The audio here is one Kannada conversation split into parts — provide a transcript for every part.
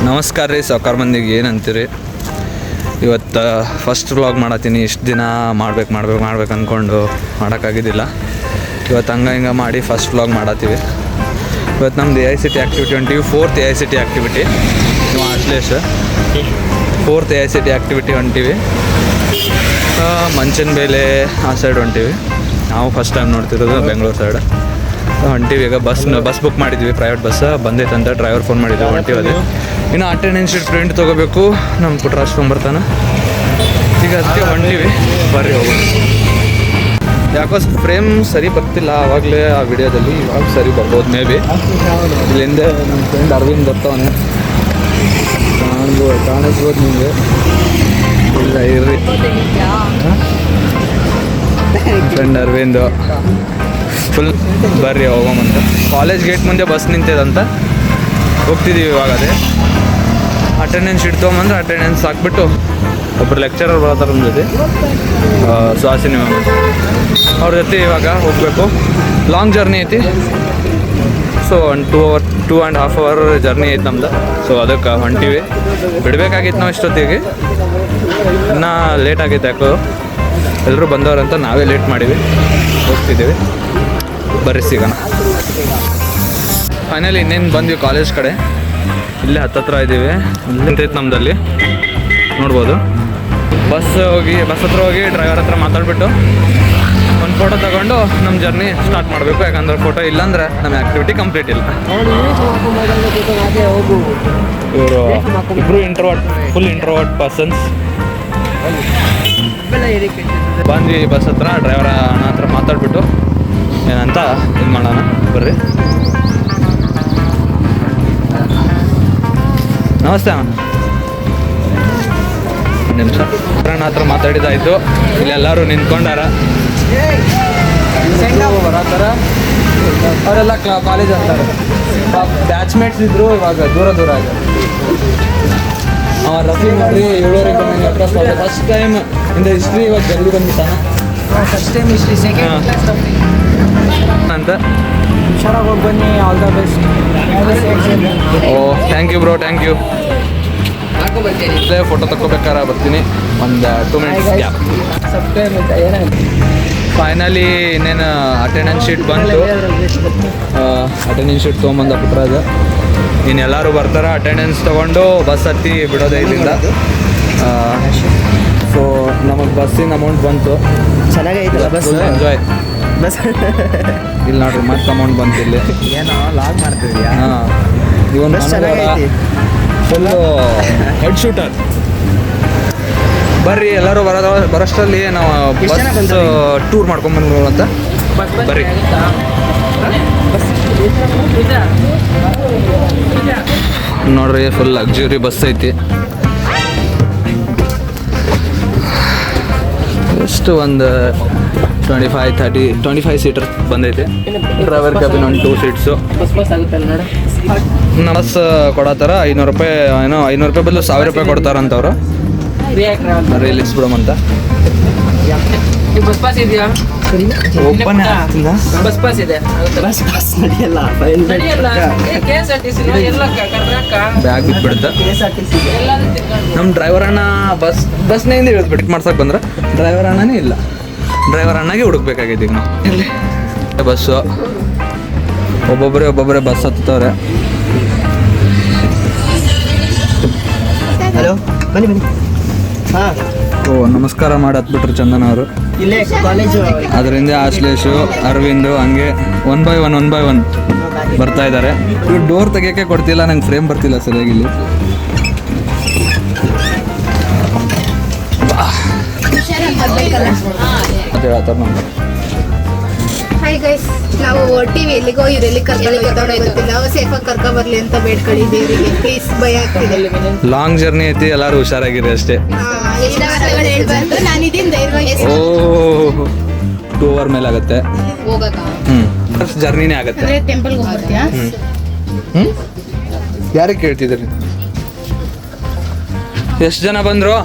ನಮಸ್ಕಾರ ರೀ ಸಾವ್ಕಾರ ಮಂದಿಗೆ, ಏನಂತೀರಿ? ಇವತ್ತು ಫಸ್ಟ್ ವ್ಲಾಗ್ ಮಾಡತ್ತೀನಿ. ಇಷ್ಟು ದಿನ ಮಾಡ್ಬೇಕು ಅಂದ್ಕೊಂಡು ಮಾಡೋಕ್ಕಾಗಿದ್ದಿಲ್ಲ. ಇವತ್ತು ಹಿಂಗೆ ಮಾಡಿ ಫಸ್ಟ್ ವ್ಲಾಗ್ ಮಾಡತ್ತೀವಿ. ಇವತ್ತು ನಮ್ದು AICT ಆ್ಯಕ್ಟಿವಿಟಿ ಹೊಂಟೀವಿ. 4th AICT activity. ನೀವು ಆಶ್ಲೇಷ 4th AICT ಆ್ಯಕ್ಟಿವಿಟಿ ಹೊಂಟೀವಿ. ಮಂಚನ ಬೇಲೆ ಆ ಸೈಡ್ ಹೊಂಟೀವಿ. ನಾವು ಫಸ್ಟ್ ಟೈಮ್ ನೋಡ್ತಿರೋದು ಬೆಂಗಳೂರು ಸೈಡ್ ಹೊಂಟೀವಿ. ಈಗ ಬಸ್ ಬುಕ್ ಮಾಡಿದ್ವಿ, ಪ್ರೈವೇಟ್ ಬಸ್ ಬಂದೈತಂತ ಡ್ರೈವರ್ ಫೋನ್ ಮಾಡಿದ್ವಿ. ಹೊಂಟೀವಿ ಅದೇ ಇನ್ನು ಅಟೆಂಡೆನ್ಸ್ ಶೀಟ್ ಪ್ರಿಂಟ್ ತೊಗೋಬೇಕು. ನಮ್ಮ ಪುಟ್ರಾಜ್ ತೊಗೊಂಬರ್ತಾನೆ. ಈಗ ಅದಕ್ಕೆ ಹೊಂಟೀವಿ, ಬರ್ರಿ ಹೋಗೋಣ. ಯಾಕೋ ಫ್ರೇಮ್ ಸರಿ ಬರ್ತಿಲ್ಲ ಆವಾಗಲೇ ಆ ವಿಡಿಯೋದಲ್ಲಿ. ಇವಾಗ ಸರಿ ಬರ್ಬೋದು ಮೇ ಬಿ. ಇಲ್ಲಿಂದ ನಮ್ಮ ಫ್ರೆಂಡ್ ಅರವಿಂದ್ ಬರ್ತಾವನೆ, ಕಾಣಿಸ್ಬೋದು ನಿಮಗೆ. ಇಲ್ಲ ಇರ್ರಿ, ಫ್ರೆಂಡ್ ಅರವಿಂದು ಫುಲ್ ಬರ್ರಿ ಹೋಗೋಮಂತ. ಕಾಲೇಜ್ ಗೇಟ್ ಮುಂದೆ ಬಸ್ ನಿಂತಿದಂತ ಹೋಗ್ತಿದ್ದೀವಿ. ಇವಾಗ ಅದೇ ಅಟೆಂಡೆನ್ಸ್ ಶೀಟ್ ತೊಗೊಂಬಂದ್ರೆ ಅಟೆಂಡೆನ್ಸ್ ಹಾಕ್ಬಿಟ್ಟು ಒಬ್ಬರು ಲೆಕ್ಚರರ್ ಬರ್ತಾರೆ ನಮ್ಮ ಜೊತೆ, ಸುಹಾಸಿನಿ ಮ್ಯಾಮ್. ಅವ್ರ ಜೊತೆ ಇವಾಗ ಹೋಗಬೇಕು. ಲಾಂಗ್ ಜರ್ನಿ ಐತಿ. ಸೊ 2.5 hour ಜರ್ನಿ ಐತಿ ನಮ್ದು. ಸೊ ಅದಕ್ಕೆ ಹೊಂಟೀವಿ. ಬಿಡಬೇಕಾಗಿತ್ತು ನಾವು ಇಷ್ಟೊತ್ತಿಗೆ, ಇನ್ನೂ ಲೇಟ್ ಆಗೈತೆ. ಯಾಕೋ ಎಲ್ಲರೂ ಬಂದವ್ರಂತ ನಾವೇ ಲೇಟ್ ಮಾಡೀವಿ. ಹೋಗ್ತಿದ್ದೀವಿ, ಬರ್ರಿ ಸಿಗೋಣ. ಫೈನಲಿ ಇನ್ನೇನು ಬಂದ್ವಿ ಕಾಲೇಜ್ ಕಡೆ. ಇಲ್ಲೇ ಹತ್ತತ್ರ ಇದ್ದೀವಿ. ನಿಂತೈತೆ ನಮ್ಮದಲ್ಲಿ ನೋಡ್ಬೋದು. ಬಸ್ ಹತ್ರ ಹೋಗಿ ಡ್ರೈವರ್ ಹತ್ರ ಮಾತಾಡ್ಬಿಟ್ಟು ಒಂದು ಫೋಟೋ ತಗೊಂಡು ನಮ್ಮ ಜರ್ನಿ ಸ್ಟಾರ್ಟ್ ಮಾಡಬೇಕು. ಯಾಕಂದ್ರೆ ಫೋಟೋ ಇಲ್ಲಾಂದ್ರೆ ನಮ್ಮ ಆ್ಯಕ್ಟಿವಿಟಿ ಕಂಪ್ಲೀಟ್ ಇಲ್ಲ. ಇವರು ಇಬ್ಬರು ಫುಲ್ ಇಂಟ್ರೋವರ್ಟ್ ಪರ್ಸನ್ಸ್. ಬಂದ್ವಿ ಬಸ್ ಹತ್ರ, ಡ್ರೈವರ್ ಅಣ್ಣ ಹತ್ರ ಮಾತಾಡ್ಬಿಟ್ಟು ಏನಂತ ಇದು ಮಾಡೋಣ. ಬರ್ರಿ. ನಮಸ್ತೆ ಅಣ್ಣ. ಒಂದು ನಿಮಿಷ. ಅಣ್ಣ ಹತ್ರ ಮಾತಾಡಿದಾಯ್ತು. ಇಲ್ಲೆಲ್ಲರೂ ನಿಂತ್ಕೊಂಡಾರ, ಬರತ್ತಾರ. ಅವರೆಲ್ಲ ಕಾಲೇಜ್ ಅಂತಾರೆ. ಬ್ಯಾಚ್ಮೇಟ್ಸ್ ಇದ್ರು. ಇವಾಗ ದೂರ ಆಗ ರಫಿ ನೋಡ್ರಿ 7 ಹತ್ರ ಫಸ್ಟ್ ಟೈಮ್ ಇಂದ ಹಿಸ್ಟ್ರಿ ಇವಾಗ ಜಲ್ದಿ ಬಂದ್ಬಿಟ್ಟಾನ. First time history, second class ಅಂತ. ಹುಷಾರಾಗಿ ಹೋಗಿ ಬನ್ನಿ. All the best. Oh thank you bro, thank you. Photo ತಗೋಬೇಕಾರೆ ಬರ್ತೀನಿ. ಒಂದು 2 minutes ಗ್ಯಾಪ್. ಫೈನಲಿ ಇನ್ನೇನು ಅಟೆಂಡೆನ್ಸ್ ಶೀಟ್ ಬಂತು. ಅಟೆಂಡೆನ್ಸ್ ಶೀಟ್ ತೊಗೊಂಬಂದ ಪುಟ್ರಾಜ. ಇನ್ನು ಎಲ್ಲರೂ ಬರ್ತಾರೆ. ಅಟೆಂಡೆನ್ಸ್ ತೊಗೊಂಡು ಬಸ್ ಹತ್ತಿ ಬಿಡೋದೇ ಇಲ್ಲಿಂದ. ಸೊ ನಮಗೆ ಬಸ್ಸಿನ ಅಮೌಂಟ್ ಬಂತು. ಚೆನ್ನಾಗೈತಲ್ಲ ಬಸ್? ಎಂಜಾಯ್. ಬಸ್ ಇಲ್ಲಿ ನೋಡ್ರಿ, ಮತ್ತೆ ಅಮೌಂಟ್ ಬಂತು ಇಲ್ಲಿ. ಏನೋ ಲಾಗ್ ಮಾಡ್ತಿದ್ಯಾ? ಹಾಂ, ಇವನು ಫುಲ್ಲು ಹೆಡ್ ಶೂಟರ್. ಬರ್ರಿ ಎಲ್ಲರೂ ಬರೋಷ್ಟರಲ್ಲಿ ನಾವು ಬಸ್ ಟೂರ್ ಮಾಡ್ಕೊಂಡ್ಬಂದ್ರು ಅಂತ. ಬರ್ರಿ. ನೋಡ್ರಿ, ಫುಲ್ ಲಕ್ಸುರಿ ಬಸ್ ಐತಿ. ಎಷ್ಟು ಒಂದು 25 ಸೀಟರ್ ಬಂದೈತಿ. ಡ್ರೈವರ್ ಕ್ಯಾಬಿನ್ ಒಂದು 2 seats. ಬಸ್ ಕೊಡತ್ತಾರ. 500 ರೂಪಾಯಿ ಏನೋ, 500 ರೂಪಾಯಿ ಬದಲು 1000 ರೂಪಾಯಿ ಕೊಡ್ತಾರಂತವ್ರು. ರಿಲೀಸ್ ಬಿಡೋಮಂತ. ಬಸ್ ಪಾಸ್ ಇದೆಯಾ? ಓಪನ್ ಆಗ್ತಿಲ್ಲ. ಬಸ್ ಪಾಸ್ ಇದೆ. ಬಸ್ ಪಾಸ್ ನಡೆಯಲ್ಲ. ಬ್ಯಾಗ್ ಬಿಟ್ಬಿಡುತ್ತೆ. ನಮ್ಮ ಡ್ರೈವರ್ ಅಣ್ಣ ಬಸ್ನಿಂದ ಇಳಿದ್ಬಿಟ್ಟು ಮಾಡ್ಸಕ್ಕೆ ಬಂದ್ರೆ ಡ್ರೈವರ್ ಅಣ್ಣನೇ ಇಲ್ಲ. ಡ್ರೈವರ್ ಅಣ್ಣಗೆ ಹುಡುಕ್ಬೇಕಾಗೈತಿ ಈಗ ನಾವು. ಇಲ್ಲಿ ಬಸ್ಸು ಒಬ್ಬೊಬ್ಬರೇ ಬಸ್ ಹತ್ತವ್ರೆ. ಹಲೋ, ಬನ್ನಿ. ಹಾಂ, ಓ ನಮಸ್ಕಾರ ಮಾಡಿ ಹತ್ಬಿಟ್ರು ಚಂದನ ಅವರು. ಇಲ್ಲೇ ಕಾಲೇಜು. ಅದರಿಂದ ಆಶ್ಲೇಷು, ಅರವಿಂದು ಹಂಗೆ 1 by 1 ಬರ್ತಾ ಇದ್ದಾರೆ. ಇವ್ರು ಡೋರ್ ತೆಗಿಯೋಕ್ಕೆ ಕೊಡ್ತಿಲ್ಲ, ನಂಗೆ ಫ್ರೇಮ್ ಬರ್ತಿಲ್ಲ ಸರಿಯಾಗಿ ಇಲ್ಲಿ. ಅಂತ ಹೇಳ್ತಾರೆ ನಮ್ಗೆ. ಹಾಯ್ ಗೈಸ್, ನಾವು ಹೊರ್ತೀವಿ. ಎಲ್ಲಿಗೋ ಇವ್ರು ಎಲ್ಲಿ ಕರ್ಕೊಂಡು ಗೊತ್ತಿಲ್ಲ. ಸೇಫಾಗಿ ಕರ್ಕೊಬರ್ಲಿ ಅಂತ ಬೇಡ್ಕೊಂಡಿದ್ದೀವಿ ಇವರಿಗೆ. ಪ್ಲೀಸ್, ಭಯ ಆಗ್ತಿದೆ. ಲಾಂಗ್ ಜರ್ನಿ ಐತಿ, ಎಲ್ಲರೂ ಹುಷಾರಾಗಿರಿ ಅಷ್ಟೇ. ಹೇಳ್ಬಾರ್ದು. ನಾನಿದ್ದೀನಿ ಧೈರ್ಯವಾಗಿ. ಓ 2 hour ಮೇಲೆ ಆಗುತ್ತೆ. ಜರ್ನಿನೇ ಆಗುತ್ತೆ. ಟೆಂಪಲ್ಗೆ ಹೋಗ್ಬರ್ತೀಯಾ? ಯಾರಿಗೆ ಕೇಳ್ತಿದ್ದೀರಿ? ಎಷ್ಟು ಜನ ಬಂದರು?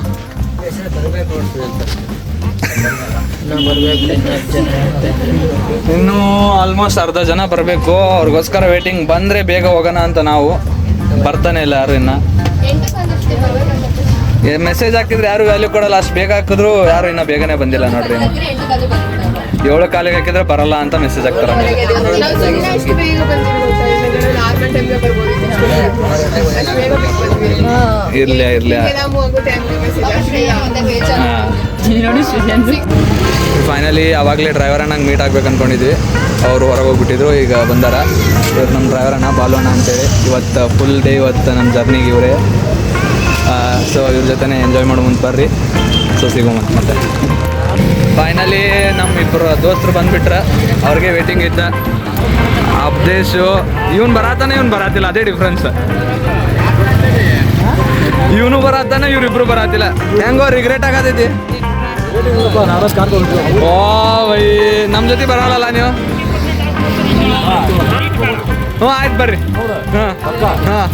ಇನ್ನೂ ಆಲ್ಮೋಸ್ಟ್ ಅರ್ಧ ಜನ ಬರಬೇಕು. ಅವ್ರಿಗೋಸ್ಕರ ವೇಟಿಂಗ್. ಬಂದರೆ ಬೇಗ ಹೋಗೋಣ ಅಂತ ನಾವು. ಬರ್ತಾನೆ ಇಲ್ಲ ಯಾರು ಇನ್ನು. ಮೆಸೇಜ್ ಹಾಕಿದ್ರೆ ಯಾರು ವ್ಯಾಲ್ಯೂ ಕೊಡಲ್ಲ, ಅಷ್ಟು ಬೇಗ ಹಾಕಿದ್ರು ಯಾರು ಇನ್ನೂ ಬೇಗನೆ ಬಂದಿಲ್ಲ ನೋಡ್ರಿ. 7 ಕಾಲಿಗೆ ಹಾಕಿದ್ರೆ ಬರಲ್ಲ ಅಂತ ಮೆಸೇಜ್ ಹಾಕ್ತಾರೆ. ಇರ್ಲಿ ಫೈನಲಿ ಅವಾಗಲೇ ಡ್ರೈವರ್ ಅಣ್ಣಂಗೆ ಮೀಟ್ ಆಗ್ಬೇಕು ಅಂದ್ಕೊಂಡಿದ್ವಿ. ಅವರು ಹೊರಗೆ ಹೋಗ್ಬಿಟ್ಟಿದ್ರು, ಈಗ ಬಂದಾರ. ಇವ್ರು ನಮ್ಮ ಡ್ರೈವರ್ ಅಣ್ಣ ಬಾಲು ಅಣ್ಣ ಅಂತೇಳಿ. ಇವತ್ತು ಫುಲ್ ಡೇ ಇವತ್ತು ನಮ್ಮ ಜರ್ನಿಗೆ ಇವರೇ. ಸೊ ಇವ್ರ ಜೊತೆ ಎಂಜಾಯ್ ಮಾಡೋ ಮುಂದೆ ಬರ್ರಿ. ಸೊ ಸಿಗೋ ಮತ್ತೆ ಫೈನಲಿ ನಮ್ಮ ಇಬ್ಬರು ದೋಸ್ತರು ಬಂದುಬಿಟ್ರೆ. ಅವ್ರಿಗೆ ವೇಟಿಂಗ್ ಇದ್ದ. ಅಬ್ದೇಶು ಇವನು ಬರತ್ತಾನೆ, ಇವನು ಬರತ್ತಿಲ್ಲ, ಅದೇ ಡಿಫ್ರೆನ್ಸ್. ಇವನು ಬರತ್ತಾನೆ, ಇವ್ರಿಬ್ರು ಬರತ್ತಿಲ್ಲ. ಹೆಂಗೋ ರಿಗ್ರೆಟ್ ಆಗತೈತಿ. ಓ ವೈ ನಮ್ಮ ಜೊತೆ ಬರಲ್ಲ ನೀವು? ಹ್ಞೂ ಆಯ್ತು ಬರ್ರಿ. ಹಾಂ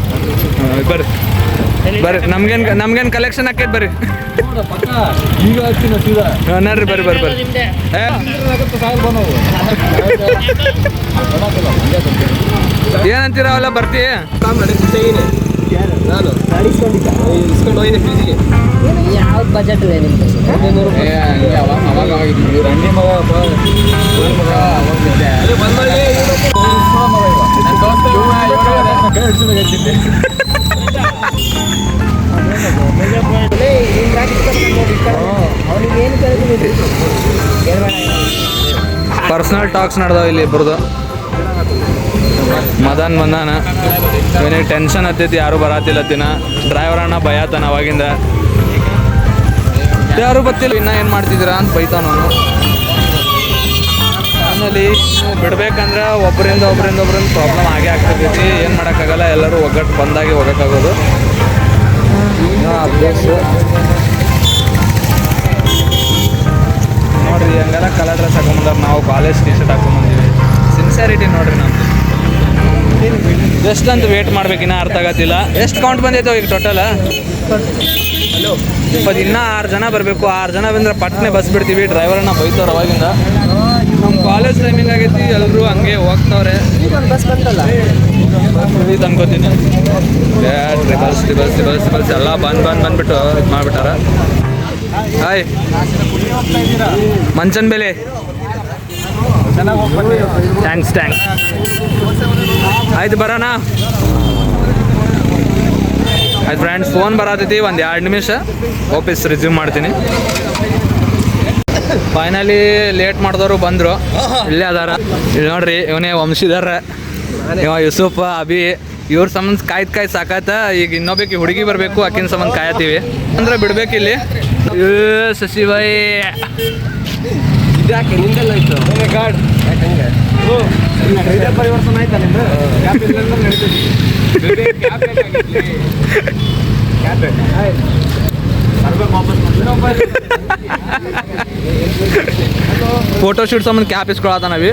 ಬರ್ರಿ ನಮ್ಗೇನು ಕಲೆಕ್ಷನ್ ಹಾಕೈತೆ ಬರ್ರಿ. ಈಗ ನೋಡ್ರಿ ಬರ್ರಿ. ಏನಂತೀರ ಅವೆಲ್ಲ ಬರ್ತಿ? ನಾನು ಇಸ್ಕೊಂಡು ಹೋಗಿದ್ದೆ ಫ್ರಿಜ್ಗೆ. ಯಾವ ಬಜೆಟ್ ಇದೆ ನಿಮ್ದು? ಪರ್ಸನಲ್ ಟಾಕ್ಸ್ ನಡೆದಾವ ಇಲ್ಲಿ ಇಬ್ಬರದು. ಮದನ್ ಬಂದಾನ, ಇವನಿಗೆ ಟೆನ್ಷನ್ ಹತ್ತೈತಿ, ಯಾರು ಬರತ್ತಿಲ್ಲತ್ತಿನ. ಡ್ರೈವರ್ ಅಣ್ಣ ಭಯತಾನ ಅವಾಗಿಂದ, ಯಾರು ಗೊತ್ತಿಲ್ಲ ಇನ್ನೂ ಏನು ಮಾಡ್ತಿದ್ದೀರಾ ಅಂತ ಬೈತಾನ ಅವನು. ಆಮೇಲೆ ಬಿಡ್ಬೇಕಂದ್ರೆ ಒಬ್ಬರಿಂದ ಪ್ರಾಬ್ಲಮ್ ಆಗೇ ಆಗ್ತೈತಿ. ಏನು ಮಾಡೋಕ್ಕಾಗಲ್ಲ, ಎಲ್ಲರೂ ಒಗ್ಗಟ್ಟು ಬಂದಾಗಿ ಹೋಗೋಕ್ಕಾಗೋದು. ಅಪ್ಡೇಟ್ಸು ನೋಡ್ರಿ, ಹಂಗೆಲ್ಲ ಕಲರ್ ಡ್ರೆಸ್ ಹಾಕೊಂಬಂದ್ರೆ ನಾವು ಕಾಲೇಜ್ ಟಿ ಶರ್ಟ್ ಹಾಕೊಂಬಂದೀವಿ. ಸಿನ್ಸಿಯಾರಿಟಿ ನೋಡ್ರಿ ನಮ್ದು. ಎಷ್ಟು ಅಂತ ವೇಟ್ ಮಾಡ್ಬೇಕಿನ್ನ ಅರ್ಥ ಆಗತ್ತಿಲ್ಲ. ಎಷ್ಟು ಕೌಂಟ್ ಬಂದೈತೆ ಈಗ ಟೋಟಲ್? ಇನ್ನೂ 6 ಜನ ಬರಬೇಕು. 6 ಜನ ಬಂದರೆ ಪಟ್ನೆ ಬಸ್ ಬಿಡ್ತೀವಿ. ಡ್ರೈವರನ್ನ ಬೈತವ್ರು ಅವಾಗಿಂದ. ನಮ್ಮ ಕಾಲೇಜ್ ಟೈಮಿಂಗ್ ಆಗೈತಿ, ಎಲ್ಲರೂ ಹಂಗೆ ಹೋಗ್ತವ್ರೆ. ಬಸ್ ಬಂತಲ್ಲ ಅನ್ಕೋತೀನಿ. ಬಸ್ ಎಲ್ಲ ಬಂದ್ಬಿಟ್ಟು ಇದು ಮಾಡಿಬಿಟ್ಟಾರ. ಹಾಯ್ ಮಂಚನ್ ಬೆಲೆ. ಥ್ಯಾಂಕ್ಸ್ ಆಯ್ತು ಬರೋಣ. ಆಯ್ತು ಫ್ರೆಂಡ್ಸ್, ಫೋನ್ ಬರತೈತಿ, ಒಂದು 2 ನಿಮಿಷ ವಾಪಸ್ ರಿಸ್ಯೂಮ್ ಮಾಡ್ತೀನಿ. ಫೈನಲಿ ಲೇಟ್ ಮಾಡಿದವರು ಬಂದರು, ಇಲ್ಲೇ ಅದಾರ. ಇಲ್ಲಿ ನೋಡ್ರಿ, ಇವನೇ ವಂಶಿದಾರ, ಇವ ಯೂಸುಫ್, ಅಭಿ. ಇವ್ರ ಸಂಬಂಧ ಕಾಯ್ದು ಸಾಕಾತ. ಈಗ ಇನ್ನೊಬ್ಬಕ್ಕೆ ಹುಡುಗಿ ಬರಬೇಕು, ಆಕಿನ ಸಂಬಂಧ ಕಾಯತ್ತೀವಿ ಅಂದ್ರೆ ಬಿಡ್ಬೇಕಿಲ್ಲಿ. ಶಶಿಭಾಯ್ ಇದ್ಯಾಕೆ ನಿಂದೆಲ್ಲ ಇತ್ತು ಗಾಡ್ ಯಾಕಂಗೆ ಪರಿವರ್ತನೆ ಆಯ್ತಾ ನಿಂದು? ಫೋಟೋ ಶೂಟ್ ಸಂಬಂಧ ಕ್ಯಾಪ್ ಇಸ್ಕೊಳತ್ತ ನಾವಿ.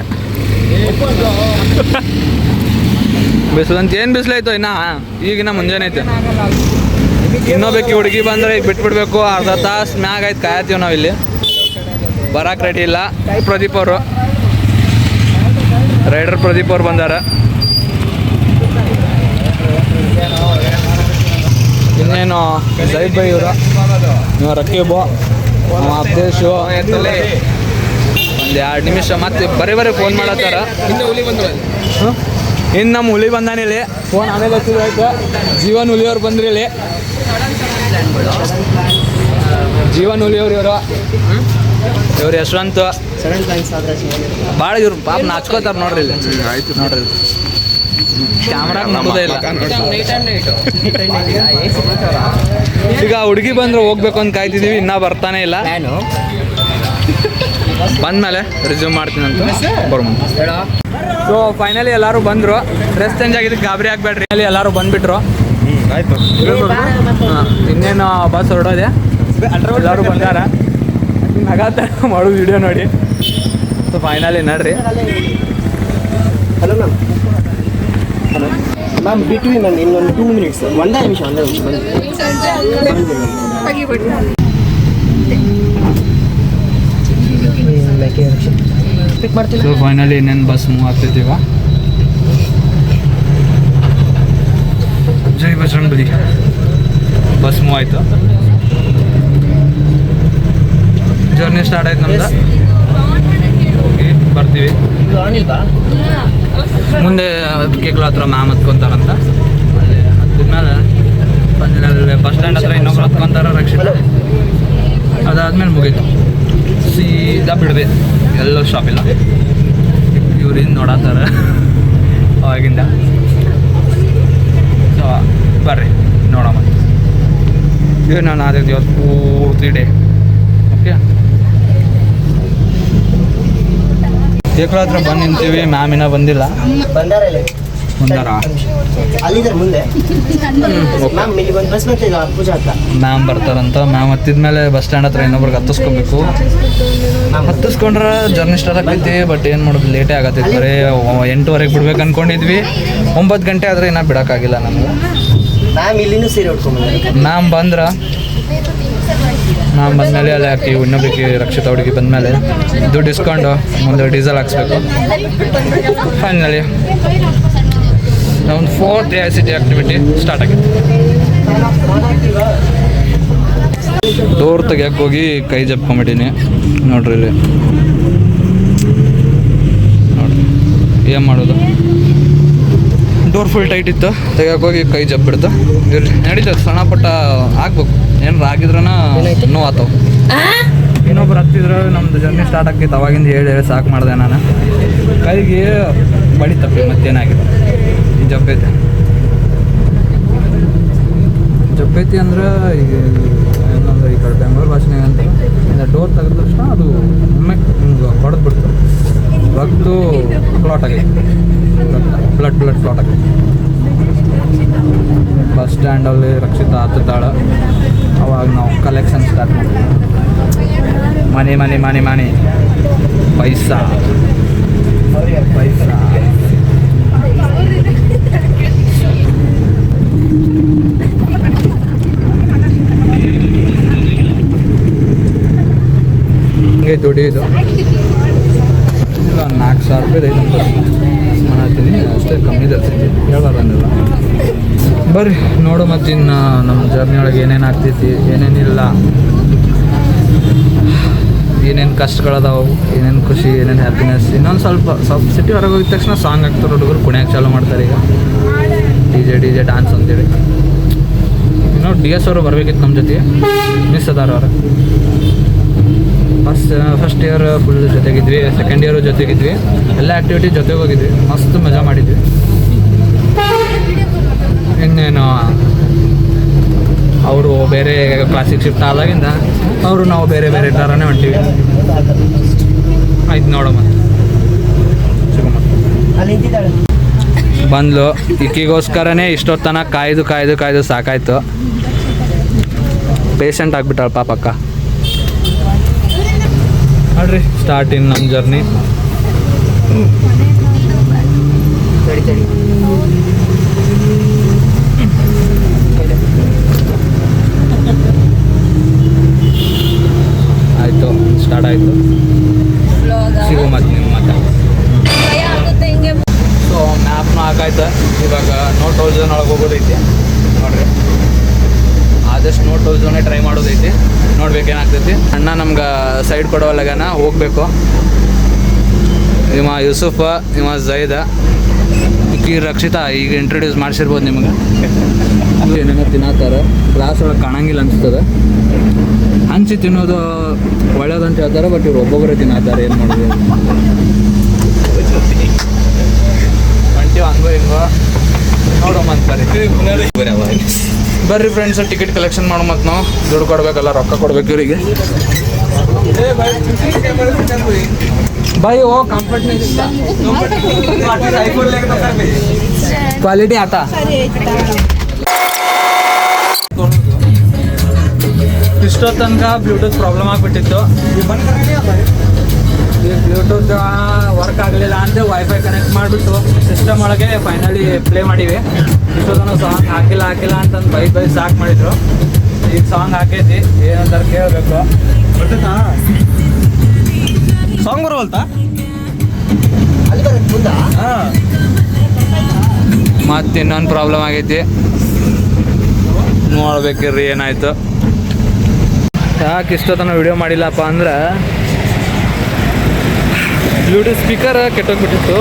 ಬಿಸಿಲಂತ ಏನು ಬಿಸಿಲಾಯ್ತು ಈಗಿನ ಮುಂಜಾನೆ ಐತೆ. ಇನ್ನೊಬ್ಬಕ್ಕೆ ಹುಡುಗಿ ಬಂದರೆ ಈಗ ಬಿಟ್ಬಿಡ್ಬೇಕು. ಅರ್ಧ ತಾಸು ಮ್ಯಾಗ ಆಯ್ತು ಕಾಯತ್ತೀವಿ ನಾವು ಇಲ್ಲಿ. ಬರಕ್ಕೆ ರೆಡಿ ಇಲ್ಲ. ಪ್ರದೀಪ್ ಅವರು, ರೈಡರ್ ಪ್ರದೀಪ್ ಅವ್ರು ಬಂದಾರ. ಇನ್ನೇನು ಜೈಬ್ ಬೈ ಇವರು, ಇವ ರಕೀಬು, ಅಬ್ದೇಶು. ಒಂದು 2 ನಿಮಿಷ ಮತ್ತೆ ಬರೀ ಫೋನ್ ಮಾಡತ್ತಾರ. ಇನ್ನು ನಮ್ಮ ಹುಲಿ ಬಂದಾನಿಲ್ಲಿ. ಫೋನ್ ಆಮೇಲೆ ಹಚ್ಚಿದ್ರಾಯ್ತು. ಜೀವನ್ ಹುಲಿಯವ್ರು ಬಂದ್ರಿ ಇಲ್ಲಿ. ಜೀವನ್ ಹುಲಿಯವ್ರು ಇವ್ರು ಯಶವಂತ. ಭಾಳ ಇವ್ರು ಪಾಪ ನಾಚ್ಕೋತಾರೆ ನೋಡ್ರಿ ಇಲ್ಲಿ. ಆಯ್ತು ನೋಡ್ರಿ, ಕ್ಯಾಮ್ರಾಗ ನೋಡೋದೇ ಇಲ್ಲ. ಈಗ ಹುಡುಗಿ ಬಂದ್ರೆ ಹೋಗ್ಬೇಕು ಅಂತ ಕಾಯ್ತಿದ್ದೀವಿ, ಇನ್ನೂ ಬರ್ತಾನೆ ಇಲ್ಲ. ಬಂದ್ಮೇಲೆ ರಿಸ್ಯೂಮ್ ಮಾಡ್ತೀನಿ ಅಂತ ಬರ್ಬೋದು. ಸೊ ಫೈನಲಿ ಎಲ್ಲರೂ ಬಂದರು. ಡ್ರೆಸ್ ಚೇಂಜ್ ಆಗಿದ್ದಕ್ಕೆ ಗಾಬರಿ ಆಗಬೇಡ್ರಿ. ಅಲ್ಲಿ ಎಲ್ಲರೂ ಬಂದುಬಿಟ್ರು. ಆಯಿತು, ಹಾಂ ಇನ್ನೇನು ಬಸ್ ಹೊರಡೋದೆ. ಎಲ್ಲರೂ ಬಂದಾರ. ನಗಾತ ಮಾಡೋದು ವಿಡಿಯೋ ನೋಡಿ. ಸೊ ಫೈನಲಿ ನಡ್ರಿ. Hello ma'am. ಹಲೋ ಮ್ಯಾಮ್, ಬಿಟ್ವಿ ಮ್ಯಾಮ್ ಇನ್ನೊಂದು 2 ಮಿನಿಟ್ಸ್. ಒಂದೇ ನಿಮಿಷ ಪಿಕ್ ಮಾಡ್ತೀನಿ. ಸೊ ಫೈನಲಿ ಇನ್ನೇನು ಬಸ್ ಮೂವ್ ಆಗ್ತೈತೀವ. ಜೈ ಬಜರಂಗಬಲಿ. ಬಸ್ ಮೂವ್ ಆಯಿತು. ಜರ್ನಿ ಸ್ಟಾರ್ಟ್ ಆಯ್ತು ನಮ್ದು. ಹೋಗಿ ಬರ್ತೀವಿ. ಮುಂದೆ ಕೇಕ್ಲ ಹತ್ರ ಮ್ಯಾಮ್ ಹತ್ಕೊಂತಾರಂತ. ಅಲ್ಲಿ ಹತ್ತಿದ್ಮೇಲೆ ಬಂದಿನಲ್ಲಿ ಬಸ್ ಸ್ಟ್ಯಾಂಡ್ ಹತ್ರ ಇನ್ನೊಬ್ರು ಹತ್ಕೊಂತಾರ ರಕ್ಷಿತ. ಅದಾದ್ಮೇಲೆ ಮುಗೀತು, ಸೀದಾ ಬಿಡ್ದೆ. ಎಲ್ಲೋ ಶಾಪ್ ಇಲ್ಲ. ಇವ್ರಿಂದ ನೋಡತ್ತಾರ ಅವಾಗಿಂದ. ಸೊ ಬರ್ರಿ ನೋಡಮ್ಮ. ಇದು ನಾನು ಆದದ್ದು ಇವತ್ತು ಪೂರ್ತಿ ಡೇ. ಓಕೆ, ಕೇಕ್ಲ ಹತ್ರ ಬಂದು ನಿಂತೀವಿ. ಮ್ಯಾಮಿನ ಬಂದಿಲ್ಲ. ಬಂದಾರಲ್ಲ ಮುಂದಾರ ಅಲ್ಲಿದ್ದಾರೆ ಮುಂದೆ. ಮ್ಯಾಮ್ ಇಲ್ಲಿ ಒಂದು ಬಸ್ ಬರ್ತಿಲ್ಲ ಪೂಜಾ ಹತ್ರ. ಮ್ಯಾಮ್ ಬರ್ತಾರಂತ. ಮ್ಯಾಮ್ ಹತ್ತಿದ್ಮೇಲೆ ಬಸ್ ಸ್ಟ್ಯಾಂಡ್ ಹತ್ರ ಇನ್ನೊಬ್ರಿಗೆ ಹತ್ತಿಸ್ಕೊಬೇಕು. ಹತ್ತಿಸ್ಕೊಂಡ್ರೆ ಜರ್ನಿ ಸ್ಟಾರ್ಟ್ ಆಗ್ತೈತಿ. ಬಟ್ ಏನು ಮಾಡೋದು, ಲೇಟೇ ಆಗತ್ತೈತಿ. ಬರೀ 8:30 ಬಿಡ್ಬೇಕು ಅಂದ್ಕೊಂಡಿದ್ವಿ. 9 ಗಂಟೆ ಆದರೆ ಇನ್ನೂ ಬಿಡೋಕ್ಕಾಗಿಲ್ಲ ನಮ್ಗೆ. ಮ್ಯಾಮ್ ಇಲ್ಲಿನೂ ಸೀರೆ ಉಟ್ಕೊಂಡ್ಬಂದ್ರೆ ಮ್ಯಾಮ್ ಬಂದ್ರೆ ಬಂದಮೇಲೆ ಅಲ್ಲಿ ಹಾಕಿ ಇನ್ನೊಬ್ಬರಿಗೆ ರಕ್ಷಿತ ಹುಡುಗಿ ಬಂದಮೇಲೆ ದುಡ್ಡು ಇಸ್ಕೊಂಡು ಮುಂದೆ ಡೀಸೆಲ್ ಹಾಕ್ಸ್ಬೇಕು. ಫೈನಲಿ ಒಂದು 4th AICT ಆ್ಯಕ್ಟಿವಿಟಿ ಸ್ಟಾರ್ಟ್ ಆಗಿದೆ. ಡೋರ್ ತೆಗಿಯಕ್ಕೆ ಹೋಗಿ ಕೈ ಜಪ್ಕೊಂಬಿಟ್ಟೀನಿ. ನೋಡ್ರಿ ಇಲ್ಲಿ ನೋಡ್ರಿ ಏನು ಮಾಡೋದು. ಡೋರ್ ಫುಲ್ ಟೈಟ್ ಇತ್ತು. ತೆಗಿಯಕ್ಕೆ ಹೋಗಿ ಕೈ ಜಪ್ಪಿಡ್ತು. ಇರ್ಲಿ, ನಡೀತದೆ. ಸಣ್ಣ ಪುಟ್ಟ ಆಗ್ಬೇಕು. ಏನಾರು ಆಗಿದ್ರನ ನೋವು ಆತವು. ಇನ್ನೊಬ್ರು ಹತ್ತಿದ್ರು. ನಮ್ದು ಜರ್ನಿ ಸ್ಟಾರ್ಟ್ ಆಗ್ತಿತ್ತು. ಅವಾಗಿಂದ ಹೇಳಿ ಸಾಕು ಮಾಡಿದೆ ನಾನು. ಕೈಗೆ ಬಡಿ ತಪ್ಪಿ ಮತ್ತೇನಾಗಿದೆ. ಈ ಜಪ್ಪೈತಿ ಅಂದ್ರೆ ಈಗ ಏನಂದ್ರೆ ಈ ಕಡೆ ಬೆಂಗಳೂರು ಭಾಷೆನಾಗ ಅಂತ ಇನ್ನು ಡೋರ್ ತೆಗೆದ ತಕ್ಷಣ ಅದು ಒಮ್ಮೆ ಹಿಂಗೆ ಹೊಡೆದು ಬಿಡ್ತು. ರಕ್ತು ಕ್ಲಾಟ್ ಆಗೈತಿ. ಬ್ಲಡ್ ಕ್ಲಾಟ್ ಆಗೈತಿ. ಬಸ್ ಸ್ಟ್ಯಾಂಡಲ್ಲಿ ರಕ್ಷಿತ ಹತ್ತುತ್ತಾಳೆ. ಅವಾಗ ನಾವು ಕಲೆಕ್ಷನ್ ಸ್ಟಾರ್ಟ್ ಮಾಡ್ತೀವಿ. ಮನಿ ಪೈಸಾ. ಹಿಂಗೆ ದುಡಿಯೋದು. ಇಲ್ಲ 4,000 ರೂಪಾಯಿ ಐದು ಮಾಡ್ತೀನಿ ಅಷ್ಟೇ. ಕಮ್ಮಿ ತರ್ತೀನಿ ಹೇಳ್ಬಾರ್ದಂದಿಲ್ಲ. ಬರ್ರಿ ನೋಡು. ಮತ್ತು ಇನ್ನು ನಮ್ಮ ಜರ್ನಿ ಒಳಗೆ ಏನೇನು ಆಗ್ತೈತಿ, ಏನೇನಿಲ್ಲ, ಏನೇನು ಕಷ್ಟಗಳದಾವು, ಏನೇನು ಖುಷಿ, ಏನೇನು ಹ್ಯಾಪಿನೆಸ್. ಇನ್ನೊಂದು ಸ್ವಲ್ಪ ಸಿಟಿ ಹೊರಗೆ ಹೋಗಿದ ತಕ್ಷಣ ಸಾಂಗ್ ಆಗ್ತಾರೆ. ಹುಡುಗರು ಕುಣಿಯಕ್ಕೆ ಚಾಲೂ ಮಾಡ್ತಾರೆ. ಈಗ ಡಿ ಜೆ ಡ್ಯಾನ್ಸ್ ಅಂತೇಳಿ. ಇನ್ನೂ DS ಅವರು ಬರ್ಬೇಕಿತ್ತು ನಮ್ಮ ಜೊತೆ. ಮಿಸ್ ಅದಾರ ಅವ್ರು. ಫಸ್ಟ್ ಇಯರ್ ಫುಲ್ ಜೊತೆಗಿದ್ವಿ. ಸೆಕೆಂಡ್ ಇಯರು ಜೊತೆಗಿದ್ವಿ. ಎಲ್ಲ ಆ್ಯಕ್ಟಿವಿಟಿ ಜೊತೆಗೆ ಹೋಗಿದ್ವಿ. ಮಸ್ತ್ ಮಜಾ ಮಾಡಿದ್ವಿ. ಇನ್ನೇನು ಅವರು ಬೇರೆ ಕ್ಲಾಸಿಗೆ ಶಿಫ್ಟ್ ಆದಾಗಿಂದ ನಾವು ಬೇರೆ ಥರನೇ ಹೊಂಟೀವಿ. ಆಯ್ತು ನೋಡೋ ಮತ್ತೆ ಅಲ್ಲಿ ನಿಂತಿದ್ದಾಳೆ. ಬಂದ್ಲು. ಈಕಿಗೋಸ್ಕರನೇ ಇಷ್ಟೊತ್ತನ ಕಾಯ್ದು ಸಾಕಾಯ್ತು. ಪೇಷಂಟ್ ಆಗಿಬಿಟ್ಟಾಳ ಪಾಪಕ್ಕ. ನೋಡ್ರಿ ಸ್ಟಾರ್ಟ್ ಇನ್ ನಮ್ಮ ಜರ್ನಿ. ತಡಿ ಆಯಿತು, ಸ್ಟಾರ್ಟ್ ಆಯಿತು. ಸಿಗೋ ಮತ್ತೆ ನಿಮ್ಮ ಮತ್ತೆ. ಸೊ ಮ್ಯಾಪ್ನು ಹಾಕಾಯ್ತು. ಇವಾಗ ನೋ ಟೋಲ್ ಝೋನ್ ಒಳಗೆ ಹೋಗೋದೈತಿ. ನೋಡ್ರಿ, ಆದಷ್ಟು ನೋ ಟೋಲ್ ಝೋನೇ ಟ್ರೈ ಮಾಡೋದೈತಿ. ನೋಡ್ಬೇಕೇನಾಗ್ತೈತಿ. ಅಣ್ಣ ನಮ್ಗೆ ಸೈಡ್ ಕೊಡೋವಲ್ಲಗನ ಹೋಗಬೇಕು. ಇವ ಯೂಸುಫ, ಇವ ಝೈದ, ಈ ರಕ್ಷಿತಾ ಈಗ ಇಂಟ್ರೊಡ್ಯೂಸ್ ಮಾಡಿಸಿರ್ಬೋದು ನಿಮಗೆ. ಏನೇನೋ ತಿನ್ನತ್ತಾರೆ. ಕ್ಲಾಸ್ ಒಳಗೆ ಕಾಣಂಗಿಲ್ಲ ಅನಿಸ್ತದೆ. ಹಂಚಿ ತಿನ್ನೋದು ಒಳ್ಳೇದಂತ ಹೇಳ್ತಾರೆ. ಬಟ್ ಇವ್ರು ಒಬ್ಬೊಬ್ಬರೇ ತಿನ್ನತ್ತಾರೆ. ಏನು ಮಾಡೋದು. ಹಂಗೋ ಹಿಂಗೋ ನೋಡೋ ಅಂತಾರೆ. ಬರ್ರಿ ಫ್ರೆಂಡ್ಸ್, ಟಿಕೆಟ್ ಕಲೆಕ್ಷನ್ ಮಾಡೋ ಮತ್ತು ನಾವು ದುಡ್ಡು ಕೊಡಬೇಕಲ್ಲ, ರೊಕ್ಕ ಕೊಡ್ಬೇಕು ಇವರಿಗೆ. ಬಾಯ್ ಓ ಕಂಫರ್ಟ್ ಕ್ವಾಲಿಟಿ ಆತ. ಇಷ್ಟೋ ತನಕ ಬ್ಲೂಟೂತ್ ಪ್ರಾಬ್ಲಮ್ ಆಗಿಬಿಟ್ಟಿತ್ತು. ಈ ಬ್ಲೂಟೂತ್ ವರ್ಕ್ ಆಗಲಿಲ್ಲ ಅಂದರೆ ವೈಫೈ ಕನೆಕ್ಟ್ ಮಾಡಿಬಿಟ್ಟು ಸಿಸ್ಟಮ್ ಒಳಗೆ ಫೈನಲಿ ಪ್ಲೇ ಮಾಡೀವಿ. ಇಷ್ಟೊತ್ತನ ಸಾಂಗ್ ಹಾಕಿಲ್ಲ ಅಂತಂದು ಬೈ ಸಾಕು ಮಾಡಿದ್ರು. ಈಗ ಸಾಂಗ್ ಹಾಕೈತಿ. ಏನಂತಾರೆ ಕೇಳಬೇಕು. ಸಾಂಗ್ ಬರುವಲ್ತಾ ಅಲ್ಲಿ ಬರುತ್ತೆ ಮುಂದ. ಮತ್ತು ಇನ್ನೊಂದು ಪ್ರಾಬ್ಲಮ್ ಆಗೈತಿ. ಮಾಡ್ಬೇಕಿರ್ರಿ ಏನಾಯ್ತು. ಯಾಕೆ ಇಷ್ಟೊತ್ತನ ವಿಡಿಯೋ ಮಾಡಿಲ್ಲಪ್ಪ ಅಂದ್ರೆ ಬ್ಲೂಟೂತ್ ಸ್ಪೀಕರ್ ಕೆಟ್ಟೋಗ್ಬಿಟ್ಟಿತ್ತು.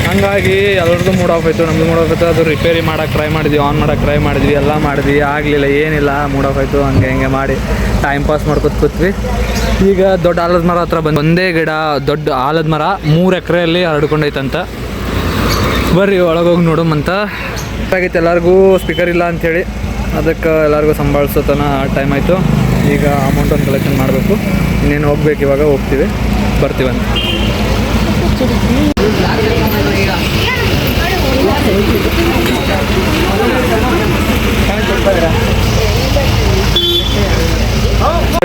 ಹಂಗಾಗಿ ಎಲ್ಲರದ್ದು ಮೂಡ್ ಆಫ್ ಆಯಿತು, ನಮ್ಮದು ಮೂಡ್ ಆಫ್ ಆಯಿತು. ಅದು ರಿಪೇರಿ ಮಾಡೋಕ್ಕೆ ಟ್ರೈ ಮಾಡಿದ್ವಿ, ಆನ್ ಮಾಡೋಕ್ಕೆ ಟ್ರೈ ಮಾಡಿದ್ವಿ, ಎಲ್ಲ ಮಾಡಿದ್ವಿ, ಆಗಲಿಲ್ಲ, ಏನಿಲ್ಲ, ಮೂಡ್ ಆಫ್ ಆಯಿತು. ಹಂಗೆ ಮಾಡಿ ಟೈಮ್ ಪಾಸ್ ಮಾಡ್ಕೊತ ಕೂತ್ವಿ. ಈಗ ದೊಡ್ಡ ಆಲದ ಮರ ಹತ್ರ ಬಂದು ಒಂದೇ ಗಿಡ ದೊಡ್ಡ ಆಲದ ಮರ 3 ಎಕರೆಯಲ್ಲಿ ಹರಡ್ಕೊಂಡೈತಂತ. ಬರ್ರಿ ಒಳಗೋಗಿ ನೋಡೋಮಂತ. ಆಗೈತೆ ಎಲ್ಲರಿಗೂ ಸ್ಪೀಕರ್ ಇಲ್ಲ ಅಂಥೇಳಿ, ಅದಕ್ಕೆ ಎಲ್ಲರಿಗೂ ಸಂಭಾಳಿಸೋತನ ಟೈಮ್ ಆಯಿತು. ಈಗ ಅಮೌಂಟನ್ನು ಕಲೆಕ್ಷನ್ ಮಾಡಬೇಕು. ಇನ್ನೇನು ಹೋಗ್ಬೇಕು, ಇವಾಗ ಹೋಗ್ತೀವಿ, ಬರ್ತೀವಂತ.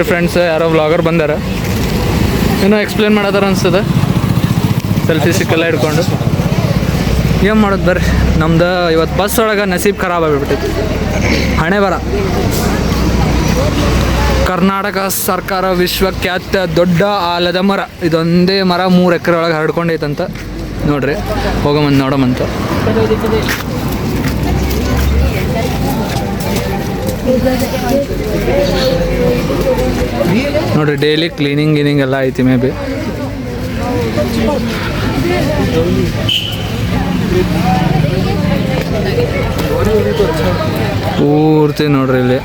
ಫ್ರೆಂಡ್ಸ್ ಯಾರೋ ವ್ಲಾಗರ್ ಬಂದಾರ, ಏನೋ ಎಕ್ಸ್ಪ್ಲೇನ್ ಮಾಡತ್ತಾರ ಅನ್ಸ್ತದೆ. ಸೆಲ್ಫಿ ಸಿಕ್ಕೆಲ್ಲ ಹಿಡ್ಕೊಂಡು ಏನು ಮಾಡೋದು ಬರ್ರಿ. ನಮ್ದು ಇವತ್ತು ಬಸ್ ಒಳಗೆ ನಸೀಬ್ ಖರಾಬ್ ಆಗಿಬಿಟ್ಟೈತಿ. ಹಣೆ ಬರ. ಕರ್ನಾಟಕ ಸರ್ಕಾರ ವಿಶ್ವಖ್ಯಾತ ದೊಡ್ಡ ಆಲದ ಮರ, ಇದೊಂದೇ ಮರ 3 ಎಕರೆ ಒಳಗೆ ಹರಡ್ಕೊಂಡೈತಂತ. ನೋಡ್ರಿ, ಹೋಗಮಂತ ನೋಡಮಂತ. ನೋಡ್ರಿ, ಡೈಲಿ ಕ್ಲೀನಿಂಗ್ ಎಲ್ಲ ಐತಿ. ಮೇ ಬಿ ಪೂರ್ತಿ ನೋಡ್ರಿ ಇಲ್ಲಿ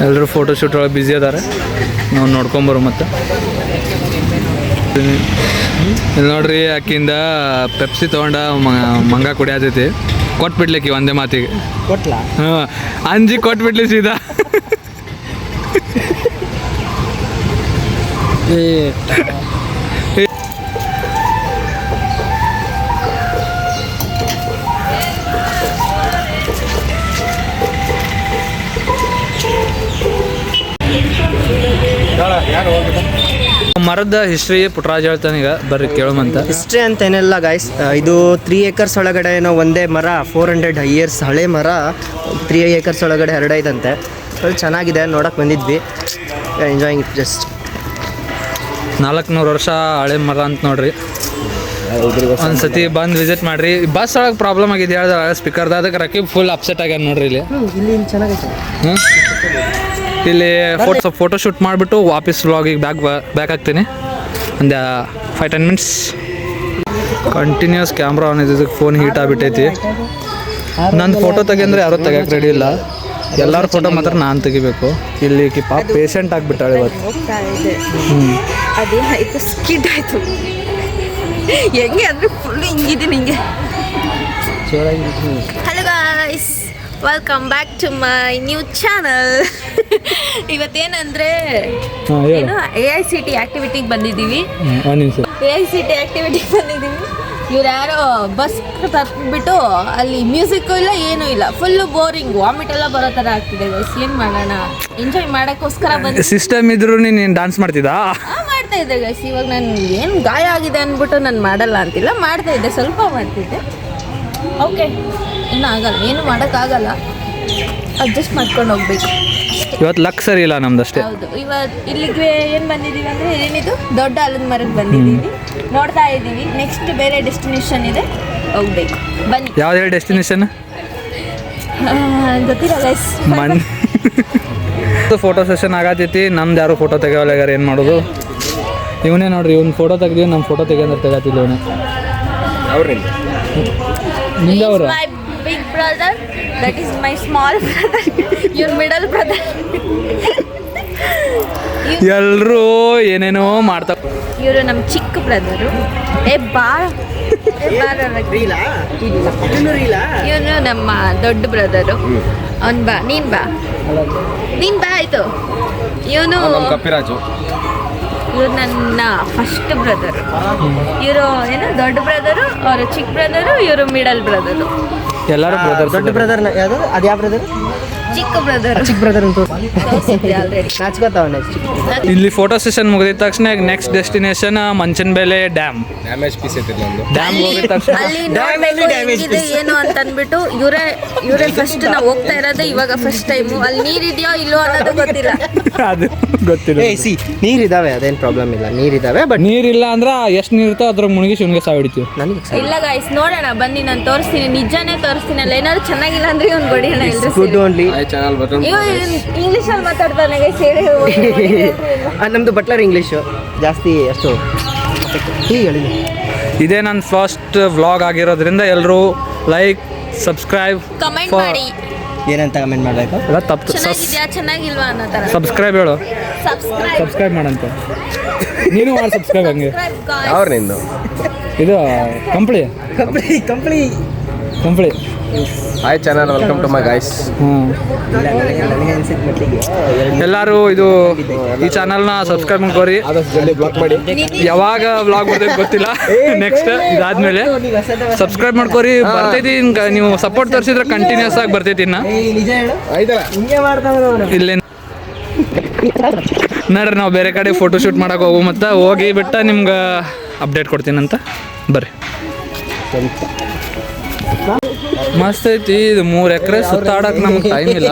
ಎಲ್ಲರೂ ಫೋಟೋ ಶೂಟ್ ಒಳಗೆ ಬ್ಯುಸಿ ಅದಾರೆ. ನಾವು ನೋಡ್ಕೊಂಬರು ಮತ್ತೆ. ಇಲ್ಲಿ ನೋಡ್ರಿ, ಆಕಿಂದ ಪೆಪ್ಸಿ ತೊಗೊಂಡ ಮಂಗ ಕುಡಿಯತೈತಿ. ಕೊಟ್ಬಿಡ್ಲಿಕ್ಕೆ ಒಂದೇ ಮಾತಿಗೆ ಕೊಟ್ಲಾ? ಹಾಂ, ಅಂಜಿ ಕೊಟ್ಬಿಡ್ಲಿ ಸೀದಾ. ಮರದ ಹಿಸ್ಟ್ರಿ ಪುಟ್ಟರಾಜ್ ಹೇಳ್ತಾನೆ, ಈಗ ಬರ್ರಿ ಕೇಳೋಮಂತ. ಹಿಸ್ಟ್ರಿ ಅಂತ ಏನಿಲ್ಲ ಗಾಯ್ಸ್, ಇದು 3 acres ಒಳಗಡೆ ಏನೋ ಒಂದೇ ಮರ 400 years ಹಳೆ ಮರ 3 acres ಒಳಗಡೆ ಹರಡೈದಂತೆ. ಅದು ಚೆನ್ನಾಗಿದೆ, ನೋಡಕ್ಕೆ ಬಂದಿದ್ವಿ. Enjoying it just. 400 ವರ್ಷ ಹಳೆ ಮರ ಅಂತ ನೋಡ್ರಿ. ಒಂದ್ಸತಿ ಬಂದು ವಿಸಿಟ್ ಮಾಡ್ರಿ. ಬಸ್ ಒಳಗೆ ಪ್ರಾಬ್ಲಮ್ ಆಗಿದೆ ಹೇಳ್ದ ಸ್ಪೀಕರ್ದ, ಅದಕ್ಕೆ ರಕೀಬ್ ಫುಲ್ ಅಪ್ಸೆಟ್ ಆಗ್ಯಾನ ನೋಡ್ರಿ. ಇಲ್ಲಿ ಚೆನ್ನಾಗೈತೆ. ಇಲ್ಲಿ ಫೋಟೋ ಶೂಟ್ ಮಾಡಿಬಿಟ್ಟು ವಾಪಸ್ ವ್ಲಾಗಿಗೆ ಬ್ಯಾಕ್ ಹಾಕ್ತೀನಿ. ಒಂದು 5-10 minutes. ಕಂಟಿನ್ಯೂಸ್ ಕ್ಯಾಮ್ರಾ ಆನ್ ಇದ್ದಕ್ಕೆ ಫೋನ್ ಹೀಟ್ ಆಗಿಬಿಟ್ಟೈತಿ. ನಂದು ಫೋಟೋ ತೆಗೆಂದ್ರೆ ಯಾರೂ ತೆಗಿಯೋಕೆ ರೆಡಿ ಇಲ್ಲ. ಎಲ್ಲರ ಫೋಟೋ ಮಾತ್ರ ನಾನು ತೆಗಿಬೇಕು. ಇಲ್ಲಿ ಪಾಪ ಪೇಷಂಟ್ ಆಗಿಬಿಟ್ಟಾಳೆ ಇವತ್ತು. ಅದೇನಾಯ್ತು, ಸ್ಕಿಡ್ ಆಯಿತು. ಹೆಂಗೆ ಅಂದರೆ ಫುಲ್ ಹಿಂಗಿದ್ದೀನಿ ಹಿಂಗೆ. Hello guys, welcome back to my new channel. ಇವತ್ತೇನಂದರೆ ಏನು AICT ಆ್ಯಕ್ಟಿವಿಟಿಗೆ ಬಂದಿದ್ದೀವಿ. AICT ಆ್ಯಕ್ಟಿವಿಟಿಗೆ ಬಂದಿದ್ದೀವಿ. ಇವ್ರು ಯಾರೋ ಬಸ್ ತರ್ಬಿಟ್ಟು ಅಲ್ಲಿ ಮ್ಯೂಸಿಕ್ಕು ಇಲ್ಲ, ಏನೂ ಇಲ್ಲ, ಫುಲ್ಲು ಬೋರಿಂಗ್, ವಾಮಿಟ್ ಎಲ್ಲ ಬರೋ ಥರ ಆಗ್ತಿದೆ ಗೈಸ್. ಏನು ಮಾಡೋಣ, ಎಂಜಾಯ್ ಮಾಡೋಕ್ಕೋಸ್ಕರ ಬಂದು ಸಿಸ್ಟಮ್ ಇದ್ರು ನೀನು ಡ್ಯಾನ್ಸ್ ಮಾಡ್ತಿದ್ದಾ? ಮಾಡ್ತಾ ಇದ್ದೆ ಗೈಸ್. ಇವಾಗ ನಾನು ಏನು ಗಾಯ ಆಗಿದೆ ಅಂದ್ಬಿಟ್ಟು ನಾನು ಮಾಡಲ್ಲ ಅಂತಿಲ್ಲ, ಮಾಡ್ತಾ ಇದ್ದೆ, ಸ್ವಲ್ಪ ಮಾಡ್ತಿದ್ದೆ. ಓಕೆ, ಇನ್ನೂ ಆಗಲ್ಲ, ಏನು ಮಾಡೋಕ್ಕಾಗಲ್ಲ, ಅಡ್ಜಸ್ಟ್ ಮಾಡ್ಕೊಂಡು ಹೋಗ್ಬೇಕು. ಇವತ್ತು ಲಕ್ ಸರಿ ಇಲ್ಲ ನಮ್ದಷ್ಟೇ. ಹೌದು, ಇವತ್ತು ಇಲ್ಲಿಗೆ ಏನು ಬಂದಿದ್ದೀವಿ ಅಂದರೆ ಏನಿದು ದೊಡ್ಡ ಆಲದ ಮರಕ್ಕೆ ಬಂದಿದ್ದೀವಿ, ನೋಡ್ತಾ ಇದ್ದೀವಿ. ನೆಕ್ಸ್ಟ್ ಬೇರೆ ಡೆಸ್ಟಿನೇಷನ್ ಇದೆ, ಹೋಗ್ಬೇಕು, ಬನ್ನಿ. ಯಾವ್ದು ಹೇಳಿ ಡೆಸ್ಟಿನೇಷನ್? ಗೊತ್ತಿಲ್ಲ ಗೈಸ್. ಫೋಟೋ ಸೆಷನ್ ಆಗತೈತಿ. ನಮ್ದು ಯಾರು ಫೋಟೋ ತೆಗಿಯೋಲ್ಲಾಗ್ಯಾರ, ಏನು ಮಾಡೋದು? ಇವನೇ ನೋಡ್ರಿ, ಇವ್ನ ಫೋಟೋ ತೆಗ್ದೀವಿ, ನಮ್ಮ ಫೋಟೋ ತೆಗಿಯೋದ್ರೆ ತೆಗತಿಲ್ಲ ಇವನೇ. ನಿಂದವ್ರ my big brother, that is my small brother, your middle brother. ಎಲ್ಲರೂ ಏನೇನೋ ಮಾಡ್ತಾರೆ. ಇವರು ನಮ್ಮ ಚಿಕ್ಕ ಬ್ರದರು. ಇವನು ನಮ್ಮ ದೊಡ್ಡ ಬ್ರದರು. ಅವ್ನು ಬಾ, ನೀನು ಬಾ ಆಯಿತು. ಇವನು ಇವ್ರು ನನ್ನ ಫಸ್ಟ್ ಬ್ರದರು. ಇವರು ಏನು ದೊಡ್ಡ ಬ್ರದರು, ಅವರು ಚಿಕ್ಕ ಬ್ರದರು, ಇವರು ಮಿಡಲ್ ಬ್ರದರು. ಎಲ್ಲರೂ ಬ್ರದರ್ಸ್. ದೊಡ್ಡ ಬ್ರದರ್ ಯಾವುದು? ಅದು ಯಾವ ಬ್ರದರ್? ಚಿಕ್ಕ ಬ್ರದರ್ ಚಿಕ್ಕ ಬ್ರದರ್ ಅಂತೂ ಆಲ್ರೆಡಿ. ನಾಚ್ಕೋತಾವನೆ. ಇಲ್ಲಿ ಫೋಟೋ ಸೆಷನ್ ಮುಗಿದ ತಕ್ಷಣ next destination Manchanabele dam. Dam ಹೋಗಿದ ತಕ್ಷಣ ಅಲ್ಲಿ ನೋಡ್ಬೇಕು ಹೆಂಗಿದೆ ಏನು ಅಂತ ಅಂದ್ಬಿಟ್ಟು ಇವರೇ ಫಸ್ಟ್ ನಾವು ಹೋಗ್ತಾ ಇರೋದೇ ಇವಾಗ ಫಸ್ಟ್ ಟೈಮು. ಅಲ್ಲಿ ನೀರಿದೆಯೋ ಇಲ್ಲೋ ಅನ್ನೋದು ಗೊತ್ತಿಲ್ಲ. ಅದು ಗೊತ್ತಿಲ್ಲ. ನೀರಿದಾವೆ, ಅದೇನು ಪ್ರಾಬ್ಲಮ್ ಇಲ್ಲ, ನೀರಿದಾವೆ. ಬಟ್ ನೀರಿಲ್ಲ ಅಂದ್ರೆ ಎಷ್ಟು ನೀರಿರ್ತೋ ಅದ್ರಾಗ ಮುಳುಗಿ ಶಿವನಿಗೆ ಸಾವಿಡ್ತೀವಿ. ನನಗೆ ಇಲ್ಲ ಗಾಯ್ಸ್, ನೋಡೋಣ ಬನ್ನಿ, ನಾನು ತೋರಿಸ್ತೀನಿ, ನಿಜಾನೇ ತೋರಿಸ್ತೀನಿ. ಅಲ್ಲ ಏನಾದ್ರು ಚೆನ್ನಾಗಿಲ್ಲ ಅಂದ್ರೆ ಇವ್ನು ಹೊಡಿಯೋಣ ಎಲ್ರು ಗುಡ್ ಓನ್ಲಿ. ಇಂಗ್ಲೀಷಲ್ಲಿ ಮಾತಾಡ್ತಾನೆ ಗೈಸ್, ಹೇಳಿ. ನಮ್ಮದು ಬಟ್ಲರ್ ಇಂಗ್ಲೀಷು ಜಾಸ್ತಿ ಅಷ್ಟು ಹೀಗೆ ಹೇಳಿದೆ. ಇದೇ ನನ್ನ ಫಸ್ಟ್ ವ್ಲಾಗ್ ಆಗಿರೋದ್ರಿಂದ ಎಲ್ಲರೂ ಲೈಕ್ ಸಬ್ಸ್ಕ್ರೈಬ್ ಕಮೆಂಟ್ ಮಾಡಿ ಏನಂತ ಕಮೆಂಟ್ ಮಾಡಬೇಕು? ಎಲ್ಲ ತಪ್ಪು. ಚೆನ್ನಾಗಿದ್ಯಾ ಚೆನ್ನಾಗಿಲ್ವಾ ಅನ್ನೋ ಥರ. ಸಬ್ಸ್ಕ್ರೈಬ್ ಹೇಳು. ಸಬ್ಸ್ಕ್ರೈಬ್ ಮಾಡಂತ ನೀನು ಮಾಡಿ ಸಬ್ಸ್ಕ್ರೈಬ್ ಹಂಗೆ. ಅವ್ರು ನಿಂದು ಇದು Kampli hi channel, welcome to my guys. ನನಗೆ ಅನ್ಸಿದ ಮಟ್ಟಿಗೆ ಎಲ್ಲರೂ ಇದು ಈ ಚಾನಲ್ನ ಸಬ್ಸ್ಕ್ರೈಬ್ ಮಾಡ್ಕೋರಿ. ಯಾವಾಗ ವ್ಲಾಗ್ ಬರ್ತೈತೆ ಗೊತ್ತಿಲ್ಲ. ನೆಕ್ಸ್ಟ್ ಇದಾದ್ಮೇಲೆ ಸಬ್ಸ್ಕ್ರೈಬ್ ಮಾಡ್ಕೋರಿ. ಬರ್ತೈತಿ. ನೀವು ಸಪೋರ್ಟ್ ತೋರಿಸಿದ್ರೆ ಕಂಟಿನ್ಯೂಸ್ ಆಗಿ ಬರ್ತೈತಿ. ಇನ್ನ ನಿಜ ಹೇಳು, ಹಿಂಗೆ ಮಾಡ್ತಾವ ಇಲ್ಲೇ ನೋಡ್ರಿ, ನಾವು ಬೇರೆ ಕಡೆ ಫೋಟೋ ಶೂಟ್ ಮಾಡಕ್ಕೆ ಹೋಗು ಮತ್ತು ಹೋಗಿ ಬಿಟ್ಟ ನಿಮ್ಗೆ ಅಪ್ಡೇಟ್ ಕೊಡ್ತೀನಂತ. ಬರ್ರಿ. ಮಸ್ತ್ ಐತಿ ಇದು. 3 ಎಕರೆ ಸುತ್ತಾಡಕ್ಕೆ ನಮ್ಗೆ ಟೈಮ್ ಇಲ್ಲ.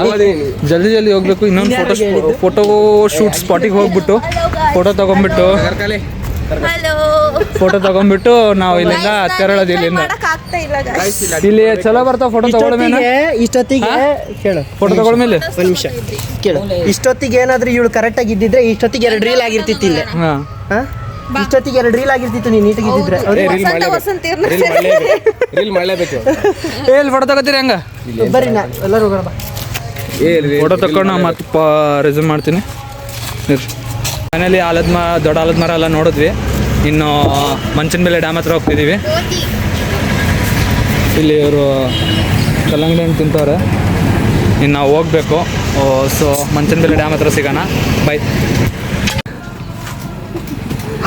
ಜಲ್ದಿ ಹೋಗ್ಬೇಕು. ಇನ್ನೊಂದು ಫೋಟೋ ಶೂಟ್ ಸ್ಪಾಟಿಗೆ ಹೋಗ್ಬಿಟ್ಟು ಫೋಟೋ ತೊಗೊಂಡ್ಬಿಟ್ಟು ನಾವು ಇಲ್ಲಿಂದ ತೆರಳೋದು. ಇಲ್ಲಿಂದ ಇಲ್ಲಿ ಚಲೋ ಬರ್ತಾವ ಫೋಟೋ ತಗೊಳ್ಮೇಲೆ. ಇಷ್ಟೊತ್ತಿಗೆ ಕೇಳು, ಫೋಟೋ ತಗೊಳ್ಮೇಲೆ ಒಂದು ನಿಮಿಷ ಕೇಳು. ಇಷ್ಟೊತ್ತಿಗೆ ಏನಾದ್ರೂ ಇವಳು ಕರೆಕ್ಟಾಗಿ ಇದ್ದಿದ್ರೆ ಇಷ್ಟೊತ್ತಿಗೆ 2 ರೀಲ್ ಆಗಿರ್ತಿತ್ತು ಇಲ್ಲೇ. ಹಾಂ, ಇಷ್ಟೊತ್ತಿಗೆ 2 ರೀಲ್ ಆಗಿರ್ತಿತ್ತು ನೀನು ನೀಟಾಗಿ ಇದ್ದಿದ್ರೆ. ಎಲ್ಲಿ ಫೋಟೋ ತಗೋತೀರಿ ಹಂಗ? ಬರ್ರಿ, ಎಲ್ಲರೂ ಹೋಗೋಣ ಬಾ. ಫೋಟೋ ತಗೊಂಡು ನಾವು ಮತ್ತೆ ರೆಸ್ಯೂಮ್ ಮಾಡ್ತೀನಿ. ಫೈನಲಿ ದೊಡ್ಡ ಆಲದ ಮರ ಎಲ್ಲ ನೋಡಿದ್ವಿ. ಇನ್ನು ಮಂಚನಬೆಲೆ ಡ್ಯಾಮ್ ಹತ್ರ ಹೋಗ್ತಿದ್ದೀವಿ. ಇಲ್ಲಿ ಇವರು ಕಲ್ಲಂಗಡಿ ಹಣ್ಣು ತಿಂತವ್ರೆ. ಇನ್ನು ನಾವು ಹೋಗ್ಬೇಕು. ಸೊ ಮಂಚನಬೆಲೆ ಡ್ಯಾಮ್ ಹತ್ರ ಸಿಗೋಣ. ಬೈ.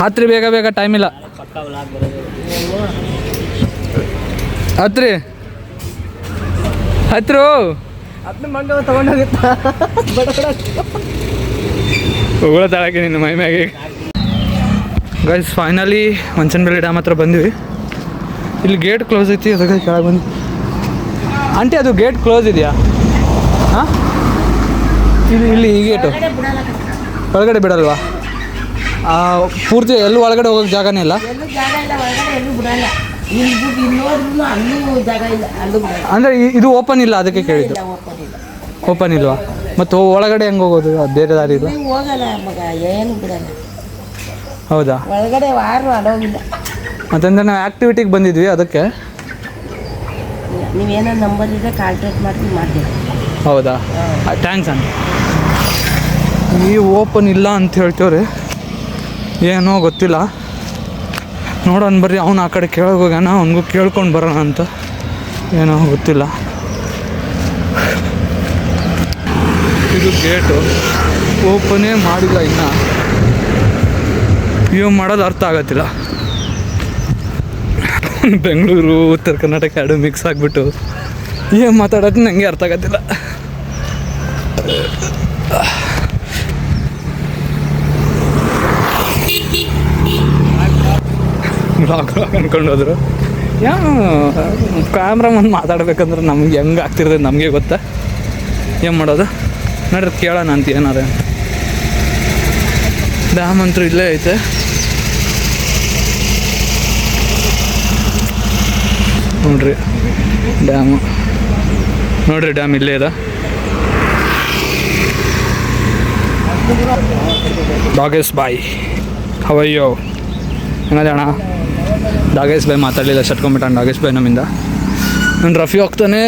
ಹತ್ರಿ, ಬೇಗ ಟೈಮ್ ಇಲ್ಲ. ಹತ್ರಿ ತಗೊಂಡೋಗುತ್ತಾ ಉಗುಳ ತಾಳಕ್ಕೆ ನಿನ್ನ ಮೈ ಮ್ಯಾಗೆ. ಗೈಸ್ ಫೈನಲಿ ಮಂಚನಬೆಲೆ ಡ್ಯಾಮ್ ಹತ್ರ ಬಂದ್ವಿ. ಇಲ್ಲಿ ಗೇಟ್ ಕ್ಲೋಸ್ ಐತಿ, ಅದಕ್ಕೆ ಕೆಳಗೆ ಬಂದು. ಆಂಟಿ ಅದು ಗೇಟ್ ಕ್ಲೋಸ್ ಇದೆಯಾ? ಹಾಂ, ಇಲ್ಲಿ ಈ ಗೇಟು ಒಳಗಡೆ ಬಿಡಲ್ವಾ? ಪೂರ್ತಿ ಎಲ್ಲೂ ಒಳಗಡೆ ಹೋಗೋಕ್ಕೆ ಜಾಗನೇ ಇಲ್ಲ ಅಂದರೆ ಇದು ಓಪನ್ ಇಲ್ಲ, ಅದಕ್ಕೆ ಕೇಳಿದ್ದು. ಓಪನ್ ಇಲ್ವಾ? ಮತ್ತು ಒಳಗಡೆ ಹೆಂಗೆ ಹೋಗೋದು? ಬೇರೆ ದಾರಿ ಇಲ್ಲ? ಹೌದಾ? ಮತ್ತಂದ್ರೆ ನಾವು ಆ್ಯಕ್ಟಿವಿಟಿಗೆ ಬಂದಿದ್ವಿ, ಅದಕ್ಕೆ. ನೀವೇನೋ ನಂಬರ್ ಇದೆ ಕಾಂಟ್ಯಾಕ್ಟ್ ಮಾಡ್ತೀವಿ. ಹೌದಾ? ಥ್ಯಾಂಕ್ಸ್ ಅಣ್ಣ. ಈ ಓಪನ್ ಇಲ್ಲ ಅಂತ ಹೇಳ್ತೇವ್ರಿ, ಏನೋ ಗೊತ್ತಿಲ್ಲ. ನೋಡೋಣ ಬರ್ರಿ. ಅವ್ನು ಆ ಕಡೆ ಕೇಳೋಕೆ ಹೋಗ್ಯಾನ, ಅವನಿಗೂ ಕೇಳ್ಕೊಂಡು ಬರೋಣ ಅಂತ. ಏನೋ ಗೊತ್ತಿಲ್ಲ. ಇದು ಗೇಟು ಓಪನೇ ಮಾಡಿಲ್ಲ ಇನ್ನು. ಏನು ಮಾಡೋದು ಅರ್ಥ ಆಗತ್ತಿಲ್ಲ. ಬೆಂಗಳೂರು ಉತ್ತರ ಕರ್ನಾಟಕ ಎರಡು ಮಿಕ್ಸ್ ಆಗಿಬಿಟ್ಟು ಏನು ಮಾತಾಡೋದು ನನಗೆ ಅರ್ಥ ಆಗತ್ತಿಲ್ಲ. ಬ್ಲಾಗ್ ಅಂದ್ಕೊಂಡು ಹೋದ್ರು. ಕ್ಯಾಮ್ರಾಮನ್ ಮಾತಾಡ್ಬೇಕಂದ್ರೆ ನಮ್ಗೆ ಹೆಂಗೆ ಆಗ್ತಿರ್ತದೆ ನಮಗೆ ಗೊತ್ತಾ. ಏನು ಮಾಡೋದು? ನೋಡ್ರಿ, ಕೇಳೋಣ ಅಂತ ಏನಾರ. ಡ್ಯಾಮ್ ಅಂತೂ ಇಲ್ಲೇ ಐತೆ. ನೋಡ್ರಿ ಡ್ಯಾಮು, ನೋಡ್ರಿ ಡ್ಯಾಮ್ ಇಲ್ಲೇ ಇದೆ. ಡಾಗೇಶ್ ಬಾಯ್, ಹವಯ್ಯೋ ಹೆಂಗದೆ ಅಣ್ಣ? ಡಾಗೇಶ್ ಬಾಯ್ ಮಾತಾಡಲಿಲ್ಲ, ಶಟ್ಕೊಂಬಿಟ್ಟಾನ ಡಾಗೇಶ್ ಬಾಯ್ ನಮ್ಮಿಂದ. ನಾನು ರಫಿ ಹೋಗ್ತಾನೆ.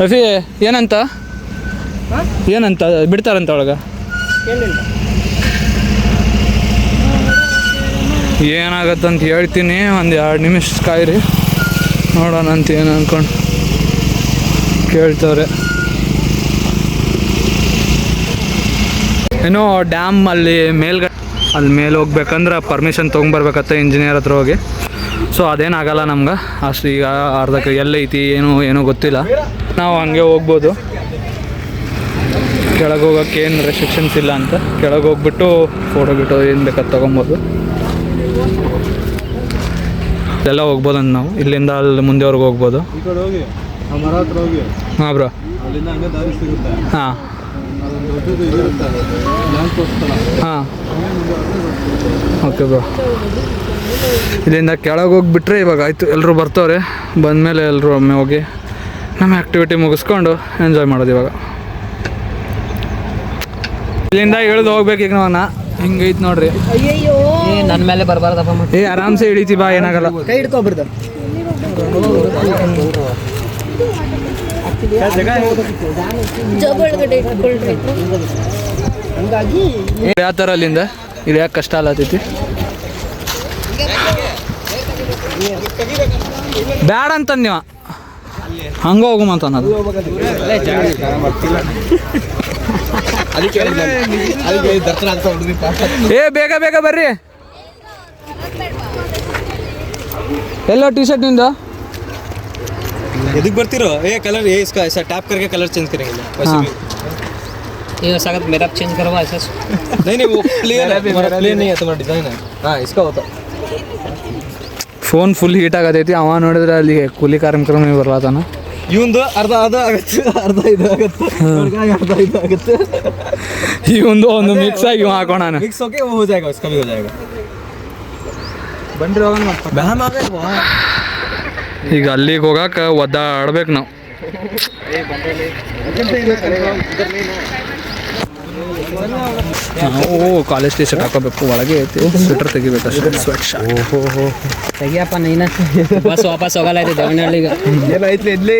ರಫಿ ಏನಂತ ಬಿಡ್ತಾರಂತ ಒಳಗೆ? ಏನಾಗತ್ತಂತ ಹೇಳ್ತೀನಿ, ಒಂದು 2 ನಿಮಿಷ ಕಾಯಿರಿ, ನೋಡೋಣ ಅಂತ ಏನು ಅಂದ್ಕೊಂಡು ಕೇಳ್ತವ್ರೆ. ಏನೋ ಡ್ಯಾಮ್ ಅಲ್ಲಿ ಮೇಲೆ ಹೋಗ್ಬೇಕಂದ್ರೆ ಪರ್ಮಿಷನ್ ತೊಗೊಂಬರ್ಬೇಕತ್ತ ಇಂಜಿನಿಯರ್ ಹತ್ರ ಹೋಗಿ. ಸೊ ಅದೇನಾಗಲ್ಲ ನಮ್ಗೆ ಅಷ್ಟು. ಈಗ ಅರ್ಧಕ್ಕೆ ಎಲ್ಲೈತಿ ಏನೋ ಗೊತ್ತಿಲ್ಲ. ನಾವು ಹಂಗೆ ಹೋಗ್ಬೋದು. ಕೆಳಗೆ ಹೋಗೋಕ್ಕೆ ಏನು ರೆಸ್ಟ್ರಿಕ್ಷನ್ಸ್ ಇಲ್ಲ ಅಂತ. ಕೆಳಗೆ ಹೋಗ್ಬಿಟ್ಟು ಫೋಟೋ ಗಿಟೋ ಏನು ಬೇಕಾದ ತೊಗೊಬೋದು. ಎಲ್ಲ ಹೋಗ್ಬೋದಂತ ನಾವು ಇಲ್ಲಿಂದ ಅಲ್ಲಿ ಮುಂದೆವರೆಗೆ ಹೋಗ್ಬೋದು. ಹಾಂ ಬ್ರೋ. ಹಾಂ ಹಾಂ ಓಕೆ ಬ್ರೋ. ಇಲ್ಲಿಂದ ಕೆಳಗೆ ಹೋಗಿಬಿಟ್ರೆ ಇವಾಗ ಆಯಿತು, ಎಲ್ಲರೂ ಬರ್ತವ್ರೆ. ಬಂದಮೇಲೆ ಎಲ್ಲರೂ ಒಮ್ಮೆ ಹೋಗಿ ನಮ್ಮ ಆ್ಯಕ್ಟಿವಿಟಿ ಮುಗಿಸ್ಕೊಂಡು ಎಂಜಾಯ್ ಮಾಡೋದು. ಇವಾಗ ಇಲ್ಲಿಂದ ಇಳಿದು ಹೋಗ್ಬೇಕು ಈಗ ನಾವು. ಹಿಂಗೈತೆ ನೋಡ್ರಿ. ಅಯ್ಯಯ್ಯೋ ನನ್ನ ಮೇಲೆ ಬರಬಾರ್ದಪ್ಪ. ಆರಾಮ್ಸೆ ಇಳಿತೀವಿ ಬಾ, ಏನಾಗಲ್ಲ. ಕೈ ಹಿಡ್ಕೊಬಿಡ್ದು. ಯಾವ ಥರ ಅಲ್ಲಿಂದ ಇದು ಯಾಕೆ ಕಷ್ಟ ಅಲ್ಲತೈತಿ? ಬ್ಯಾಡ ಅಂತಂದು ನೀವು ಹಂಗೆ ಹೋಗುಮಂತ ಅನ್ನೋದು. ಬೇಗ ಬೇಗ ಬರ್ರಿ. ಎಲ್ಲೋ टी शर्ट ನಿಂದು ಎದಕ್ಕೆ ಬರ್ತಿರೋ? कलर ये इसका ऐसा टैप करके कलर चेंज करेंगे. ये सागत मेरा चेंज करवा ऐसा. नहीं वो प्लेन है, तुम्हारा प्लेन नहीं है, तुम्हारा डिज़ाइन है. हाँ इसका होता. ಫೋನ್ ಫುಲ್ ಹೀಟ್ ಆಗತೈತಿ. ಅವ ನೋಡಿದ್ರೆ ಅಲ್ಲಿ ಕೂಲಿ ಕಾರ್ಮಿಕರು ಬರ್ಲಾತಾನ. ಇವಂದು ಅರ್ಧ ಆಗುತ್ತೆ, ಅರ್ಧ ಇದು ಆಗುತ್ತೆ, ಅರ್ಧ ಇದು ಆಗುತ್ತೆ. ಇವಂದು ಒಂದು ಮಿಕ್ಸ್ ಆಗಿ ಹಾಕೋಣ. मिक्स होके वो हो जाएगा, उसका भी हो जाएगा. ಬಂದ್ರಿ ಹೋಗೋಣ. ಈಗ ಅಲ್ಲಿಗೆ ಹೋಗಕ್ಕೆ ಒದ್ದಾಡ್ಬೇಕು ನಾವು. ನಾವು ಕಾಲೇಜ್ ಟಿ ಶರ್ಟ್ ಹಾಕೋಬೇಕು, ಒಳಗೆ ಐತಿ ಸ್ವೆಟರ್ ತೆಗಿಬೇಕು ಅಷ್ಟೇ. ಸ್ವೆಟ್ ಶರ್ಟ್ ತೆಗಿಯಪ್ಪ ನೀನು. ಬಸ್ ವಾಪಸ್ ಹೋಗಲ್ಲ ಇದೆ ದೇವನಹಳ್ಳಿಗೆ. ಏನಾಯ್ತು ಎಲ್ಲಿ?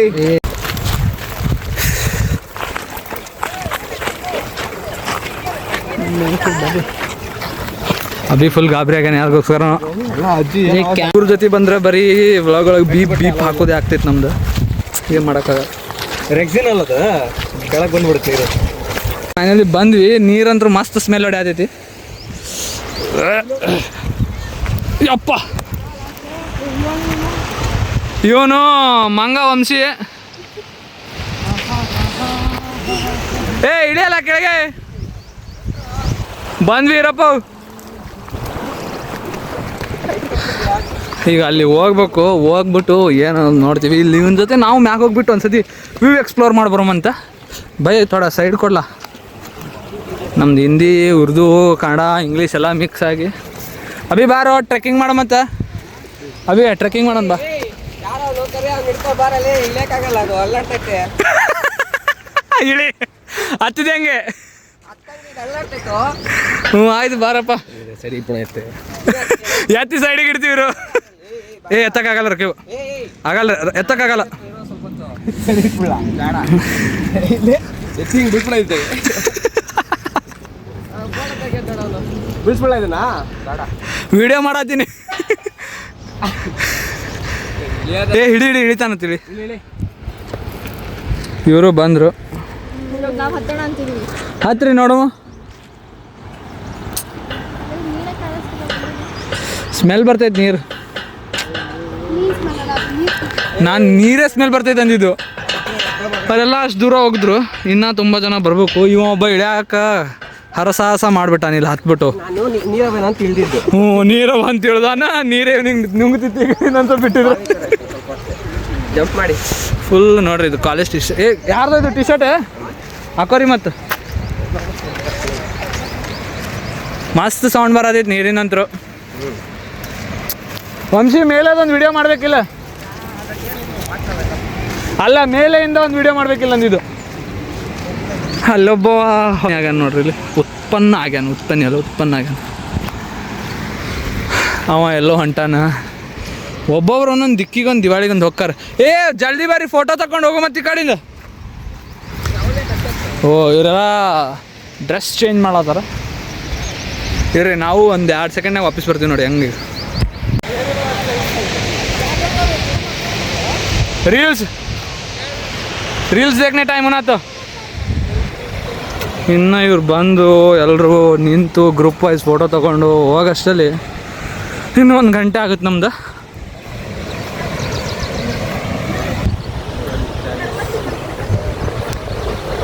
ಅಭಿ ಫುಲ್ ಗಾಬರಿ ಆಗ್ಯಾನ ಯಾರಿಗೋಸ್ಕರ. ಇವ್ರ ಜೊತೆ ಬಂದ್ರೆ ಬರೀ ವ್ಲಾಗ್ ಒಳಗೆ ಬೀಪ್ ಹಾಕೋದೇ ಆಗ್ತೈತೆ ನಮ್ದು. ಏನು ಮಾಡೋಕ್ಕಾಗಲ್ಲ. ರೆಕ್ಸಿನ್ ಅಲ್ಲದ ಕೆಳಗೆ ಬಂದ್ಬಿಡುತ್ತೆ ನೀರು. ಫೈನಲಿ ಬಂದ್ವಿ. ನೀರಂತೂ ಮಸ್ತ್ ಸ್ಮೆಲ್ ಹೊಡ್ಯಾತೈತಿ. ಯಪ್ಪ ಇವನು ಮಂಗ ವಂಶಿ. ಇಳಿಯಲ್ಲ ಕೆಳಗೆ. ಬಂದ್ವಿ ಇರಪ್ಪ. ಈಗ ಅಲ್ಲಿ ಹೋಗ್ಬಿಟ್ಟು ಏನು ನೋಡ್ತೀವಿ. ಇಲ್ಲಿ ಇವನ ಜೊತೆ ನಾವು ಮ್ಯಾಗ ಹೋಗ್ಬಿಟ್ಟು ಒಂದ್ಸತಿ ವ್ಯೂ ಎಕ್ಸ್ಪ್ಲೋರ್ ಮಾಡ್ಬರೋಮಂತ. ಭಯ ಥೋಡ ಸೈಡ್ ಕೊಡ್ಲಾ. ನಮ್ದು ಹಿಂದಿ, ಉರ್ದು, ಕನ್ನಡ, ಇಂಗ್ಲೀಷ್ ಎಲ್ಲ ಮಿಕ್ಸ್ ಆಗಿ. ಅಭಿ ಬಾರೋ ಟ್ರೆಕ್ಕಿಂಗ್ ಮಾಡಮಂತ. ಅಭಿ ಟ್ರೆಕ್ಕಿಂಗ್ ಮಾಡೋಣ ಬಾ. ಇಳಿ ಹತ್ತಿದೆ ಹಂಗೆ. ಹ್ಞೂ ಆಯ್ತು ಬಾರಪ್ಪ. ಸರಿ ಎತ್ತಿ ಸೈಡಿಗೆ ಇಡ್ತೀವ್ರು. ಎತ್ತಕ್ಕಾಗಲ್ಲ ರಕಿವು, ಆಗಲ್ಲ ಎತ್ತಕ್ಕಾಗಲ್ಲ. ವಿಡಿಯೋ ಮಾಡತ್ತೀನಿ. ಹಿಡಿ ಹಿಡಿತಾನತ್ತೀವಿ. ಇವರು ಬಂದರು. ಹತ್ರಿ ನೋಡುವ. ಸ್ಮೆಲ್ ಬರ್ತೈತೆ ನೀರು. ನಾನು ನೀರೇ ಸ್ಮೆಲ್ ಬರ್ತೈತೆ ಅಂದಿದ್ದು. ಅವರೆಲ್ಲ ಅಷ್ಟು ದೂರ ಹೋಗಿದ್ರು. ಇನ್ನೂ ತುಂಬ ಜನ ಬರಬೇಕು. ಇವ ಒಬ್ಬ ಇಳ್ಯಾಕ ಹರಸಾಹಸ ಮಾಡಿಬಿಟ್ಟಾನಿಲ್ಲ ಹತ್ಬಿಟ್ಟು. ನೀರವೇನ ಅಂತ ತಿಳಿದಿದ್ದು. ಹ್ಞೂ ನೀರವ ಅಂತ ಹೇಳ್ದಾನ. ನೀರೇ ನುಂಗುತ್ತಿತ್ತು ಅಂತ ಬಿಟ್ಟಿದ್ರು. ಜಂಪ್ ಮಾಡಿ ಫುಲ್ ನೋಡ್ರಿ. ಇದು ಕಾಲೇಜ್ ಟಿ ಶರ್ಟ್. ಯಾರ್ದು ಇದು ಟಿ ಶರ್ಟ್ ಹಾಕೋರಿ. ಮತ್ತು ಮಸ್ತ್ ಸೌಂಡ್ ಬರೋದೈತೆ ನೀರಿನಂತರು. ವಂಶಿ ಮೇಲೆದೊಂದು ವಿಡಿಯೋ ಮಾಡಬೇಕಿಲ್ಲ? ಅಲ್ಲ ಮೇಲೆಯಿಂದ ಒಂದು ವಿಡಿಯೋ ಮಾಡಬೇಕಿಲ್ಲ ಅಂದಿದ್ದು. ಅಲ್ಲೊಬ್ಬ ಆಗ್ಯಾನ ನೋಡ್ರಿ. ಇಲ್ಲಿ ಉತ್ಪನ್ನ ಆಗ್ಯಾನ. ಉತ್ಪನ್ನ ಆಗ್ಯಾನ. ಅವ ಎಲ್ಲೋ ಹೊಂಟಾನ. ಒಬ್ಬೊಬ್ರು ಒಂದೊಂದು ದಿಕ್ಕಿಗೊಂದು ದಿವಾಳಿಗೊಂದು ಹೋಗ್ತಾರ. ಜಲ್ದಿ ಬಾರಿ ಫೋಟೋ ತಗೊಂಡು ಹೋಗೋ ಮತ್ತೆ ಈ ಕಡೆಯಿಂದ. ಇವರೆಲ್ಲ ಡ್ರೆಸ್ ಚೇಂಜ್ ಮಾಡತ್ತಾರ. ಇರ್ರಿ ನಾವು ಒಂದು 2 ಸೆಕೆಂಡ್ನಾಗ ವಾಪಸ್ ಬರ್ತೀವಿ ನೋಡಿ. ಹಂಗೆ ರೀಲ್ಸ್ ದೇಖ್ನೆ ಟೈಮ್ ಏನಾಯ್ತು. ಇನ್ನು ಇವ್ರು ಬಂದು ಎಲ್ಲರೂ ನಿಂತು ಗ್ರೂಪ್ ವೈಸ್ ಫೋಟೋ ತೊಗೊಂಡು ಹೋಗೋಷ್ಟರಲ್ಲಿ ಇನ್ನೂ 1 ಗಂಟೆ ಆಗುತ್ತೆ ನಮ್ದು.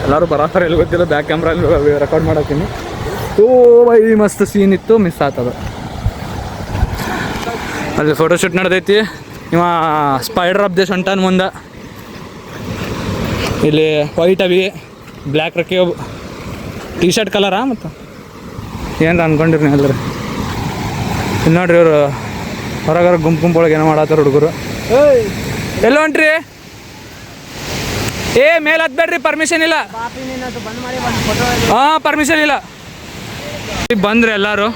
ಎಲ್ಲರೂ ಬರಾಫರ್ ಎಲ್ಲಿ ಗೊತ್ತಿಲ್ಲ, ಬ್ಯಾಕ್ ಕ್ಯಾಮ್ರಲ್ಲಿ ರೆಕಾರ್ಡ್ ಮಾಡತ್ತೀನಿ. ಓ ಬೈ ಮಸ್ತ್ ಸೀನ್ ಇತ್ತು, ಮಿಸ್ ಆಗ್ತದ. ಅಲ್ಲಿ ಫೋಟೋಶೂಟ್ ನಡೆದೈತಿ. ಇವ ಸ್ಪೈಡರ್ ಆಫ್ ದ ಸೊಂಟನ್ ಮುಂದೆ, ಇಲ್ಲಿ ವೈಟ್ ಅವಿ ಬ್ಲ್ಯಾಕ್ ರಕ್ಕಿ ಟೀ ಶರ್ಟ್ ಕಲರಾ ಮತ್ತು ಏನು ಅನ್ಕೊಂಡಿರಿ ಎಲ್ಲರೂ. ಇಲ್ಲಿ ನೋಡ್ರಿ ಇವರು ಹೊರಗರ ಗುಂಪೊಳಗೆ ಏನೋ ಮಾಡತ್ತಾರ ಹುಡುಗರು. ಎಲ್ಲ ಹೊಂಟ್ರಿ? ಏ ಮೇಲೆ ಹತ್ಬೇಡ್ರಿ, ಪರ್ಮಿಷನ್ ಇಲ್ಲ. ಹಾಂ ಪರ್ಮಿಷನ್ ಇಲ್ಲ. ಬಂದ್ರಿ ಎಲ್ಲರೂ.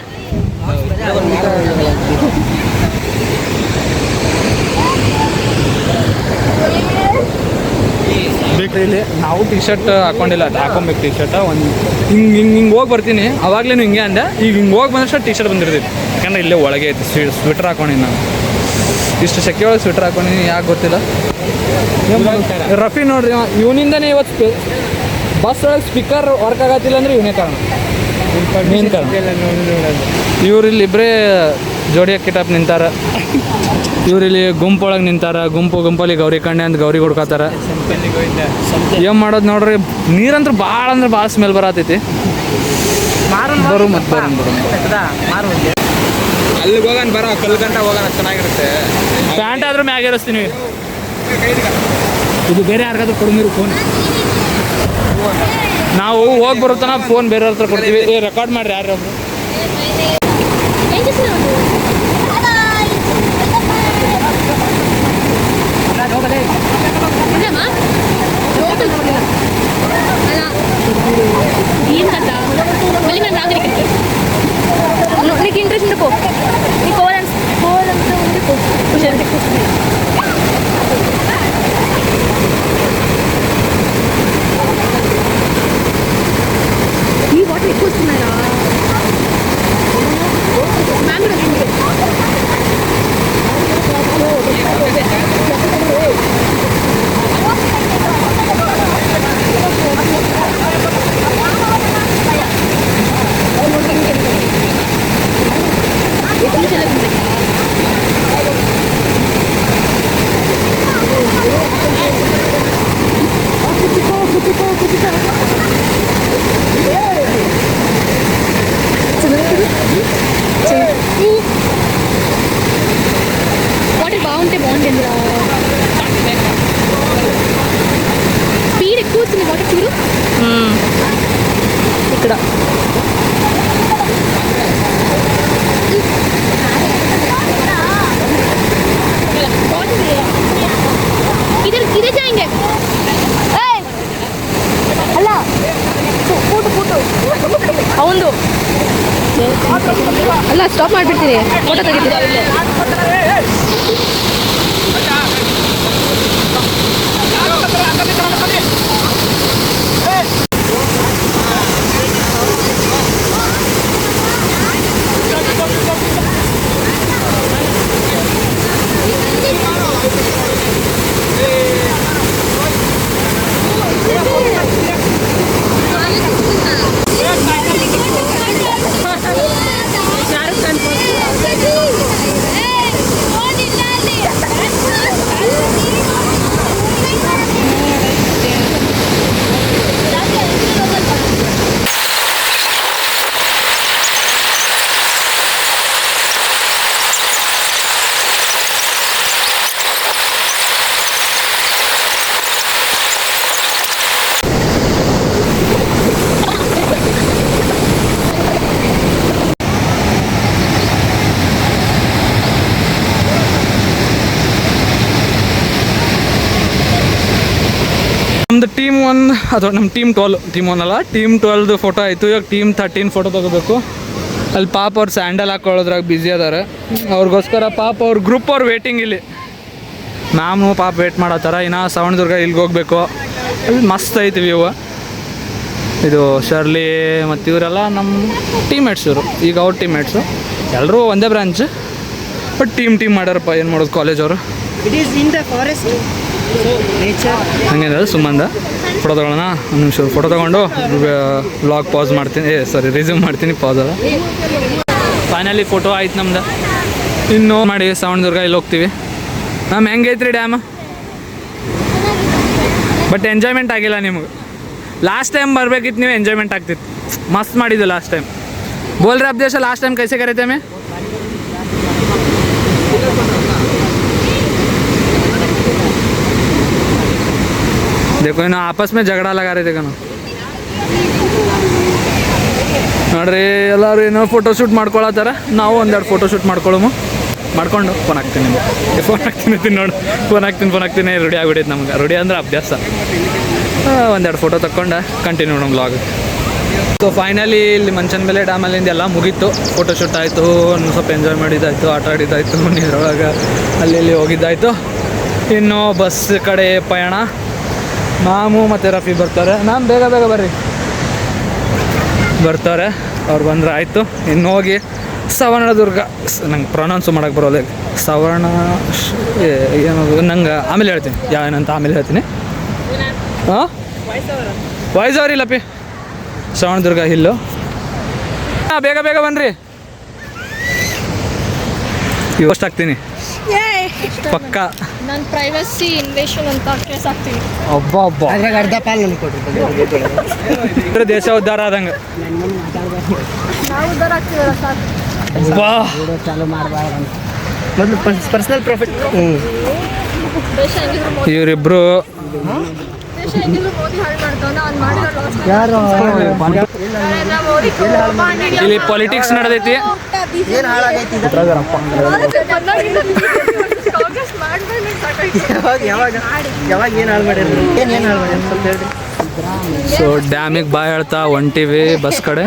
ಇಲ್ಲಿ ನಾವು ಟಿ ಶರ್ಟ್ ಹಾಕೊಂಡಿಲ್ಲ, ಅದು ಹಾಕೊಬೇಕು ಟಿ ಶರ್ಟ್. ಒಂದು ಹಿಂಗೆ ಹೋಗಿ ಬರ್ತೀನಿ, ಅವಾಗಲೇ ಹಿಂಗೆ ಅಂದೆ. ಈಗ ಹಿಂಗೆ ಹೋಗಿ ಬಂದಷ್ಟು ಟಿ ಶರ್ಟ್ ಬಂದಿರ್ತೀವಿ, ಯಾಕಂದ್ರೆ ಇಲ್ಲೇ ಒಳಗೆ ಐತಿ. ಸ್ವೆಟ್ರ್ ಹಾಕೊಂಡಿನಿ ನಾನು, ಇಷ್ಟು ಸೆಕೆ ಒಳಗೆ ಸ್ವೆಟ್ರ್ ಹಾಕೊಂಡಿನಿ, ಯಾಕೆ ಗೊತ್ತಿಲ್ಲ. ರಫಿ ನೋಡ್ರಿ, ಇವನಿಂದನೇ ಇವತ್ತು ಬಸ್ ಒಳಗೆ ಸ್ಪೀಕರ್ ವರ್ಕ್ ಆಗತ್ತಿಲ್ಲ ಅಂದ್ರೆ ಇವನೇ ಕಾರಣ, ಮೇನ್ ಕಾರಣ. ಇವ್ರಿಲ್ಲಿ ಇಬ್ಬರೇ ಜೋಡಿ ಕಿಟಪ್ ನಿಂತಾರ. ಇವ್ರಿಲ್ಲಿ ಗುಂಪೊಳಗೆ ನಿಂತಾರ. ಗುಂಪಲ್ಲಿ ಗೌರಿ ಕಣ್ಣೆ ಅಂತ ಗೌರಿ ಹುಡ್ಕೋತಾರ. ಏನು ಮಾಡೋದು ನೋಡ್ರಿ, ನೀರಂದ್ರೆ ಭಾಳ ಅಂದ್ರೆ ಭಾಳ ಸ್ಮೆಲ್ ಬರತೈತಿ. ಬರು ಮತ್ತೆ ಅಲ್ಲಿಗೆ ಹೋಗೋಣ, ಬರೋ ಕಲ್ಗಂಟ ಹೋಗೋಣ, ಚೆನ್ನಾಗಿರುತ್ತೆ. ಪ್ಯಾಂಟ್ ಆದ್ರೂ ಮ್ಯಾಗೆ ಇರಿಸ್ತೀನಿ. ಇದು ಬೇರೆ ಯಾರಿಗಾದ್ರೂ ಕೊಡ್ಮಿರು ಫೋನ್. ನಾವು ಹೋಗಿ ಬರುತ್ತಾನ ಫೋನ್ ಬೇರೆಯವ್ರ ಹತ್ರ ಕೊಡ್ತೀವಿ. ರೆಕಾರ್ಡ್ ಮಾಡ್ರಿ ಯಾರು ಒಬ್ರು. ఇంట్రెస్ట్ ఉండిపో నీ కోవాలంతా ఉండిపో ఈ వాటర్ ఎక్కువ వస్తున్నాయా? వాటర్ బాగుంటే బాగుంటుంది. స్పీడ్ ఎక్కువ వస్తుంది వాటర్ చూడు ఇక్కడ. इधर इधर जाएंगे. ಅಲ್ಲ ಫೋಟೋ ಹೌದು ಅಲ್ಲ ಸ್ಟಾಪ್ ಮಾಡಿಬಿಡ್ತೀನಿ, ಫೋಟೋ ತೆಗಿತೀನಿ. ನಮ್ದು ಟೀಮ್ 1 ಅಥವಾ ನಮ್ಮ ಟೀಮ್ 1 ಅಲ್ಲ, ಟೀಮ್ 12 ಫೋಟೋ ಆಯಿತು. ಇವಾಗ ಟೀಮ್ 13 ಫೋಟೋ ತೊಗೋಬೇಕು. ಅಲ್ಲಿ ಪಾಪ ಅವ್ರು ಸ್ಯಾಂಡಲ್ ಹಾಕೊಳ್ಳೋದ್ರಾಗ ಬ್ಯುಸಿ ಅದಾರೆ. ಅವ್ರಿಗೋಸ್ಕರ ಪಾಪ ಅವ್ರ ಗ್ರೂಪ್ ಅವ್ರು ವೇಟಿಂಗ್. ಇಲ್ಲಿ ಮ್ಯಾಮು ಪಾಪ ವೇಟ್ ಮಾಡತ್ತಾರ. ಇನ್ನು ಸವಣದುರ್ಗ ಇಲ್ಲಿಗೆ ಹೋಗ್ಬೇಕು. ಅಲ್ಲಿ ಮಸ್ತ್ ಐತಿ ವ್ಯೂ. ಇದು ಶರ್ಲಿ ಮತ್ತು ಇವರೆಲ್ಲ ನಮ್ಮ ಟೀಮ್ಮೇಟ್ಸ್. ಇವರು ಈಗ ಅವ್ರ ಟೀಮ್ಮೇಟ್ಸು ಎಲ್ಲರೂ ಒಂದೇ ಬ್ರಾಂಚ್, ಬಟ್ ಟೀಮ್ ಮಾಡ್ಯಾರಪ್ಪ. ಏನು ಮಾಡೋದು ಕಾಲೇಜವರು. It is in the forest nature. ಹಂಗೇನ ಸುಮ್ಮಂದ ಫೋಟೋ ತೊಗೊಳ್ಳೋಣ. ಒಂದು ನಿಮಿಷ ಫೋಟೋ ತೊಗೊಂಡು ವ್ಲಾಗ್ ಪಾಸ್ ಮಾಡ್ತೀನಿ. ರಿಸ್ಯೂಮ್ ಮಾಡ್ತೀನಿ, ಪಾಸ್ ಅಲ್ಲ. ಫೈನಲಿ ಫೋಟೋ ಆಯ್ತು ನಮ್ದು. ಇನ್ನೂ ಮಾಡಿ ಸವಣದುರ್ಗ ಇಲ್ಲಿ ಹೋಗ್ತೀವಿ. ಮ್ಯಾಮ್ ಹೆಂಗೈತ್ರಿ ಡ್ಯಾಮ್? ಬಟ್ ಎಂಜಾಯ್ಮೆಂಟ್ ಆಗಿಲ್ಲ ನಿಮಗೆ. लास्ट टाइम बरಬೇಕಿತ್ತು ನೀವು ಎಂಜಾಯ್ಮೆಂಟ್ ಆಗ್ತಿತ್ತು ಮಸ್ತ್ ಮಾಡಿದ್ದು लास्ट टाइम बोल रहे अब जैसे लास्ट टाइम कैसे करे थे मैं देखो इन्हें आपस में झगड़ा लगा रहे थे कनो ನೋಡ್ರಿ ಎಲ್ಲರೂ ಏನೋ ಫೋಟೋಶೂಟ್ ಮಾಡ್ಕೊಳತ್ತಾರ ನಾವು ಒಂದೆರಡು ಫೋಟೋಶೂಟ್ ಮಾಡ್ಕೊಂಡು ಫೋನ್ ಹಾಕ್ತೀನಿ ನೋಡಿ ಫೋನ್ ಹಾಕ್ತೀನಿ ರೆಡಿ ಆಗ್ಬಿಡೈತೆ ನಮ್ಗೆ ರೆಡಿ ಅಂದ್ರೆ ಅಭ್ಯಾಸ ಒಂದೆರಡು ಫೋಟೋ ತಗೊಂಡು ಕಂಟಿನ್ಯೂ ನಮ್ಮ ವ್ಲಾಗ್ ಸೊ ಫೈನಲಿ ಇಲ್ಲಿ ಮಂಚನಬೆಲೆ ಡ್ಯಾಮಲ್ಲಿಂದ ಎಲ್ಲ ಮುಗೀತು ಫೋಟೋಶೂಟ್ ಆಯಿತು ಸ್ವಲ್ಪ ಎಂಜಾಯ್ ಮಾಡಿದ್ದಾಯಿತು ಆಟ ಆಡಿದ್ದಾಯಿತು ನೀರೊಳಗೆ ಅಲ್ಲಿ ಹೋಗಿದ್ದಾಯಿತು ಇನ್ನು ಬಸ್ ಕಡೆ ಪಯಣ ಮಾಮು ಮತ್ತು ರಫಿ ಬರ್ತಾರೆ ನಾನು ಬೇಗ ಬರ್ತಾರೆ ಅವ್ರು ಬಂದ್ರೆ ಆಯಿತು ಇನ್ನು ಹೋಗಿ ಸವರ್ಣದುರ್ಗ ನಂಗೆ ಪ್ರೊನೌನ್ಸು ಮಾಡೋಕ್ಕೆ ಬರೋಲ್ಲ ಸವರ್ಣ ಏನದು ನಂಗೆ ಆಮೇಲೆ ಹೇಳ್ತೀನಿ ಏನಂತ ಆಮೇಲೆ ಹೇಳ್ತೀನಿ ಹಾಂ ವಾಯ್ಸವ್ರಿ ಲಪಿ ಸವರ್ಣದುರ್ಗ ಹಿಲ್ಲು ಹಾಂ ಬೇಗ ಬನ್ನಿರಿ ಇವಷ್ಟು ಹಾಕ್ತೀನಿ ಪಕ್ಕ ನಾನು ಪ್ರೈವಸಿ ಇನ್ವೇಷನ್ ಅಂತ ಕೇಸ್ ಹಾಕ್ತೀನಿ ಅಬ್ಬ ಅದ್ರಾಗ ಅರ್ಧ ಪಾಲ್ ನನಗೆ ಕೊಟ್ಟಿರ್ತಾರೆ ದೇಶ ಉದ್ಧಾರ ಆದಂಗೆ ನಾವು ಉದ್ದಾರ ಆಗ್ತೀವಲ್ಲ ಸಾಕು ಬಾ ಚಾಲು ಮಾಡಬಾರ್ದು ಮೊದಲು ಪರ್ಸನಲ್ ಪ್ರಾಫಿಟ್ ದೇಶ ಹೆಂಗಿದ್ರು ಮೋದಿ ಇವರಿಬ್ಬರು ದೇಶ ಹೆಂಗಿದ್ರು ಮೋದಿ ಹಾಳು ಮಾಡ್ತಾವನ ಅವ್ನು ಮಾಡಿರೋ ಲಾಸ್ ಯಾರು ಮೋದಿ ಇಲ್ಲಿ ಪಾಲಿಟಿಕ್ಸ್ ನಡೆದೈತಿ ಏನು ಹಾಳಾಗೈತಿ ಕಾಂಗ್ರೆಸ್ ಮಾಡ್ಬೇಕು ಸಾಕಾಯ್ತು ಯಾವಾಗ ಏನು ಹಾಳು ಮಾಡಿದ್ರು ಏನು ಹಾಳು ಮಾಡಿದ್ರು ಸ್ವಲ್ಪ ಹೇಳ್ರಿ ಸೊ ಡ್ಯಾಮಿಗೆ ಬಾಯ್ ಹೇಳ್ತಾ ಹೊಂಟಿವಿ ಬಸ್ ಕಡೆ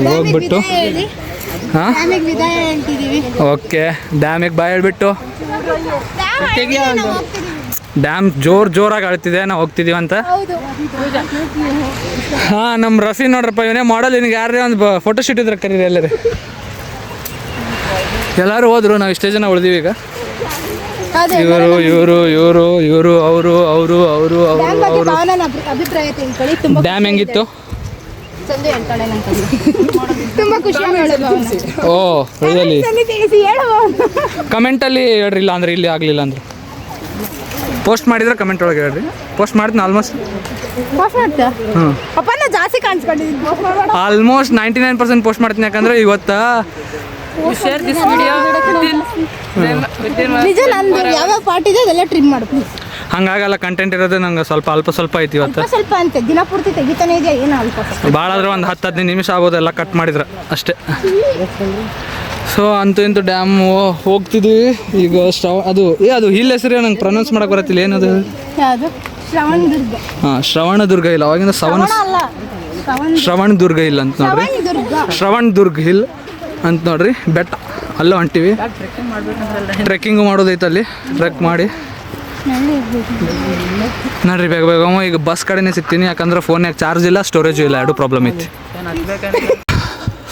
ಹೋಗ್ಬಿಟ್ಟು ಹಾಂ ಆಮೇಲೆ ವಿದಾಯ ಹೇಳ್ತಿದೀವಿ ಓಕೆ ಡ್ಯಾಮಿಗೆ ಬಾಯ್ ಹೇಳ್ಬಿಟ್ಟು ಡ್ಯಾಮ್ ಜೋರಾಗಿ ಆಳ್ತಿದೆ ನಾವು ಹೋಗ್ತಿದೀವಿ ಅಂತ ಹಾಂ ನಮ್ಮ ರಫಿ ನೋಡ್ರಪ್ಪ ಇವನೇ ಮಾಡಲ್ ನಿನಗೆ ಯಾರೇ ಒಂದು ಫೋಟೋಶೂಟ್ ಇದ್ರೆ ಕರೀರಿ ಎಲ್ಲರೂ ಹೋದ್ರು ನಾವು ಇಷ್ಟೇ ಜನ ಉಳಿದೀವಿ ಈಗ ಇವರು ಅವರು ಅಭಿಪ್ರಾಯ ತಿಳ್ಕೊಳ್ಳಿ ತುಂಬಾ ಡ್ಯಾಮ್ ಹೆಂಗಿತ್ತು ಚಂದ ಹೇಳ್ತಾಳೆ ತುಂಬಾ ಖುಷಿಯಾಗಿ ಹೇಳೋದು ಓ ರಿಯಲಿ ತಿಳಿಸಿ ಹೇಳುವ ಕಮೆಂಟಲ್ಲಿ ಹೇಳ್ರಿ ಇಲ್ಲ ಅಂದ್ರೆ ಇಲ್ಲಿ ಆಗಲಿಲ್ಲ ಅಂದ್ರೆ ಪೋಸ್ಟ್ ಮಾಡಿದ್ರೆ ಕಮೆಂಟ್ ಒಳಗೆ ಹೇಳ್ರಿ ಪೋಸ್ಟ್ ಮಾಡ್ತೀನಿ ಆಲ್ಮೋಸ್ಟ್ ಹ್ಞೂ ಅಪ್ಪ ನಾ ಜಾಸ್ತಿ ಕಾಣಿಸ್ಕೊಂಡಿದ್ದೀನಿ ಆಲ್ಮೋಸ್ಟ್ 99% ಪೋಸ್ಟ್ ಮಾಡ್ತೀನಿ ಯಾಕಂದ್ರೆ ಇವತ್ತು ನಿಜ ನಂದು ಯಾವ ಪಾರ್ಟ್ ಇದೆ ಅದೆಲ್ಲ ಟ್ರಿಮ್ ಮಾಡ್ತೀನಿ ಹಂಗಾಗಲ್ಲ ಕಂಟೆಂಟ್ ಇರೋದು ನಂಗೆ ಸ್ವಲ್ಪ ಐತಿ ಇವತ್ತು ಸ್ವಲ್ಪ ಅಂತ ದಿನ ಪೂರ್ತಿ ತೆಗಿತಾನೆ ಇದೆಯಾ ಏನು ಅಲ್ಪ ಭಾಳ ಆದ್ರೆ ಒಂದು 10-15 ನಿಮಿಷ ಆಗೋದು ಎಲ್ಲ ಕಟ್ ಮಾಡಿದ್ರೆ ಅಷ್ಟೇ ಸೊ ಅಂತೂ ಇಂತೂ ಡ್ಯಾಮ್ ಹೋಗ್ತಿದ್ದೀವಿ ಈಗ ಅದು ಹಿಲ್ ಹೆಸರು ನಂಗೆ ಪ್ರೊನೌನ್ಸ್ ಮಾಡಕ್ಕೆ ಬರತ್ತಿಲ್ಲ ಏನದು ಯಾವುದು ಶ್ರವಣದುರ್ಗ ಹಾಂ ಶ್ರವಣದುರ್ಗ ಇಲ್ಲ ಅವಾಗಿಂದ ಅಲ್ಲ ಶ್ರವಣದುರ್ಗ ಹಿಲ್ ಅಂತ ನೋಡ್ರಿ ಶ್ರವಣದುರ್ಗ ಹಿಲ್ ಅಂತ ನೋಡ್ರಿ ಬೆಟ್ಟ ಅಲ್ಲೂ ಹೊಂಟಿವಿ ಟ್ರೆಕ್ಕಿಂಗು ಮಾಡೋದೈತೆ ಅಲ್ಲಿ ಟ್ರೆಕ್ ಮಾಡಿ ನೋಡ್ರಿ ಬೇಗ ಈಗ ಬಸ್ ಕಡೆನೇ ಸಿಗ್ತೀನಿ ಯಾಕಂದ್ರೆ ಫೋನ್ಯಾಗ ಚಾರ್ಜ್ ಇಲ್ಲ ಸ್ಟೋರೇಜು ಇಲ್ಲ ಎರಡು ಪ್ರಾಬ್ಲಮ್ ಐತಿ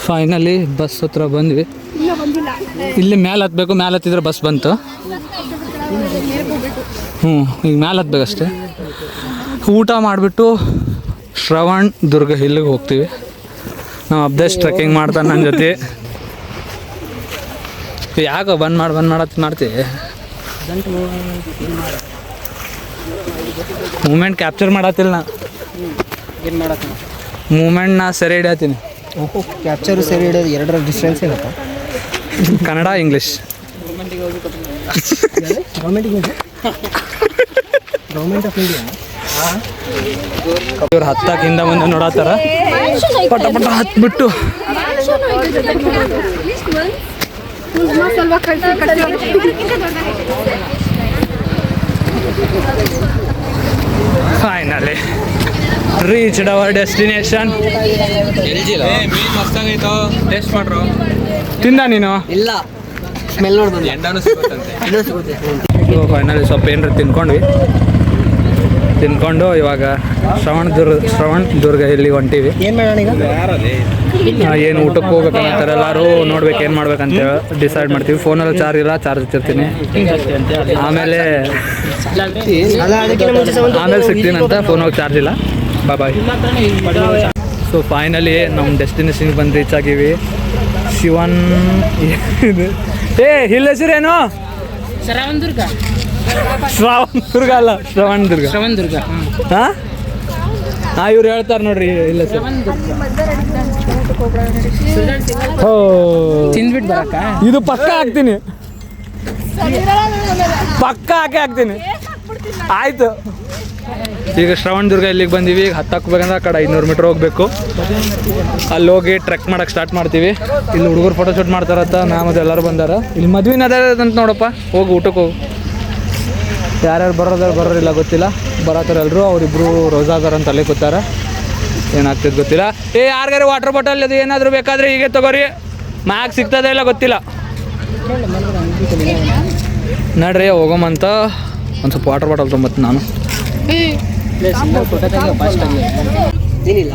ಫೈನಲಿ ಬಸ್ ಹತ್ರ ಬಂದ್ವಿ ಇಲ್ಲಿ ಮೇಲೆ ಹತ್ಬೇಕು ಮೇಲೆ ಹತ್ತಿದ್ರೆ ಬಸ್ ಬಂತು ಈಗ ಮೇಲೆ ಹತ್ಬೇಕಷ್ಟೆ ಊಟ ಮಾಡಿಬಿಟ್ಟು ಶ್ರವಣದುರ್ಗ ಹಿಲ್ಲಿಗೆ ಹೋಗ್ತೀವಿ ನಾವು ಅಬ್ದೇಶ್ ಟ್ರೆಕ್ಕಿಂಗ್ ಮಾಡ್ತಾನೆ ನನ್ನ ಜೊತೆ ಯಾಕೋ ಬಂದ್ ಮಾಡ್ತೀವಿ ಮೂಮೆಂಟ್ ಕ್ಯಾಪ್ಚರ್ ಮಾಡತ್ತಿಲ್ಲ ನಾ ಮೂಮೆಂಟ್ ನಾ ಸೆರೆ ಹಿಡಿಯತ್ತೀನಿ ಕ್ಯಾಪ್ಚರು ಸರಿ ಹಿಡಿಯೋದು ಎರಡರ ಡಿಫ್ರೆನ್ಸ್ ಏನಪ್ಪ Kannada English government of India ಇವ್ರು ಹತ್ತಕ್ಕಿಂತ ಮುಂದೆ ನೋಡತ್ತಾರ ಪಟ ಹತ್ಬಿಟ್ಟು finally reached our destination taste ಮಾಡ್ರು ತಿಂದ ನೀನು ಇಲ್ಲ ಸ್ಮೆಲ್ ನೋಡ್ಬೋದು ಫೈನಲಿ ಸ್ವಲ್ಪ ಏನಾರು ತಿನ್ಕೊಂಡು ಇವಾಗ ಶ್ರವಣದುರ್ಗ ಇಲ್ಲಿ ಹೊಂಟೀವಿ ಏನು ಮಾಡೋಣ ಈಗ ಏನು ಊಟಕ್ಕೆ ಹೋಗ್ಬೇಕಂತಾರೆ ಎಲ್ಲರೂ ನೋಡ್ಬೇಕು ಏನು ಮಾಡ್ಬೇಕಂತ ಡಿಸೈಡ್ ಮಾಡ್ತೀವಿ ಫೋನಲ್ಲಿ ಚಾರ್ಜ್ ಇಲ್ಲ ಚಾರ್ಜ್ ಇಟ್ಟಿರ್ತೀನಿ ಆಮೇಲೆ ಸಿಗ್ತೀನಂತ ಫೋನಲ್ಲಿ ಚಾರ್ಜ್ ಇಲ್ಲ ಬಾಯ್ ಸೊ ಫೈನಲಿ ನಮ್ಮ ಡೆಸ್ಟಿನೇಷನ್ಗೆ ಬಂದು ರೀಚ್ ಆಗೀವಿ ಶಿವನ್ ಹಿಲ್ ಹೆಸರೇನು ಶ್ರವಣದುರ್ಗ ಶ್ರವಣದುರ್ಗ ಅಲ್ಲ ಶ್ರವಣದುರ್ಗ ಶ್ರವಣದುರ್ಗ ಹಾಂ ಇವ್ರು ಹೇಳ್ತಾರೆ ನೋಡ್ರಿ ಇಲ್ಲ ಸರ್ ತಿಂದ್ಬಿಟ್ಟು ಬರಕ್ಕ ಇದು ಪಕ್ಕ ಹಾಕ್ತೀನಿ ಪಕ್ಕ ಹಾಕ್ತೀನಿ ಆಯ್ತು. ಈಗ ಶ್ರವಣದುರ್ಗ ಇಲ್ಲಿಗೆ ಬಂದೀವಿ. ಈಗ ಹತ್ತಕ್ಬೇಕಂದ್ರೆ ಆ ಕಡೆ 500 ಮೀಟ್ರ್ ಹೋಗ್ಬೇಕು. ಅಲ್ಲಿ ಹೋಗಿ ಟ್ರೆಕ್ ಮಾಡಕ್ಕೆ ಸ್ಟಾರ್ಟ್ ಮಾಡ್ತೀವಿ. ಇಲ್ಲಿ ಹುಡುಗರು ಫೋಟೋ ಶೂಟ್ ಮಾಡ್ತಾರತ್ತ ನಾವು ಎಲ್ಲರೂ ಬಂದಾರ. ಇಲ್ಲಿ ಮದ್ವಿನ ಅದ ಅಂತ ನೋಡಪ್ಪ, ಹೋಗಿ ಊಟಕ್ಕೆ ಹೋಗು. ಯಾರ್ಯಾರು ಬರೋರಿಲ್ಲ ಗೊತ್ತಿಲ್ಲ, ಬರತ್ತಾರ ಎಲ್ಲರೂ. ಅವರಿಬ್ಬರು ರೋಜಾದಾರ ಅಂತ ಅಲ್ಲೇ ಕೂತಾರ. ಏನಾಗ್ತದೆ ಗೊತ್ತಿಲ್ಲ. ಯಾರಿಗಾರು ವಾಟರ್ ಬಾಟಲ್ ಅದು ಏನಾದರೂ ಬೇಕಾದರೆ ಹೀಗೆ ತಗೋರಿ, ಮ್ಯಾಗ್ ಸಿಗ್ತದೆ ಇಲ್ಲ ಗೊತ್ತಿಲ್ಲ. ನಡ್ರಿ ಹೋಗಮ್ಮಂತ. ಒಂದು ಸ್ವಲ್ಪ ವಾಟರ್ ಬಾಟಲ್ ತೊಗೊಂಬತ್ತು ನಾನು. ಏನಿಲ್ಲ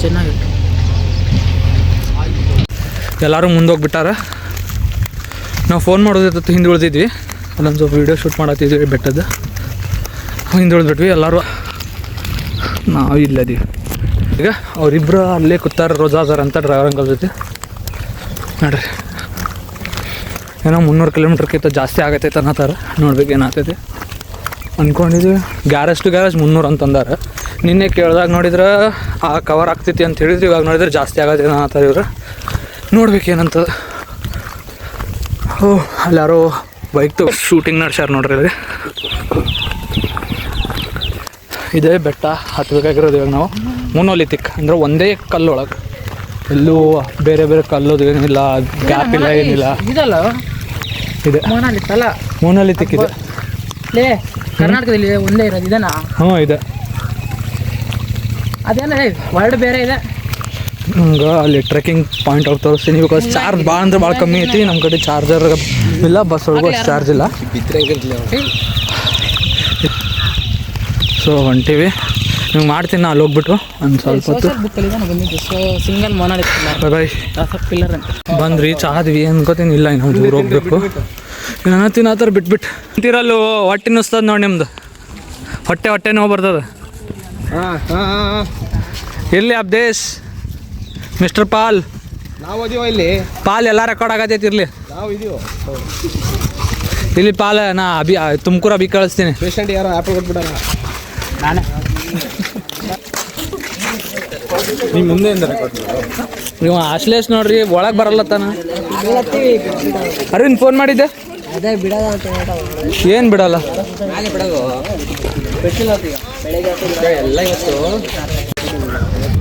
ಚೆನ್ನಾಗಿತ್ತು. ಎಲ್ಲರೂ ಮುಂದೋಗ್ಬಿಟ್ಟಾರ. ನಾವು ಫೋನ್ ಮಾಡೋದಿತ್ತು, ಹಿಂದೆ ಉಳಿದಿದ್ವಿ. ಅಲ್ಲೊಂದು ಸ್ವಲ್ಪ ವೀಡಿಯೋ ಶೂಟ್ ಮಾಡತ್ತಿದ್ವಿ ಬೆಟ್ಟದ್ದು. ಹಿಂದೆ ಉಳಿದ್ಬಿಟ್ವಿ ಎಲ್ಲರೂ. ನಾವು ಇಲ್ಲದೀವಿ. ಈಗ ಅವರಿಬ್ಬರು ಅಲ್ಲೇ ಕೂತಾರ, ರೋಜಾದಾರ ಅಂತ ಡ್ರೈವರ್ ಅಂಕಲ್ ಜೊತೆ. ನೋಡ್ರಿ ಏನೋ 300 ಕಿಲೋಮೀಟ್ರ್ಗಿಂತ ಜಾಸ್ತಿ ಆಗತ್ತೈತೆ ಅನ್ನತ್ತಾರ. ನೋಡ್ಬೇಕು ಏನಾಗ್ತೈತಿ ಅಂದ್ಕೊಂಡಿದ್ವಿ. ಗ್ಯಾರೇಜ್ ಟು ಗ್ಯಾರೇಜ್ 300 ಅಂತಂದಾರ. ನಿನ್ನೆ ಕೇಳಿದಾಗ ನೋಡಿದ್ರೆ ಆ ಕವರ್ ಆಗ್ತೈತಿ ಅಂತ ಹೇಳಿದ್ರು. ಇವಾಗ ನೋಡಿದ್ರೆ ಜಾಸ್ತಿ ಆಗೋದೇನೋ ಅನ್ನತ್ತಾರೆ ಇವರು. ನೋಡ್ಬೇಕು ಏನಂತದ. ಅಲ್ಲಾರೋ ಬೈಕ್ ಶೂಟಿಂಗ್ ನಡ್ಸ್ಯಾರ ನೋಡ್ರಿ ಅಲ್ಲಿ. ಇದೇ ಬೆಟ್ಟ ಹತ್ತಬೇಕಾಗಿರೋದು. ಇವಾಗ ನಾವು ಮೊನೋಲಿಥಿಕ್ ಅಂದರೆ ಒಂದೇ ಕಲ್ಲೊಳಗೆ, ಎಲ್ಲೂ ಬೇರೆ ಬೇರೆ ಕಲ್ಲೋದು ಏನಿಲ್ಲ, ಗ್ಯಾಪ್ ಇಲ್ಲ, ಏನಿಲ್ಲ. ಇದಲ್ಲ ಇದೆ ಮೋನಾಲಿತ್ತಲ್ಲ, ಮೊನೋಲಿಥಿಕ್ ಇದೆ. ಲೇ ಕರ್ನಾಟಕದಲ್ಲಿ ಒಂದೇ ಇರೋದು ಇದೆನಾ? ಹ್ಞೂ ಇದೆ. ಅದೇನ ವರ್ಲ್ಡ್ ಬೇರೆ ಇದೆ. ನಮ್ಗೆ ಅಲ್ಲಿ ಟ್ರೆಕ್ಕಿಂಗ್ ಪಾಯಿಂಟ್ ಹೋಗಿ ತೋರಿಸ್ತೀನಿ. ಬಿಕಾಸ್ ಚಾರ್ಜ್ ಭಾಳ ಅಂದ್ರೆ ಭಾಳ ಕಮ್ಮಿ ಐತಿ ನಮ್ಮ ಕಡೆ. ಚಾರ್ಜರ್ ಇಲ್ಲ, ಬಸ್ ಒಳಗೂ ಅಷ್ಟು ಚಾರ್ಜ್ ಇಲ್ಲ. ಸೊ ಹೊಂಟೀವಿ. ನೀವು ಮಾಡ್ತೀನಿ ನಾ ಅಲ್ಲಿ ಹೋಗ್ಬಿಟ್ಟು ಒಂದು ಸ್ವಲ್ಪ ಹೊತ್ತು. ಬುಕ್ಕಲ್ಲಿ ಬಂದಿದ್ದು ಸಿಂಗಲ್ ಮೋನಾಲಿತ್ ಬಾಯ್ ಪಿಲ್ಲರ್ ಅಂತ ಬಂದು ರೀಚ್ ಆದ್ವಿ ಅನ್ಕೋತೀನಿ. ಇಲ್ಲ ಇನ್ನು ದೂರ ಹೋಗ್ಬೇಕು. ನಾನು ತಿನ್ನತ್ತಾರ ಬಿಟ್ಬಿಟ್ಟು ಅಂತೀರಲ್ಲೂ ಹೊಟ್ಟೆ ನುಸ್ತದ ನೋಡಿ ನಿಮ್ದು. ಹೊಟ್ಟೆ ನೋವು ಬರ್ತದೆ. ಎಲ್ಲಿ ಅಬ್ದೇಶ್ ಮಿಸ್ಟರ್ ಪಾಲ್? ನಾವು ಇದೀವ ಇಲ್ಲಿ. ಪಾಲ್ ಎಲ್ಲ ರೆಕಾರ್ಡ್ ಆಗತೈತಿ ಇರಲಿ. ನಾವು ಇದೀವ ಇಲ್ಲಿ ಪಾಲ ನಾ ತುಮಕೂರು ಅಭಿ ಕಳಿಸ್ತೀನಿ. ಪೇಷಂಟ್ ಯಾರೋ ಆ್ಯಪಲ್ ಕೊಟ್ಬಿಟ್ಟಾರ. ನಾನೇ ನಿಮ್ಮ ಮುಂದೆಯಿಂದ ರೆಕಾರ್ಡ್ ನೀವು ಆಶ್ಲೇಷ್ ನೋಡ್ರಿ, ಒಳಗೆ ಬರಲ್ಲತ್ತಾನ. ಅರವಿಂದ್ ಫೋನ್ ಮಾಡಿದ್ದೆ. ಅದೇ ಬಿಡೋದ ಅಂತ ಏನು ಬಿಡಲ್ಲ. ಎಲ್ಲ ಇವತ್ತು.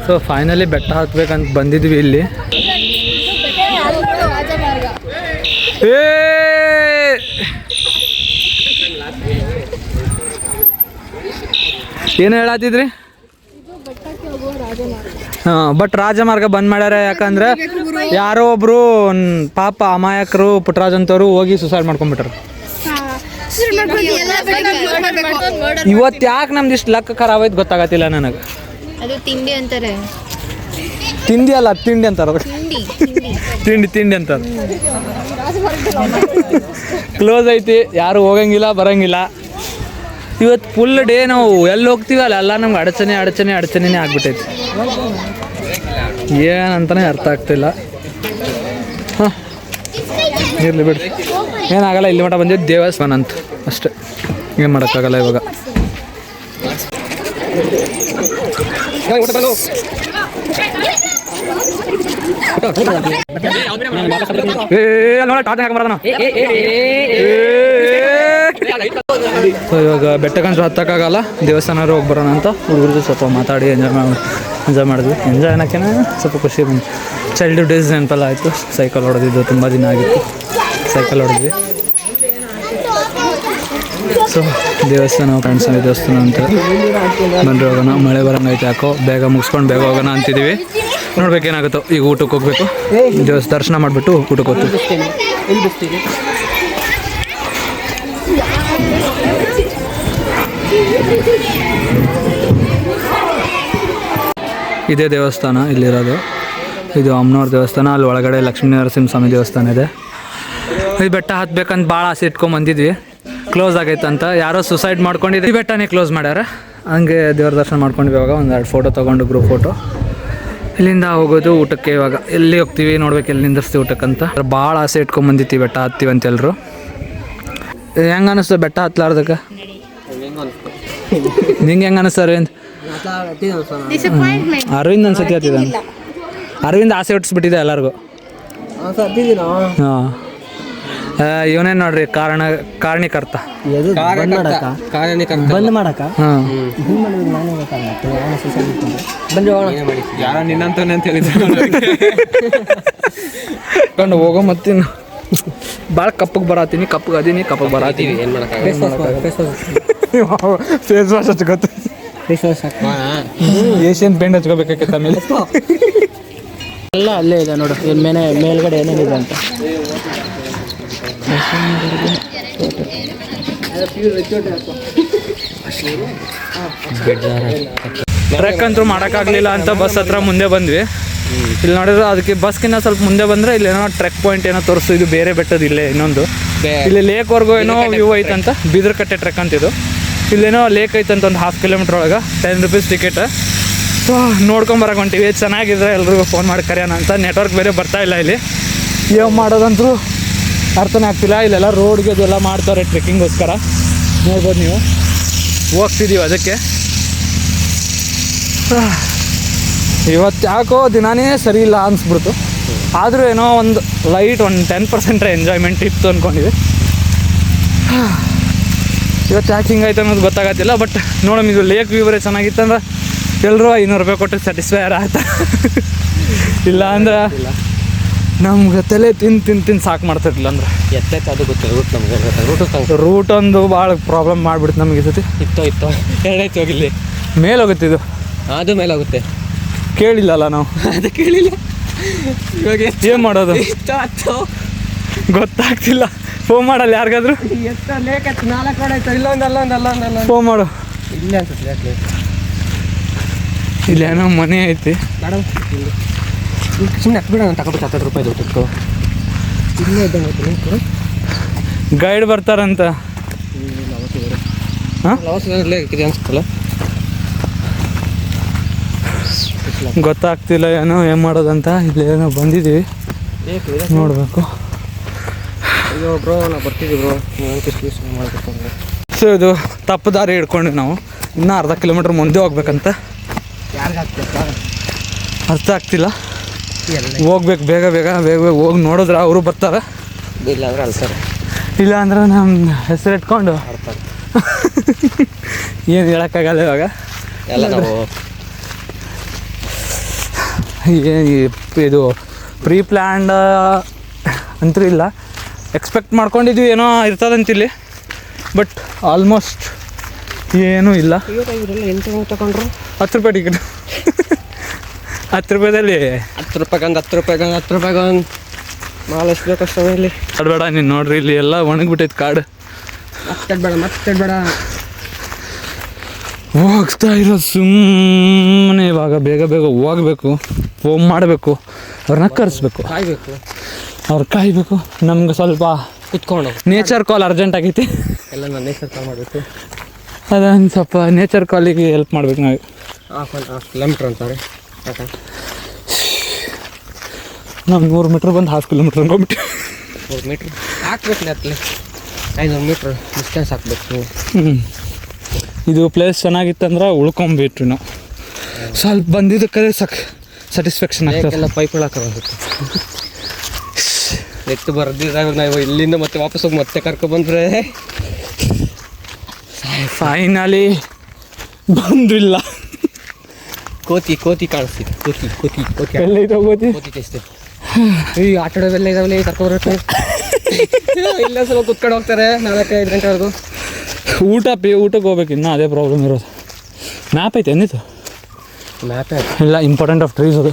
ಸೊ ಫೈನಲಿ ಬೆಟ್ಟ ಹತ್ಬೇಕಂತ ಬಂದಿದ್ವಿ ಇಲ್ಲಿ. ಏನು ಹೇಳತ್ತಿದ್ರಿ? ಹಾಂ, ಬಟ್ ರಾಜಮಾರ್ಗ ಬಂದ್ ಮಾಡ್ಯಾರ. ಯಾಕಂದ್ರೆ ಯಾರೋ ಒಬ್ರು ಪಾಪ ಅಮಾಯಕರು ಪುಟ್ಟರಾಜ್ ಅಂತವ್ರು ಹೋಗಿ ಸುಸೈಡ್ ಮಾಡ್ಕೊಂಡ್ಬಿಟ್ರು. ಇವತ್ತು ಯಾಕೆ ನಮ್ದು ಇಷ್ಟು ಲಕ್ಕ ಖರಾಬ್ ಐತೆ ಗೊತ್ತಾಗತ್ತಿಲ್ಲ ನನಗೆ. ಅದು ತಿಂಡಿ ಅಂತಾರೆ. ತಿಂಡಿ ಅಲ್ಲ, ತಿಂಡಿ ಅಂತಾರ. ತಿಂಡಿ ಅಂತಾರ. ಕ್ಲೋಸ್ ಐತಿ, ಯಾರು ಹೋಗಂಗಿಲ್ಲ ಬರಂಗಿಲ್ಲ. ಇವತ್ತು ಫುಲ್ ಡೇ ನಾವು ಎಲ್ಲಿ ಹೋಗ್ತೀವಲ್ಲ ಎಲ್ಲ ನಮ್ಗೆ ಅಡಚಣೆನೇ ಆಗ್ಬಿಟ್ಟೈತಿ. ಏನಂತಾನೆ ಅರ್ಥ ಆಗ್ತಿಲ್ಲ. ಹಾಂ, ಇರಲಿ ಬಿಡ್ರಿ, ಏನಾಗಲ್ಲ. ಇಲ್ಲಿ ಮಟ್ಟ ಬಂದಿದ್ದು ದೇವಸ್ಥಾನ ಅಂತ ಅಷ್ಟೇ, ಏನು ಮಾಡೋಕ್ಕಾಗಲ್ಲ ಇವಾಗ. ಇವಾಗ ಬೆಟ್ಟಕ್ಕಂತ ಹತ್ತಕ್ಕಾಗಲ್ಲ, ದೇವಸ್ಥಾನ ಹೋಗಿ ಬರೋಣ ಅಂತ ಹುಡುಗರು ಸ್ವಲ್ಪ ಮಾತಾಡಿ ಎಂಜಾಯ್ ಮಾಡಿದ್ವಿ. ಎಂಜಾಯ್ ಅನ್ನೋಕ್ಕೇನೆ ಸ್ವಲ್ಪ ಖುಷಿ ಬಂತು. ಚೈಲ್ಡ್ಹುಡ್ ಡೇಸ್ ನೆನಪೆಲ್ಲ ಆಯಿತು. ಸೈಕಲ್ ಹೊಡೆದಿದ್ದು ತುಂಬ ದಿನ ಆಗಿತ್ತು, ಸೈಕಲ್ ಹೊಡೆದ್ವಿ. ಸೊ ದೇವಸ್ಥಾನ, ಫ್ರೆಂಡ್ಸ್ ದೇವಸ್ಥಾನ ಅಂತ ಬಂದರೆ ಹೋಗೋಣ. ಮಳೆ ಬರೋಂಗೈತೆ, ಯಾಕೋ ಬೇಗ ಮುಗಿಸ್ಕೊಂಡು ಬೇಗ ಹೋಗೋಣ ಅಂತಿದ್ದೀವಿ. ನೋಡ್ಬೇಕೇನಾಗುತ್ತೋ. ಈಗ ಊಟಕ್ಕೆ ಹೋಗ್ಬೇಕು. ದರ್ಶನ ಮಾಡಿಬಿಟ್ಟು ಊಟಕ್ಕೆ ಹೋಗ್ತೀವಿ. ಇದೇ ದೇವಸ್ಥಾನ ಇಲ್ಲಿರೋದು. ಇದು ಅಮ್ಮನವ್ರ ದೇವಸ್ಥಾನ. ಅಲ್ಲಿ ಒಳಗಡೆ ಲಕ್ಷ್ಮೀ ನರಸಿಂಹ ಸ್ವಾಮಿ ದೇವಸ್ಥಾನ ಇದೆ. ಈ ಬೆಟ್ಟ ಹತ್ಬೇಕಂತ ಭಾಳ ಆಸೆ ಇಟ್ಕೊಂಡ್ ಬಂದಿದ್ವಿ. ಕ್ಲೋಸ್ ಆಗೈತಂತ, ಯಾರೋ ಸುಸೈಡ್ ಮಾಡ್ಕೊಂಡಿದ್ದು ಈ ಬೆಟ್ಟನೇ ಕ್ಲೋಸ್ ಮಾಡ್ಯಾರ. ಹಂಗೆ ದೇವ್ರ ದರ್ಶನ ಮಾಡ್ಕೊಂಡ್ವಿ. ಇವಾಗ ಒಂದೆರಡು ಫೋಟೋ ತೊಗೊಂಡು ಗ್ರೂಪ್ ಫೋಟೋ. ಇಲ್ಲಿಂದ ಹೋಗೋದು ಊಟಕ್ಕೆ. ಇವಾಗ ಎಲ್ಲಿ ಹೋಗ್ತೀವಿ ನೋಡ್ಬೇಕು, ಎಲ್ಲಿ ನಿಂದಿರ್ಸ್ತೀವಿ ಊಟಕ್ಕಂತ. ಭಾಳ ಆಸೆ ಇಟ್ಕೊಂಬಂದಿತ್ತೀವಿ ಬೆಟ್ಟ ಹತ್ತೀವಿ ಅಂತ ಎಲ್ಲರೂ. ಹೆಂಗೆ ಅನ್ನಿಸ್ತು ಬೆಟ್ಟ ಹತ್ಲಾರ್ದಕ್ಕೆ? ನಿಂಗೆ ಹೆಂಗೆ ಅನ್ನಿಸ್ತು ಅರವಿಂದ್? ಡಿಸಪಾಯಿಂಟ್ಮೆಂಟ್. ಅರವಿಂದ್ ಒಂದು ಸತಿ ಹತ್ತಿದ್ದಾನೆ. ಅರವಿಂದ್ ಆಸೆ ಹುಟ್ಟಿಸ್ಬಿಟ್ಟಿದೆ ಎಲ್ಲರಿಗೂ. ಹಾಂ, ಇವನೇ ನೋಡ್ರಿ ಕಾರಣೀಕರ್ತ. ಬಂದ್ ಮಾಡಕ ಹಾಂ, ಯಾರ ನಿನ್ನಂತವನೇ ಅಂತ ಹೇಳಿದ್ರು. ಕಂಡು ಹೋಗೋ ಮತ್ತಿನ್ನು ಭಾಳ ಕಪ್ಪಗೆ ಬರತ್ತೀನಿ, ಕಪ್ಪಗೆ ಅದೀನಿ, ಕಪ್ಪಗೆ ಬರತ್ತೀನಿ. ಏನು ಮಾಡೋಕ್ಕಾಗಲ್ಲ. ಫೇಸ್ ವಾಶ್ ಹಚ್ಕೋತ ಏಷ್ಯನ್ ಪೇಂಟ್ ಹಚ್ಕೋಬೇಕಾಗಿತ್ತು ಆಮೇಲೆ. ಎಲ್ಲ ಅಲ್ಲೇ ಇದೆ ನೋಡು, ಇಲ್ಲಿ ಮೇಲ್ಗಡೆ ಏನೇನಿದೆ ಅಂತ. ಟ್ರೆಕ್ ಅಂತೂ ಮಾಡೋಕ್ಕಾಗಲಿಲ್ಲ ಅಂತ ಬಸ್ ಹತ್ರ ಮುಂದೆ ಬಂದ್ವಿ. ಇಲ್ಲಿ ನೋಡಿದ್ರೆ ಅದಕ್ಕೆ ಬಸ್ಗಿನ್ನ ಸ್ವಲ್ಪ ಮುಂದೆ ಬಂದರೆ ಇಲ್ಲೇನೋ ಟ್ರೆಕ್ ಪಾಯಿಂಟ್ ಏನೋ ತೋರಿಸ್ತು. ಇದು ಬೇರೆ ಬೆಟ್ಟದ ಇಲ್ಲೇ ಇನ್ನೊಂದು, ಇಲ್ಲಿ ಲೇಕ್ವರೆಗೂ ಏನೋ ವ್ಯೂ ಐತಂತ. ಬೀದರ್ಕಟ್ಟೆ ಟ್ರೆಕ್ ಅಂತಿದ್ದು. ಇಲ್ಲೇನೋ ಲೇಕ್ ಐತಂತ ಒಂದು 1/2 ಕಿಲೋಮೀಟ್ರ್ ಒಳಗೆ 10 ರೂಪೀಸ್ ಟಿಕೆಟ್. ಸೊ ನೋಡ್ಕೊಂಬರಕ್ಕೆ ಹೊಂಟೀವಿ. ಚೆನ್ನಾಗಿದ್ರೆ ಎಲ್ರಿಗೂ ಫೋನ್ ಮಾಡಿ ಕರೆಯೋಣ ಅಂತ. ನೆಟ್ವರ್ಕ್ ಬೇರೆ ಬರ್ತಾಯಿಲ್ಲ ಇಲ್ಲಿ. ಏನು ಮಾಡೋದಂತೂ ಅರ್ಥನೇ ಆಗ್ತಿಲ್ಲ. ಇಲ್ಲೆಲ್ಲ ರೋಡ್ಗೆ ಅದೆಲ್ಲ ಮಾಡ್ತಾರೆ ಟ್ರೆಕ್ಕಿಂಗೋಸ್ಕರ. ನೋಡ್ಬೋದು ನೀವು. ಹೋಗ್ತಿದ್ದೀವಿ ಅದಕ್ಕೆ. ಇವತ್ತು ಯಾಕೋ ದಿನಾನೇ ಸರಿ ಇಲ್ಲ ಅನಿಸ್ಬಿಡ್ತು. ಆದರೂ ಏನೋ ಒಂದು ಲೈಟ್ 10% ಎಂಜಾಯ್ಮೆಂಟ್ ಇತ್ತು ಅಂದ್ಕೊಂಡಿದ್ದೆ. ಇವತ್ತು ಯಾಕೆ ಹಿಂಗಾಯ್ತು ಅನ್ನೋದು ಗೊತ್ತಾಗತ್ತಿಲ್ಲ. ಬಟ್ ನೋಡೋಣ, ಇದು ಲೇಕ್ ವ್ಯೂವರೇ ಚೆನ್ನಾಗಿತ್ತಂದ್ರೆ ಎಲ್ಲರೂ 500 ರೂಪಾಯಿ ಕೊಟ್ಟು ಸ್ಯಾಟಿಸ್ಫೈ ಆಯ್ತಾ. ಇಲ್ಲ ಅಂದ್ರೆ ನಮ್ಗೆ ತಲೆ ತಿಂದು ಸಾಕು ಮಾಡ್ತಿರ್ಲಿಲ್ಲ ಅಂದ್ರೆ ಎತ್ತೈತೆ ಅದು ಗೊತ್ತಿಲ್ಲ. ರೂಟ್ ಒಂದು ಭಾಳ ಪ್ರಾಬ್ಲಮ್ ಮಾಡಿಬಿಡ್ತು ನಮಗೆ. ಇತ್ತು ಎರಡೈತೆ ಹೋಗಿಲ್ಲಿ ಮೇಲೆ ಹೋಗುತ್ತಿದ್ದು, ಅದು ಮೇಲೆ ಹೋಗುತ್ತೆ. ಕೇಳಿಲ್ಲಲ್ಲ ನಾವು. ಅದು ಕೇಳಿಲ್ಲ. ಇವಾಗ ಏನು ಮಾಡೋದು ಗೊತ್ತಾಗ್ತಿಲ್ಲ. ಫೋನ್ ಮಾಡಲ್ಲ ಯಾರಿಗಾದ್ರು. ಫೋನ್ ಮಾಡು. ಇಲ್ಲ ಅನ್ಸುತ್ತೆ. ಇಲ್ಲೇನೋ ಮನೆ ಐತಿ. ಸುಮ್ಮನೆ ಹತ್ಬಿಡ, ನಾನು ತಗೊಬಿಟ್ಟು 70 ರೂಪಾಯಿ ದುಡ್ಡು ಇಲ್ಲೇ ಇದ್ದಂಗೆ. ಗೈಡ್ ಬರ್ತಾರಂತ. ಹಾಂ, ಅನ್ಸುತ್ತಲ್ಲ. ಗೊತ್ತಾಗ್ತಿಲ್ಲ ಏನು ಮಾಡೋದಂತ. ಇಲ್ಲೇನೋ ಬಂದಿದ್ದೀವಿ, ನೋಡಬೇಕು. ಅಯ್ಯೋ ಬ್ರೋ, ನಾವು ಬರ್ತಿದ್ದೀವಿ ಬ್ರೋ, ಮಾಡಬೇಕು. ಸೊ ಇದು ತಪ್ಪು ದಾರಿ ಹಿಡ್ಕೊಂಡು ನಾವು ಇನ್ನೂ 1/2 ಕಿಲೋಮೀಟ್ರ್ ಮುಂದೆ ಹೋಗ್ಬೇಕಂತ. ಅರ್ಥ ಆಗ್ತಿಲ್ಲ. ಹೋಗ್ಬೇಕು ಬೇಗ ಬೇಗ ಹೋಗಿ ನೋಡಿದ್ರೆ ಅವರು ಬರ್ತಾರೆ. ಇಲ್ಲ ಅಂದ್ರೆ ಅಲ್ಸರ್. ಇಲ್ಲ ಅಂದ್ರೆ ನಮ್ಮ ಹೆಸರು ಇಟ್ಕೊಂಡು ಏನು ಹೇಳೋಕ್ಕಾಗಲ್ಲ ಇವಾಗ. ಎಲ್ಲ ನಾವು ಇದು ಪ್ರೀ ಪ್ಲ್ಯಾಂಡ್ ಅಂತೂ ಇಲ್ಲ. ಎಕ್ಸ್ಪೆಕ್ಟ್ ಮಾಡ್ಕೊಂಡಿದ್ವಿ ಏನೋ ಇರ್ತದಂತಿಲ್ಲಿ. ಬಟ್ ಆಲ್ಮೋಸ್ಟ್ ಏನೂ ಇಲ್ಲ. ಎಂತ ತಗೊಂಡ್ರು 10 ರೂಪಾಯಿ ಟಿಕೆಟ್. 10 ರೂಪಾಯಿದಲ್ಲಿ 10 ರೂಪಾಯಿಗೊಂದು ಮಾಲ್ ಎಷ್ಟು ಬೇಕಷ್ಟು ಇಲ್ಲಿ. ಬೇಡ ನೀನು ನೋಡ್ರಿ, ಇಲ್ಲಿ ಎಲ್ಲ ಒಣಗಿಬಿಟ್ಟೈತೆ ಕಾಡು. ಮತ್ತೆ ಬೇಡ ಹೋಗ್ತಾ ಇರೋ ಸುಮ್ಮನೆ. ಇವಾಗ ಬೇಗ ಹೋಗಬೇಕು, ಫೋನ್ ಮಾಡಬೇಕು, ಅವ್ರನ್ನ ಕರೆಸ್ಬೇಕು, ಅವ್ರು ಕಾಯಬೇಕು. ನಮ್ಗೆ ಸ್ವಲ್ಪ ಕುತ್ಕೊಂಡು ನೇಚರ್ ಕಾಲ್ ಅರ್ಜೆಂಟ್ ಆಗೈತಿ. ಎಲ್ಲ ನಾನು ನೇಚರ್ ಕಾಲ್ ಮಾಡಬೇಕು. ಅದೊಂದು ಸ್ವಲ್ಪ ನೇಚರ್ ಕಾಲಿಗೆ ಹೆಲ್ಪ್ ಮಾಡ್ಬೇಕು ನಾವು. 1/2 ಕಿಲೋಮೀಟ್ರ್ ಅಂತಾರೆ. ನಾವು 100 ಮೀಟ್ರ್ ಬಂದು 1/2 ಕಿಲೋಮೀಟ್ರ್ ಅನ್ಕೊಂಬಿಟ್ಟು. 100 ಮೀಟ್ರ್ ಹಾಕ್ಬೇಕು. ನೆತ್ತಲೆ 500 ಮೀಟ್ರ್ ಡಿಸ್ಟೆನ್ಸ್ ಹಾಕ್ಬೇಕು. ಇದು ಪ್ಲೇಸ್ ಚೆನ್ನಾಗಿತ್ತಂದ್ರೆ ಉಳ್ಕೊಂಬಿಟ್ರಿ ನಾವು. ಸ್ವಲ್ಪ ಬಂದಿದ್ದಕ್ಕೆ ಸ್ಯಾಟಿಸ್ಫ್ಯಾಕ್ಷನ್ ಆಗ್ತದೆ. ಎಲ್ಲ ಪೈಪ್ಗಳು ಹಾಕೋಗುತ್ತೆ. ಎತ್ತು ಬರ್ದಿದ್ದಾಗ ನಾವು ಇಲ್ಲಿಂದ ಮತ್ತೆ ವಾಪಸ್ ಹೋಗಿ ಮತ್ತೆ ಕರ್ಕೊಬಂದ್ರೆ ಫೈನಲಿ ಬಂದಿಲ್ಲ. ಕೋತಿ ಕಾಣಿಸ್ತಿದೆ. ಕೋತಿ ಎಲ್ಲೈತೆ ಹೋಗೋತಿ. ಕೋತಿ ಟೆಸ್ಟ್ ಈ ಆಟೋದೆಲ್ಲ ಇದಾವಲ್ಲಿ ಕರ್ಕೊಬರ್ಬೇಕು. ಇಲ್ಲ ಸ್ವಲ್ಪ ಕುತ್ಕೊಂಡು ಹೋಗ್ತಾರೆ 4-5 ಗಂಟೆವರೆಗೂ. ಊಟಕ್ಕೆ ಹೋಗ್ಬೇಕು. ಇನ್ನೂ ಅದೇ ಪ್ರಾಬ್ಲಮ್ ಇರೋದು. ಮ್ಯಾಪ್ ಐತೆ ಏನಿತ್ತು? ಮ್ಯಾಪ್ ಇಲ್ಲ, ಇಂಪಾರ್ಟೆಂಟ್ ಆಫ್ ಟ್ರೀಸ್ ಅದು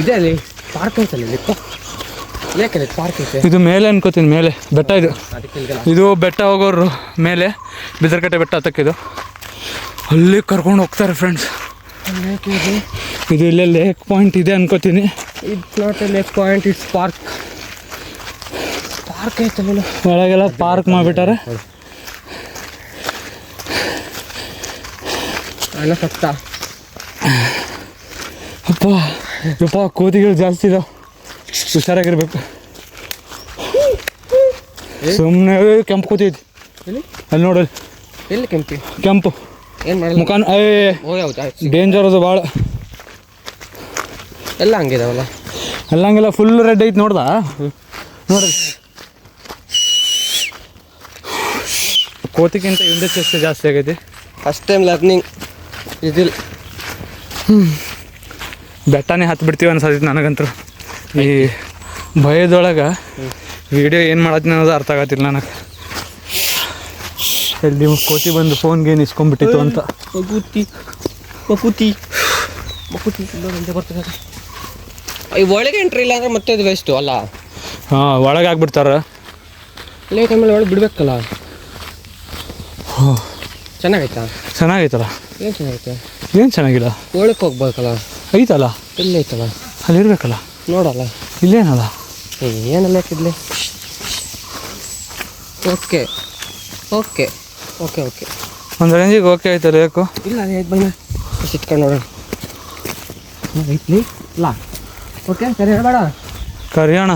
ಇದೆ. ಅಲ್ಲಿ ಪಾರ್ಕ್ ಐತಲ್ಲಿ ಲೇಕಲ್ಲಿ ಪಾರ್ಕ್ ಐತೆ. ಇದು ಮೇಲೆ ಅನ್ಕೋತೀನಿ. ಮೇಲೆ ಬೆಟ್ಟ ಇದು. ಅದಕ್ಕೆ ಇದು ಬೆಟ್ಟ ಹೋಗೋರು ಮೇಲೆ ಬಿದರ್ಕಟ್ಟೆ ಬೆಟ್ಟ ಹತ್ತಕ್ಕಿದು. ಅಲ್ಲಿ ಕರ್ಕೊಂಡು ಹೋಗ್ತಾರೆ ಫ್ರೆಂಡ್ಸ್. ಇದು ಇಲ್ಲೇ ಲೇಕ್ ಪಾಯಿಂಟ್ ಇದೆ ಅನ್ಕೋತೀನಿ. It's not A lake point, it's park ಐತಲ್ಲ. ಒಳಗೆಲ್ಲ ಪಾರ್ಕ್ ಮಾಡಿಬಿಟ್ಟಾರೆ. ಅಣ್ಣ ಸತ್ತ. ಯಪ್ಪ ಕೋತಿಗಳು ಜಾಸ್ತಿ ಇದಾವೆ, ಹುಷಾರಾಗಿರ್ಬೇಕು. ಸುಮ್ಮನೆ ಕೆಂಪು ಕೋತಿ ಐತಿ ಅಲ್ಲಿ ನೋಡಲ್ಲಿ. ಎಲ್ಲಿ ಕೆಂಪು ಏನು ಮಾಡಲ್ಲ. ಮುಖ ಹೌದಾ? ಡೇಂಜರ್ ಅದು ಭಾಳ. ಎಲ್ಲ ಹಂಗಿದಾವಲ್ಲ. ಎಲ್ಲ ಹಂಗೆಲ್ಲ ಫುಲ್ ರೆಡ್ ಐತಿ ನೋಡ್ದ ನೋಡ್ರಿ. ಕೋತಿಗಿಂತ ಹಿಂದೆ ಚೆಸ್ಟ್ ಜಾಸ್ತಿ ಆಗೈತಿ. ಫಸ್ಟ್ ಟೈಮ್ ಲರ್ನಿಂಗ್ ಇದಿಲ್ಲ. ಬೆಟ್ಟನೇ ಹತ್ತು ಬಿಡ್ತೀವಿ ಅನ್ಸತ್ತೈತಿ ನನಗಂತೂ. ಈ ಭಯದೊಳಗೆ ವಿಡಿಯೋ ಏನು ಮಾಡತ್ತೀನಿ ಅನ್ನೋದು ಅರ್ಥ ಆಗತ್ತಿಲ್ಲ ನನಗೆ. ಎಲ್ಲಿ ಕೋತಿ ಬಂದು ಫೋನ್ಗೆ ಏನು ಇಸ್ಕೊಂಡ್ಬಿಟ್ಟಿತ್ತು ಅಂತ. ಮಕೂತಿ ಬರ್ತದೆ. ಈ ಒಳಗೆ ಎಂಟ್ರಿ ಇಲ್ಲ ಅಂದ್ರೆ ಮತ್ತೆ ಇದು ವೇಸ್ಟು ಅಲ್ಲ. ಹಾಂ, ಒಳಗೆ ಆಗ್ಬಿಡ್ತಾರೆ. ಲೇಟ್ ಆಮೇಲೆ ಒಳಗೆ ಬಿಡ್ಬೇಕಲ್ಲ. ಚೆನ್ನಾಗೈತಾ? ಚೆನ್ನಾಗೈತಲ್ಲ. ಏನು ಚೆನ್ನಾಗೈತೆ? ಏನು ಚೆನ್ನಾಗಿಲ್ಲ. ಒಳಗೆ ಹೋಗ್ಬೇಕಲ್ಲ. ಐತಲ್ಲ, ಇಲ್ಲಿ ಐತಲ್ಲ, ಅಲ್ಲಿ ಇರ್ಬೇಕಲ್ಲ. ನೋಡಲ್ಲ. ಇಲ್ಲೇನಲ್ಲ. ಏನಲ್ಲ ಹಾಕಿದ್ಲಿ. ಓಕೆ ಓಕೆ ಓಕೆ ಓಕೆ ಒಂದು ರೇಂಜಿಗೆ ಓಕೆ ಆಯ್ತಲ್ಲ. ಯಾಕೋ ಇಲ್ಲ ಆಯ್ತು ಬನ್ನಿ ಸಿಟ್ಕೊಂಡು ನೋಡೋಣ. ಐತ್ಲಿ ಇಲ್ಲ. ಓಕೆ ಸರಿ ಹೇಳಬೇಡ. ಕರಿಯೋಣ.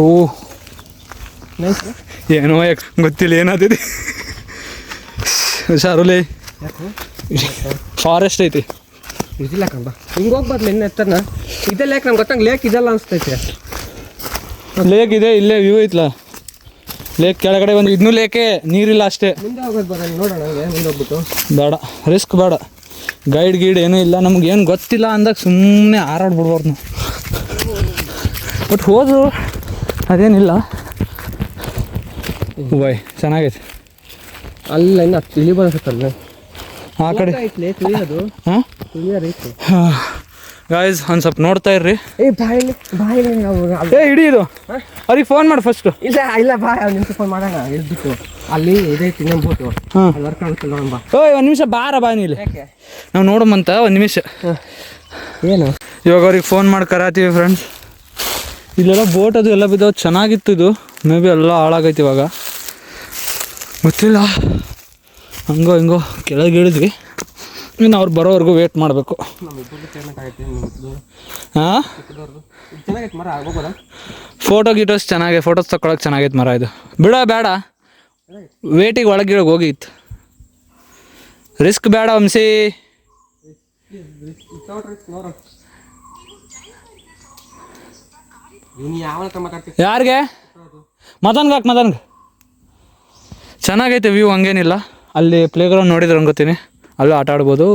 ಓ ನೈಸ್. ಏನೋ ಗೊತ್ತಿಲ್ಲ ಏನಾದಿದೆ. ಹುಷಾರುಲಿ, ಫಾರೆಸ್ಟ್ ಐತಿ. ಇದಿಲ್ಲ ಕಂಬ ಹಿಂಗೆ ಹೋಗ್ಬಾರ್ದು. ನಿನ್ನ ಎತ್ತನ ಇದೆಲ್ಲ ಯಾಕೆ ನಮ್ಗೆ ಗೊತ್ತಂಗೆ ಲೇಕ್ ಇದೆಲ್ಲ ಅನಿಸ್ತೈತೆ. ಲೇಕ್ ಇದೆ, ಇಲ್ಲೇ ವ್ಯೂ ಐತ್ಲ. ಲೇಕ್ ಕೆಳಗಡೆ ಒಂದು ಇದನ್ನೂ ಲೇಕೆ, ನೀರಿಲ್ಲ ಅಷ್ಟೇ. ಮುಂದೆ ಹೋಗೋದು ಬರೋಣ ನೋಡೋಣ. ಹಂಗೆ ಮುಂದೆ ಹೋಗ್ಬಿಟ್ಟು ಬೇಡ, ರಿಸ್ಕ್ ಬೇಡ. ಗೈಡ್ ಗೀಡ್ ಏನೂ ಇಲ್ಲ, ನಮ್ಗೆ ಏನು ಗೊತ್ತಿಲ್ಲ ಅಂದಾಗ ಸುಮ್ಮನೆ ಹಾರಾಡ್ಬಿಡ್ಬಾರ್ದು ನಾವು. ಬಟ್ ಹೋದ್ರು ಅದೇನಿಲ್ಲ. ಬಾಯ್ ಚೆನ್ನಾಗೈತೆ. ಅಲ್ಲ ಇನ್ನು ತಿಳಿ ಬರೋಸತ್ತಲ್ಲ ಆ ಕಡೆ. ಐತ್ಲಿ ತಿಳಿಯೋದು. ಹಾಂ ತಿಳಿಯೋದು ಐತಿ. ಗಾಯ್ಸ್ ಒಂದು ಸ್ವಲ್ಪ ನೋಡ್ತಾ ಇರ್ರಿ. ಬಾಯಿಲಿ ಹಿಡಿ ಇದು. ಅವ್ರಿಗೆ ಫೋನ್ ಮಾಡಿ ಫಸ್ಟು. ಇಲ್ಲ ಇಲ್ಲ ಬಾ ನಿಮ್ಗೆ ಫೋನ್ ಮಾಡೋಣ. ಇಳ್ಬಿಟ್ಟು ಅಲ್ಲಿ ಇದೈತಿ ನಮ್ಮ ಬೋಟು. ಹಾಂ, ಅಲ್ಲಿ ವರ್ಕ್ ಆಗುತ್ತಲ್ಲ ನೋಡೋಣ. ಓಯ್ ಒಂದು ನಿಮಿಷ ಬಾರ ಬಾ ನೀಲಿ. ನಾವು ನೋಡಮಂತ ಒಂದು ನಿಮಿಷ. ಏನು ಇವಾಗ ಅವ್ರಿಗೆ ಫೋನ್ ಮಾಡಿ ಕರಾತೀವಿ ಫ್ರೆಂಡ್ಸ್. ಇಲ್ಲೆಲ್ಲ ಬೋಟ್ ಅದು ಎಲ್ಲ ಬಿದ್ದಾವೆ. ಚೆನ್ನಾಗಿತ್ತು ಇದು. ಮೇ ಬಿ ಎಲ್ಲ ಹಾಳಾಗೈತಿ ಇವಾಗ, ಗೊತ್ತಿಲ್ಲ. ಹಂಗೋ ಹಿಂಗೋ ಕೆಳಗೆ ಇಳಿದ್ವಿ. ಇನ್ನು ಅವ್ರು ಬರೋವರೆಗೂ ವೇಟ್ ಮಾಡಬೇಕು. ಹಾಂ, ಚೆನ್ನಾಗೈತೆ ಮರ. ಹೋಗೋದ ಫೋಟೋ ಗೀಟೋಸ್ ಚೆನ್ನಾಗೈತೆ. ಫೋಟೋಸ್ ತಗೊಳಕ್ಕೆ ಚೆನ್ನಾಗೈತೆ ಮರ ಇದು. ಬಿಡ ಬೇಡ, ವೇಟಿಗೆ ಒಳಗಿಳಗೆ ಹೋಗಿತ್ತು. ರಿಸ್ಕ್ ಬೇಡ ವಂಶಿ. ಯಾರಿಗೆ ಮದನ್ಗೆ ಹಾಕಿ ಮದನ್ಗೆ. ಚೆನ್ನಾಗೈತೆ ವ್ಯೂ, ಹಂಗೇನಿಲ್ಲ. ಅಲ್ಲಿ ಪ್ಲೇ ಗ್ರೌಂಡ್ ನೋಡಿದ್ರೆ ಅನ್ಕೋತೀನಿ, ಅಲ್ಲೂ ಆಟ ಆಡ್ಬೋದು.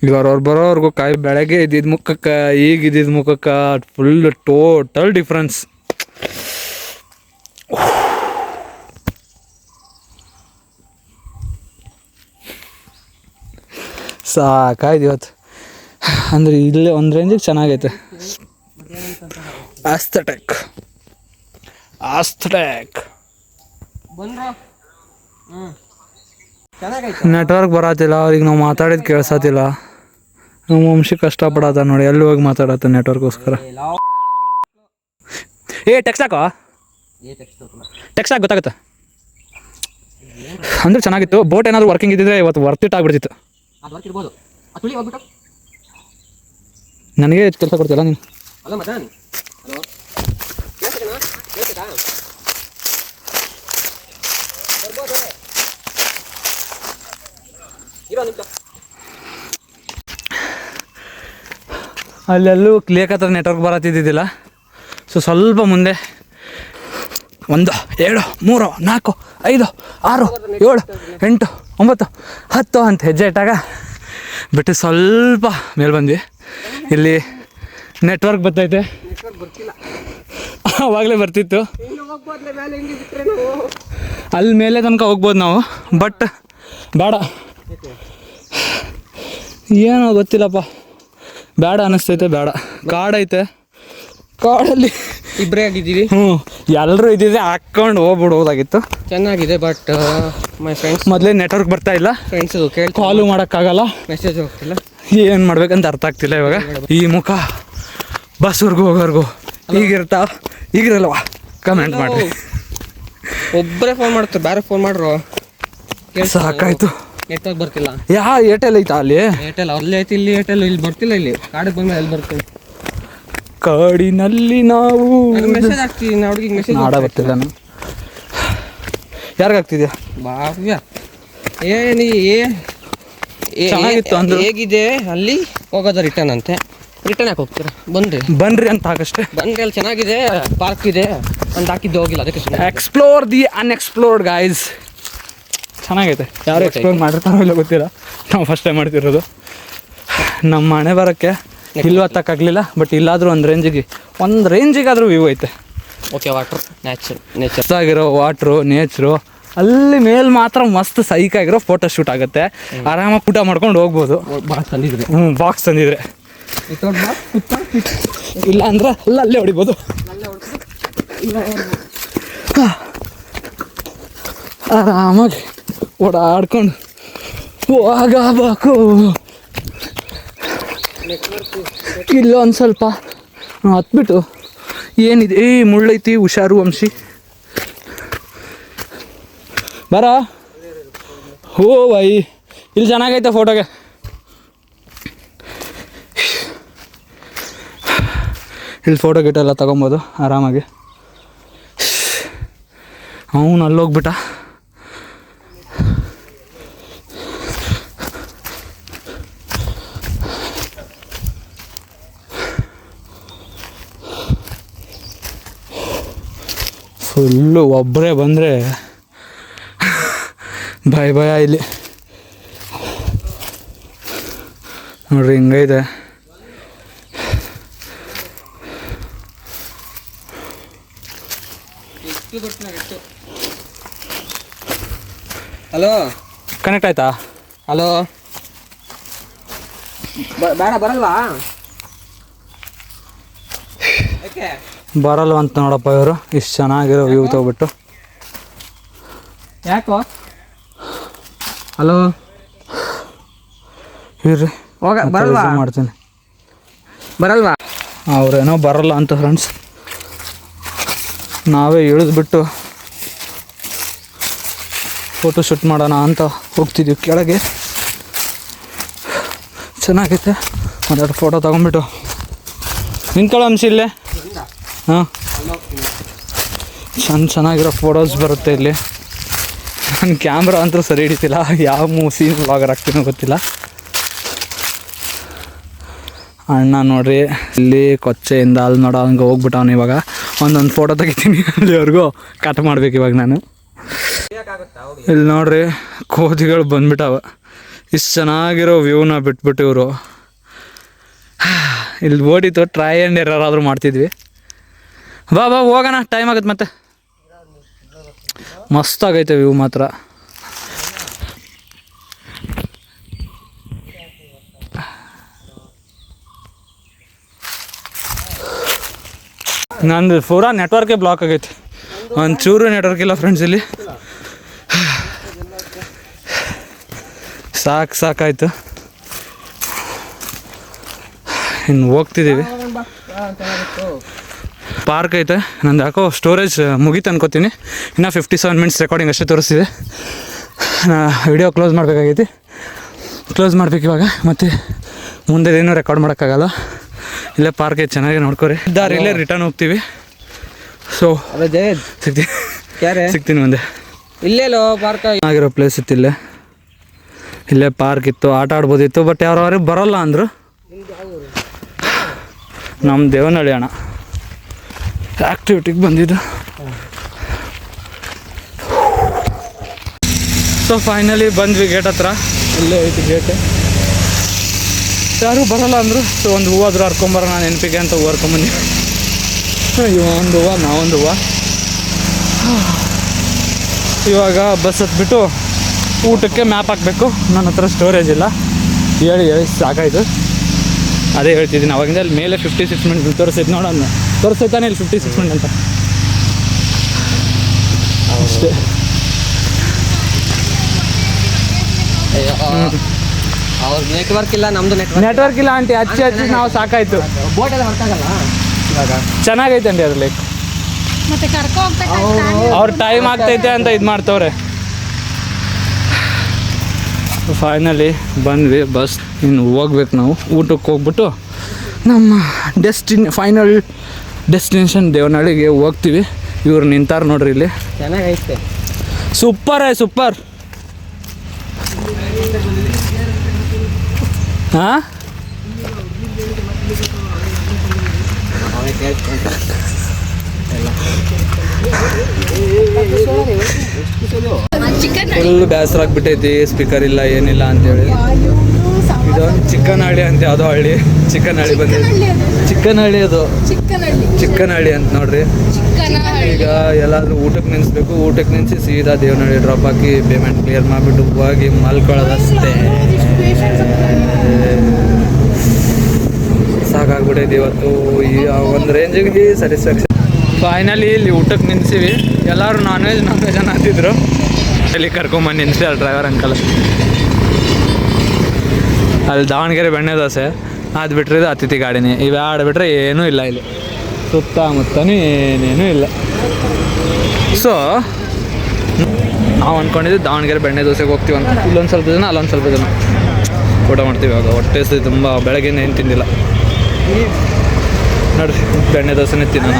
ಈಗ ಅವ್ರವ್ರು ಬರೋವರೆಗೂ ಕಾಯಿ. ಬೆಳಗ್ಗೆ ಇದ್ದಿದ್ದು ಮುಖಕ್ಕೆ ಈಗ ಇದ್ದಿದ್ದು ಮುಖಕ್ಕೆ ಫುಲ್ ಟೋಟಲ್ ಡಿಫ್ರೆನ್ಸ್. ಸಾಕಾಯ್ತು ಇವತ್ತು. ಅಂದರೆ ಇಲ್ಲೇ ಒಂದು ರೇಂಜಿಗೆ ಚೆನ್ನಾಗೈತೆ. ಆಸ್ಥೆಟಿಕ್ ನೆಟ್ವರ್ಕ್ ಬರತ್ತಿಲ್ಲ ಅವ್ರಿಗೆ. ನಾವು ಮಾತಾಡಿದ್ದು ಕೇಳ್ಸತ್ತಿಲ್ಲ. ನಮ್ಮ ವಂಶಿ ಕಷ್ಟಪಡತ್ತ ನೋಡಿ, ಎಲ್ಲಿ ಹೋಗಿ ಮಾತಾಡತ್ತ ನೆಟ್ವರ್ಕ್ಗೋಸ್ಕರ. ಟೆಕ್ಸ್ಟ್ ಹಾಕೋ, ಟೆಕ್ಸ್ಟ್ ಹಾಕಿ ಗೊತ್ತಾಗುತ್ತೆ. ಅಂದ್ರೆ ಚೆನ್ನಾಗಿತ್ತು. ಬೋಟ್ ಏನಾದರೂ ವರ್ಕಿಂಗ್ ಇದ್ದಿದ್ರೆ ಇವತ್ತು ವರ್ತ್ ಇಟ್ ಆಗ್ಬಿಡ್ತಿತ್ತು. ನನಗೆ ಕೆಲಸ ಕೊಡ್ತಿಲ್ಲ ನೀನು. ಅಲ್ಲೆಲ್ಲೂ ಲೇಕ್ ಹತ್ರ ನೆಟ್ವರ್ಕ್ ಬರತ್ತಿದ್ದಿದ್ದಿಲ್ಲ. ಸೊ ಸ್ವಲ್ಪ ಮುಂದೆ 1 2 3 4 5 6 7 8 9 10 ಅಂತ ಹೆಜ್ಜೆ ಇಟ್ಟಾಗ ಬಿಟ್ಟು ಸ್ವಲ್ಪ ಮೇಲೆ ಬಂದ್ವಿ. ಇಲ್ಲಿ ನೆಟ್ವರ್ಕ್ ಬರ್ತೈತೆ. ಆವಾಗಲೇ ಬರ್ತಿತ್ತು. ಅಲ್ಲಿ ಮೇಲೆ ತನಕ ಹೋಗ್ಬೋದು ನಾವು. ಬಟ್ ಬೇಡ, ಏನೋ ಗೊತ್ತಿಲ್ಲಪ್ಪ, ಬೇಡ ಅನ್ನಿಸ್ತೈತೆ. ಬೇಡ, ಕಾಡೈತೆ. ಕಾಡಲ್ಲಿ ಇಬ್ಬರೇ ಆಗಿದ್ದೀವಿ. ಎಲ್ಲರೂ ಇದ್ದಿದ್ರೆ ಹಾಕ್ಕೊಂಡು ಹೋಗ್ಬಿಡ್ಬೋದಾಗಿತ್ತು. ಚೆನ್ನಾಗಿದೆ. ಬಟ್ ಮೈ ಫ್ರೆಂಡ್ಸ್ ಮೊದಲೇ ನೆಟ್ವರ್ಕ್ ಬರ್ತಾ ಇಲ್ಲ. ಫ್ರೆಂಡ್ಸ್ ಕಾಲು ಮಾಡೋಕ್ಕಾಗಲ್ಲ. ಮೆಸೇಜ್ ಹೋಗ್ತಿಲ್ಲ. ಏನು ಮಾಡ್ಬೇಕಂತ ಅರ್ಥ ಆಗ್ತಿಲ್ಲ ಇವಾಗ. ಈ ಮುಖ ಬಸ್ವರೆಗೂ ಹೋಗೋರ್ಗು ಈಗಿರ್ತಾ ಈಗಿರಲ್ವಾ? ಕಮೆಂಟ್ ಮಾಡಿರಿ. ಒಬ್ಬರೇ ಫೋನ್ ಮಾಡ್ತಾರೆ, ಬೇರೆ ಫೋನ್ ಮಾಡ್ರು. ಸಾಕಾಯ್ತು. ನೆಟ್ವರ್ಕ್ ಬರ್ತಿಲ್ಲ. ಏರ್ಟೆಲ್ ಐತಾ ಅಲ್ಲಿ? ಏರ್ಟೆಲ್ ಅಲ್ಲಿ ಐತಿ, ಇಲ್ಲಿ ಏರ್ಟೆಲ್ ಇಲ್ಲಿ ಬರ್ತಿಲ್ಲ. ಇಲ್ಲಿ ಕಾಡಿಗೆ ಬಂದ್ಮೇಲೆ ಎಲ್ಲಿ ಬರ್ತೀನಿ. ಕಾಡಿನಲ್ಲಿ ನಾವು ಮೆಸೇಜ್ ಹಾಕ್ತೀನಿ ನಾ ಹುಡುಗಿಗೆ ಮೆಸೇಜ್ ನಾಡ ಬರ್ತಿಲ್ಲ ನಾನು. ಯಾರಿಗೆ ಆಗ್ತಿದ್ಯಾ? ಬಾವ್ಯ ಚೆನ್ನಾಗಿತ್ತು ಅಂದ್ರು. ಹೇಗಿದೆ ಅಲ್ಲಿ ಹೋಗೋದು ರಿಟರ್ನ್ ಅಂತೆ. ರಿಟರ್ನ್ ಯಾಕೆ ಹೋಗ್ತೀರಾ? ಬನ್ರಿ ಅಂತ ಹಾಕಷ್ಟೇ. ಬಂದ್ರೆ ಅಲ್ಲಿ ಚೆನ್ನಾಗಿದೆ, ಪಾರ್ಕ್ ಇದೆ ಅಂತ ಹಾಕಿದ್ದು, ಹೋಗಿಲ್ಲ ಅದಕ್ಕೆ. Explore the unexplored guys. ಚೆನ್ನಾಗೈತೆ. ಯಾರು ಎಕ್ಸ್ಪ್ಲೋರ್ ಮಾಡಿರ್ತಾರೋ ಇಲ್ಲ ಗೊತ್ತಿಲ್ಲ, ನಾವು ಫಸ್ಟ್ ಟೈಮ್ ಮಾಡ್ತಿರೋದು. ನಮ್ಮ ಮನೆ ಬರೋಕ್ಕೆ ಇಲ್ಲಿ ಹತ್ತಕ್ಕಾಗಲಿಲ್ಲ, ಬಟ್ ಇಲ್ಲಾದರೂ ಒಂದು ರೇಂಜಿಗಾದರೂ ವ್ಯೂ ಐತೆ. ಓಕೆ, ವಾಟರ್ ನೇಚರ್ ಆಗಿರೋ ವಾಟ್ರು, ನೇಚರು. ಅಲ್ಲಿ ಮೇಲೆ ಮಾತ್ರ ಮಸ್ತ್ ಸೈಕಾಗಿರೋ ಫೋಟೋ ಶೂಟ್ ಆಗುತ್ತೆ. ಆರಾಮಾಗಿ ಊಟ ಮಾಡ್ಕೊಂಡು ಹೋಗ್ಬೋದು. ಬಾಕ್ಸ್ ತಂದಿದ್ರೆ ಬಾಕ್ಸ್ ತಂದಿದ್ರೆ. ಇಲ್ಲ ಅಂದ್ರೆ ಅಲ್ಲೇ ಹೊಡಿಬೋದು. ಆರಾಮಾಗಿ ಓಡಾಡ್ಕೊಂಡು ಹೋಗಬೇಕು. ಇಲ್ಲೊಂದು ಸ್ವಲ್ಪ ಹತ್ಬಿಟ್ಟು ಏನಿದೆ, ಮುಳ್ಳೈತಿ, ಹುಷಾರು ವಂಶಿ. ಬರ ಹೋ ಬೈ, ಇಲ್ಲಿ ಚೆನ್ನಾಗೈತೆ ಫೋಟೋಗೆ. ಇಲ್ಲಿ ಫೋಟೋ ಗಿಟ ಎಲ್ಲ ತೊಗೊಬೋದು ಆರಾಮಾಗಿ. ಅವನು ಅಲ್ಲೋಗ್ಬಿಟ್ಟ. ಫುಲ್ಲು ಒಬ್ಬರೇ ಬಂದರೆ ಭಯ ಇಲ್ಲಿ ನೋಡ್ರಿ, ಹಿಂಗೈತೆ. ಹಲೋ, ಕನೆಕ್ಟ್ ಆಯ್ತಾ? ಹಲೋ, ಬೇಡ ಬರಲ್ವಾ? ಬರಲ್ವ ಅಂತ ನೋಡಪ್ಪ ಇವರು. ಇಷ್ಟು ಚೆನ್ನಾಗಿರೋ ವ್ಯೂ ತೊಗೊಬಿಟ್ಟು. ಯಾಕೋ? ಹಲೋ, ಇರ್ರಿ ಬರಲ್ವಾ? ಮಾಡ್ತೀನಿ. ಬರಲ್ವಾ? ಅವ್ರೇನೋ ಬರಲ್ಲ ಅಂತ ಫ್ರೆಂಡ್ಸ್. ನಾವೇ ಇಳಿದ್ಬಿಟ್ಟು ಫೋಟೋ ಶೂಟ್ ಮಾಡೋಣ ಅಂತ ಹೋಗ್ತಿದ್ದೀವಿ ಕೆಳಗೆ. ಚೆನ್ನಾಗೈತೆ. ಒಂದೆರಡು ಫೋಟೋ ತೊಗೊಂಡ್ಬಿಟ್ಟು ನಿಂತ್ಕೊಳ್ಳೋ ಅಂಶ ಇಲ್ಲೇ. ಹಾಂ, ಚೆನ್ನಾಗಿರೋ ಫೋಟೋಸ್ ಬರುತ್ತೆ ಇಲ್ಲಿ. ನನ್ನ ಕ್ಯಾಮ್ರಾ ಅಂತೂ ಸರಿ ಹಿಡಿತಿಲ್ಲ, ಯಾವ ಸೀನ್ ವ್ಲಾಗರ್ ಆಗ್ತೀನೋ ಗೊತ್ತಿಲ್ಲ. ಅಣ್ಣ ನೋಡ್ರಿ, ಇಲ್ಲಿ ಕೊಚ್ಚೆಯಿಂದ ಅಲ್ಲಿ ನೋಡೋ ಹಂಗೆ ಹೋಗ್ಬಿಟ್ಟವನು. ಇವಾಗ ಒಂದೊಂದು ಫೋಟೋ ತೆಗಿತೀನಿ, ಅಲ್ಲಿವರೆಗೂ ಕಟ್ ಮಾಡ್ಬೇಕು ಇವಾಗ ನಾನು. ಇಲ್ಲಿ ನೋಡ್ರಿ, ಕೋತಿಗಳು ಬಂದ್ಬಿಟ್ಟವ. ಇಷ್ಟು ಚೆನ್ನಾಗಿರೋ ವ್ಯೂನ ಬಿಟ್ಬಿಟ್ಟು ಇವರು ಇಲ್ಲಿ ಓಡಿತ್ತು. ಟ್ರೈ ಆ್ಯಂಡ್ ಎರರ್ ಆದರೂ ಮಾಡ್ತಿದ್ವಿ. ಬಾ ಹೋಗೋಣ, ಟೈಮ್ ಆಗುತ್ತೆ ಮತ್ತೆ. ಮಸ್ತಾಗೈತೆ ವ್ಯೂ ಮಾತ್ರ. ನಂದು ಪೂರಾ ನೆಟ್ವರ್ಕೇ ಬ್ಲಾಕ್ ಆಗೈತೆ. ಒಂಚೂರು ನೆಟ್ವರ್ಕ್ ಇಲ್ಲ ಫ್ರೆಂಡ್ಸ್ ಇಲ್ಲಿ. ಸಾಕಾಯ್ತು. ಇನ್ನು ಹೋಗ್ತಿದ್ದೀವಿ. ಪಾರ್ಕ್ ಐತೆ. ನಂದು ಯಾಕೋ ಸ್ಟೋರೇಜ್ ಮುಗೀತು ಅನ್ಕೋತೀನಿ. ಇನ್ನೂ 57 ಮಿನಿಟ್ಸ್ ರೆಕಾರ್ಡಿಂಗ್ ಅಷ್ಟೇ ತೋರಿಸ್ತಿದೆ. ವಿಡಿಯೋ ಕ್ಲೋಸ್ ಮಾಡಬೇಕಾಗೈತಿ. ಕ್ಲೋಸ್ ಮಾಡ್ಬೇಕು ಇವಾಗ. ಮತ್ತು ಮುಂದೆ ಏನೂ ರೆಕಾರ್ಡ್ ಮಾಡೋಕ್ಕಾಗಲ್ಲ. ಇಲ್ಲೇ ಪಾರ್ಕ್ ಐತೆ, ಚೆನ್ನಾಗಿ ನೋಡ್ಕೊರಿ. ಇಲ್ಲೇ ರಿಟರ್ನ್ ಹೋಗ್ತೀವಿ. ಸೊ ಸಿಗ್ತೀನಿ ಮುಂದೆ. ಇಲ್ಲೇಲೋ ಪಾರ್ಕ್ ಆಗಿರೋ ಪ್ಲೇಸ್ ಇತ್ತು. ಇಲ್ಲೇ ಪಾರ್ಕ್ ಇತ್ತು, ಆಟ ಆಡ್ಬೋದಿತ್ತು. ಬಟ್ ಯಾರು ಬರೋಲ್ಲ ಅಂದರು. ನಮ್ಮ ದೇವನಹಳ್ಳಿ ಅಣ್ಣ ಆ್ಯಕ್ಟಿವಿಟಿಗೆ ಬಂದಿದ್ದು. ಸೊ ಫೈನಲಿ ಬಂದ್ವಿ ಗೇಟ್ ಹತ್ರ. ಇಲ್ಲೇ ಐತಿ ಗೇಟ್. ಯಾರು ಬರೋಲ್ಲ ಅಂದರು. ಸೊ ಒಂದು ಹೂವಾದರೂ ಹರ್ಕೊಂಬರೋಣ ನೆನಪಿಗೆ ಅಂತ ಹೂವು ಹರ್ಕೊಂಬಂದು. ಒಂದು ಹೂವು, ನಾವೊಂದು ಹೂವು. ಇವಾಗ ಬಸ್ ಹತ್ಬಿಟ್ಟು ಊಟಕ್ಕೆ ಮ್ಯಾಪ್ ಹಾಕಬೇಕು. ನನ್ನ ಹತ್ರ ಸ್ಟೋರೇಜ್ ಇಲ್ಲ. ಹೇಳಿ ಸಾಕಾಯಿತು. ಅದೇ ಹೇಳ್ತಿದ್ದೀನಿ ಅವಾಗಿಂದ. ಅಲ್ಲಿ ಮೇಲೆ 56 ಮಿನಿಟ್ ತೋರಿಸೈತೆ ನೋಡೋಣ. ತೋರಿಸೈತಾನೆ ಇಲ್ಲಿ 56 ಮಿನಿಟ್ ಅಂತ ಅಷ್ಟೇ. ಅವ್ರ ನೆಟ್ವರ್ಕ್ ಇಲ್ಲ, ನಮ್ಮದು ನೆಟ್ವರ್ಕ್ ಇಲ್ಲ ಆಂಟಿ. ಹಚ್ಚಿ ನಾವು ಸಾಕಾಯಿತು. ಬೋಟೆಲ್ಲ ಹೊರತಾಗಲ್ಲ ಇವಾಗ. ಚೆನ್ನಾಗೈತೆ ಅಂడి ಅದು ಲೇಕ್. ಮತ್ತೆ ಕರ್ಕೊ ಹೋಗ್ಬೇಕಾಯ್ತು. ಅವ್ರ ಟೈಮ್ ಆಗ್ತೈತೆ ಅಂತ ಇದು ಮಾಡ್ತವ್ರೆ. ಫೈನಲಿ ಬಂದ್ವಿ, ಬಸ್ ಇನ್ನು ಹೋಗ್ಬೇಕು ನಾವು. ಊಟಕ್ಕೆ ಹೋಗ್ಬಿಟ್ಟು ನಮ್ಮ ಫೈನಲ್ ಡೆಸ್ಟಿನೇಷನ್ ದೇವನಹಳ್ಳಿಗೆ ಹೋಗ್ತೀವಿ. ಇವ್ರು ನಿಂತಾರ ನೋಡ್ರಿ ಇಲ್ಲಿ. ಚೆನ್ನಾಗೈತೆ. ಸೂಪರ್ ಹಾಂ ಫುಲ್ ಬೇಸರ ಆಗ್ಬಿಟ್ಟೈತಿ. ಸ್ಪೀಕರ್ ಇಲ್ಲ ಏನಿಲ್ಲ ಅಂತೇಳಿ. ಇದೊಂದು ಚಿಕ್ಕನಹಳ್ಳಿ ಅಂತ ಯಾವುದೋ ಹಳ್ಳಿ, ಚಿಕ್ಕನಹಳ್ಳಿ ಬಂದಿದೆ. ಚಿಕ್ಕನಹಳ್ಳಿ ಅದು ಚಿಕ್ಕನಹಳ್ಳಿ ಅಂತ ನೋಡ್ರಿ. ಈಗ ಎಲ್ಲಾದ್ರೂ ಊಟಕ್ಕೆ ನಿಲ್ಲಿಸ್ಬೇಕು. ಊಟಕ್ಕೆ ನಿಲ್ಲಿಸಿ ಸೀದಾ ದೇವನಹಳ್ಳಿ ಡ್ರಾಪ್ ಹಾಕಿ ಪೇಮೆಂಟ್ ಕ್ಲಿಯರ್ ಮಾಡಿಬಿಟ್ಟು ಹೋಗಿ ಮಲ್ಕೊಳ್ಳೋದಷ್ಟೇ. ಸಾಕಾಗ್ಬಿಟ್ಟೈತಿ ಇವತ್ತು. ಈ ಒಂದು ರೇಂಜಿಗೆ ಸ್ಯಾಟಿಸ್ಫ್ಯಾಕ್ಷನ್. ಫೈನಲಿ ಇಲ್ಲಿ ಊಟಕ್ಕೆ ನಿಲ್ಸಿವಿ. ಎಲ್ಲರೂ ನಾನ್ ವೆಜ್ ಅನ್ನ ಅಂತಿದ್ರು. ಅಲ್ಲಿ ಕರ್ಕೊಂಬಂದು ನಿಲ್ಸಿದ್ದಾರೆ ಡ್ರೈವರ್ ಅಂಕಲ್. ಅಲ್ಲಿ ದಾವಣಗೆರೆ ಬೆಣ್ಣೆ ದೋಸೆ ಅದು ಬಿಟ್ಟರೆ ಇದು ಅತಿಥಿ ಗಾಡಿನೇ. ಇವು ಆಡ್ಬಿಟ್ರೆ ಏನೂ ಇಲ್ಲ ಇಲ್ಲಿ ಸುತ್ತಮುತ್ತನೂ ಏನೇನೂ ಇಲ್ಲ. ಸೊ ನಾವು ಅಂದ್ಕೊಂಡಿದ್ದು ದಾವಣಗೆರೆ ಬೆಣ್ಣೆ ದೋಸೆಗೆ ಹೋಗ್ತೀವಿ ಅಂತ. ಇಲ್ಲೊಂದು ಸ್ವಲ್ಪ ಜನ ಅಲ್ಲೊಂದು ಸ್ವಲ್ಪ ಜನ ಊಟ ಮಾಡ್ತೀವಿ. ಇವಾಗ ಹೊಟ್ಟೆ ತುಂಬ ಬೆಳಗ್ಗೆಯಿಂದ ಏನು ತಿಂದಿಲ್ಲ ನೋಡ್ರಿ. ಬೆಣ್ಣೆ ದೋಸೆನೇ ತಿನ್ನೋಣ.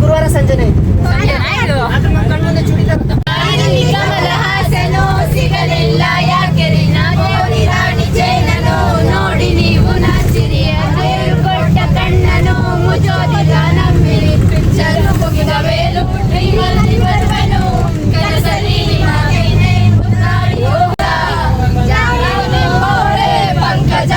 ಗುರುವಾರ ಸಂಜೆನೆ ಸಿಗಲಿಲ್ಲ ಯಾಕೆ ರಾಣಿ ಜೈನನು ನೋಡಿ ನೀವು ನಾಚಿರಿಯ ಕೊಟ್ಟ ಕಣ್ಣನು ಮುಜೋದಿಲ್ಲ ನಮ್ಮಿರಿ ಪಿಕ್ಚರ್ ಮುಗಿದ ವೇಲು ಬರುವನು ಕೆಲಸರಿ ಪಂಕಜ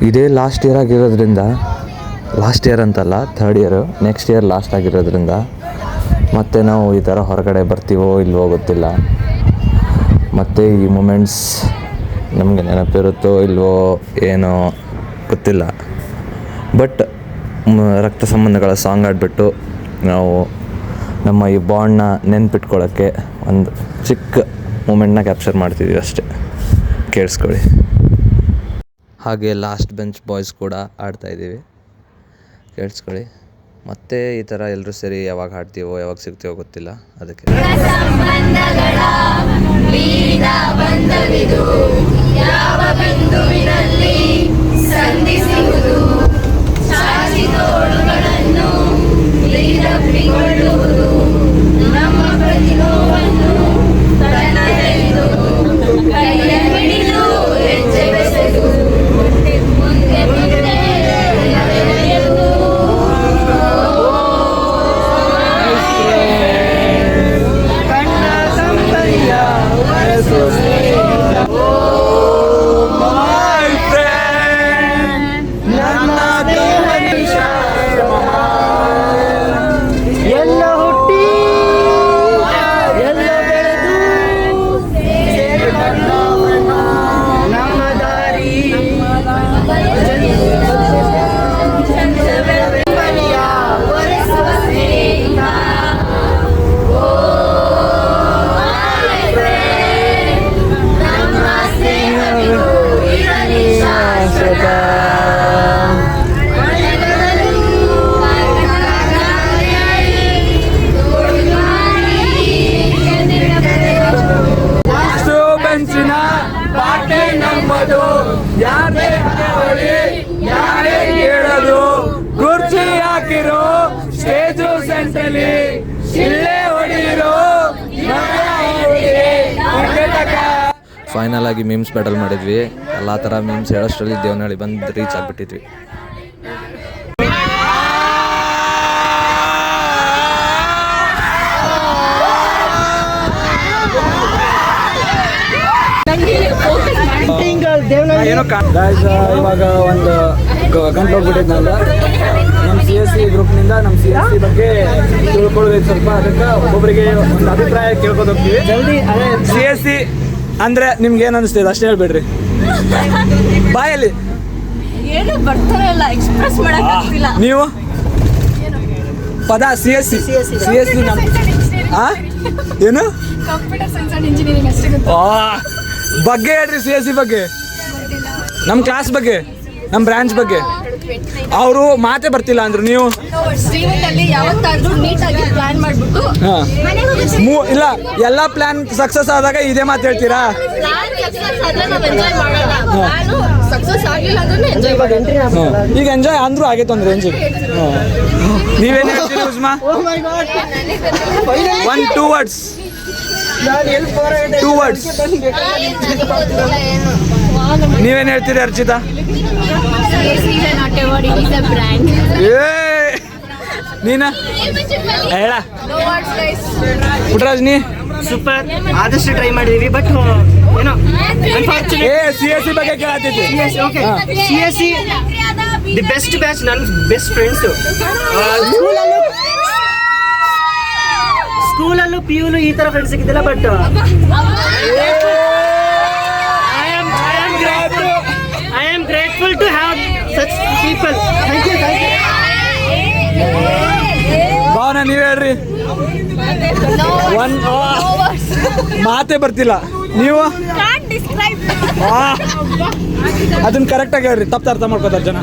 ಇದೇ ಲಾಸ್ಟ್ ಇಯರ್ ಆಗಿರೋದ್ರಿಂದ, ಲಾಸ್ಟ್ ಇಯರ್ ಅಂತಲ್ಲ, 3rd year, next year last ಆಗಿರೋದ್ರಿಂದ ಮತ್ತೆ ನಾವು ಈ ಥರ ಹೊರಗಡೆ ಬರ್ತೀವೋ ಇಲ್ವೋ ಗೊತ್ತಿಲ್ಲ. ಮತ್ತು ಈ ಮೂಮೆಂಟ್ಸ್ ನಮಗೆ ನೆನಪಿರುತ್ತೋ ಇಲ್ವೋ ಏನೋ ಗೊತ್ತಿಲ್ಲ. ಬಟ್ ರಕ್ತ ಸಂಬಂಧಗಳ ಸಾಂಗ್ ಆಡಿಬಿಟ್ಟು ನಾವು ನಮ್ಮ ಈ ಬಾಂಡ್ನ ನೆನ್ಪಿಟ್ಕೊಳ್ಳೋಕ್ಕೆ ಒಂದು ಚಿಕ್ಕ ಮೂಮೆಂಟ್ನ ಕ್ಯಾಪ್ಚರ್ ಮಾಡ್ತಿದ್ದೀವಿ ಅಷ್ಟೇ, ಕೇಳಿಸ್ಕೊಳ್ಳಿ. ಹಾಗೆ ಲಾಸ್ಟ್ ಬೆಂಚ್ ಬಾಯ್ಸ್ ಕೂಡ ಆಡ್ತಾಯಿದ್ದೀವಿ, ಕೇಳಿಸ್ಕೊಳ್ಳಿ. ಮತ್ತೆ ಈ ಥರ ಎಲ್ಲರೂ ಸೇರಿ ಯಾವಾಗ ಹಾಡ್ತೀವೋ ಯಾವಾಗ ಸಿಗ್ತೀವೋ ಗೊತ್ತಿಲ್ಲ, ಅದಕ್ಕೆ ಕುರ್ಚಿ ಹಾಕಿರೋ ಸ್ಟೇಜು ಸೆಂಟ್ರಲ್ಲಿ ಇಲ್ಲೇ ಹೊಡಿರೋ. ಫೈನಲ್ ಆಗಿ ಮೀಮ್ಸ್ ಬ್ಯಾಟಲ್ ಮಾಡಿದ್ವಿ. ಎಲ್ಲ ಥರ ಮೀಮ್ಸ್ ಹೇಳೋಷ್ಟರಲ್ಲಿ ದೇವನಹಳ್ಳಿ ಬಂದು ರೀಚ್ ಆಗಿಬಿಟ್ಟಿದ್ವಿ. ಏನೋ ಇವಾಗ ಒಂದು ಗಂಟೆ ಹೋಗ್ಬಿಟ್ಟಿದ್ನಲ್ಲ, ನಮ್ಮ CSC ಗ್ರೂಪ್ನಿಂದ ನಮ್ಮ CSC ಬಗ್ಗೆ ತಿಳ್ಕೊಳ್ಬೇಕು ಸ್ವಲ್ಪ. ಅದಕ್ಕೆ ಒಬ್ಬೊಬ್ಬರಿಗೆ ಒಂದು ಅಭಿಪ್ರಾಯ ಕೇಳ್ಕೊಂಡು ಹೋಗ್ತೀವಿ. ಜಲ್ದಿ CSC ಅಂದರೆ ನಿಮ್ಗೆ ಏನು ಅನಿಸ್ತಿದೆ ಅಷ್ಟೇ ಹೇಳ್ಬೇಡ್ರಿ, ಬಾಯಲ್ಲಿ ಏನು ಬರ್ತಾನೆ ಇಲ್ಲ, ಎಕ್ಸ್ಪ್ರೆಸ್ ಮಾಡಕ್ಕಾಗ್ತಿಲ್ಲ. ನೀವು ಪದ CSC ನಮ್ಮ ಏನು ಕಂಪ್ಯೂಟರ್ ಸೈನ್ಸ್ ಅಂಡ್ ಇಂಜಿನಿಯರಿಂಗ್ ಅಷ್ಟೇ ಗೊತ್ತು. ಬಗ್ಗೆ ಹೇಳ್ರಿ, CSC ಬಗ್ಗೆ, ನಮ್ಮ ಕ್ಲಾಸ್ ಬಗ್ಗೆ, ನಮ್ಮ ಬ್ರಾಂಚ್ ಬಗ್ಗೆ. ಅವರು ಮಾತೇ ಬರ್ತಿಲ್ಲ ಅಂದ್ರು. ನೀವು ಜೀವನದಲ್ಲಿ ಯಾವತ್ತಾದ್ರೂ ನೀಟಾಗಿ ಪ್ಲಾನ್ ಮಾಡ್ಬಿಟ್ಟು ಇಲ್ಲ, ಎಲ್ಲ ಪ್ಲಾನ್ ಸಕ್ಸಸ್ ಆದಾಗ ಇದೇ ಮಾತು ಹೇಳ್ತೀರಾ? ಸಕ್ಸಸ್ ಆಗಿಲ್ಲ ಅಂದ್ರೆ ಎಂಜಾಯ್ ಮಾಡಿ. ಈಗ ಎಂಜಾಯ್ ಅಂದ್ರೂ ಆಗೈತೆ ಒಂದು ರೇಂಜಿಗೆ. ನೀವೇನು ಹೇಳ್ತೀರಿ ಉಸ್ಮಾ? 2 words. ನೀವೇನು ಹೇಳ್ತೀರಿ ಅರ್ಚಿತಾ? ನೀನ ಹೇಳ ಪುಟ್ರಾಜ್, ನೀ ಸೂಪರ್, ಆದಷ್ಟು ಟ್ರೈ ಮಾಡಿದೀವಿ. ಬಟ್ ಏನೋ CSC ಬಗ್ಗೆ ಕೇಳತ್ತಿದ್ದೆ. CSC ದಿ ಬೆಸ್ಟ್ ಬ್ಯಾಚ್, ನನ್ನ ಬೆಸ್ಟ್ ಫ್ರೆಂಡ್ಸ್. ಸ್ಕೂಲಲ್ಲೂ PU ಈ ಥರ ಫ್ರೆಂಡ್ಸ್ ಸಿಕ್ಕಿದ್ದಿಲ್ಲ. But I am grateful to have such people. Thank you. Bhavana, ನೀವ್ ಹೇಳ್ರಿ. ಮಾತೇ ಬರ್ತಿಲ್ಲ. ನೀವು ಅದನ್ನ ಕರೆಕ್ಟಾಗಿ ಹೇಳ್ರಿ, ತಪ್ಪು ಅರ್ಥ ಮಾಡ್ಕೋತಾರೆ ಜನ.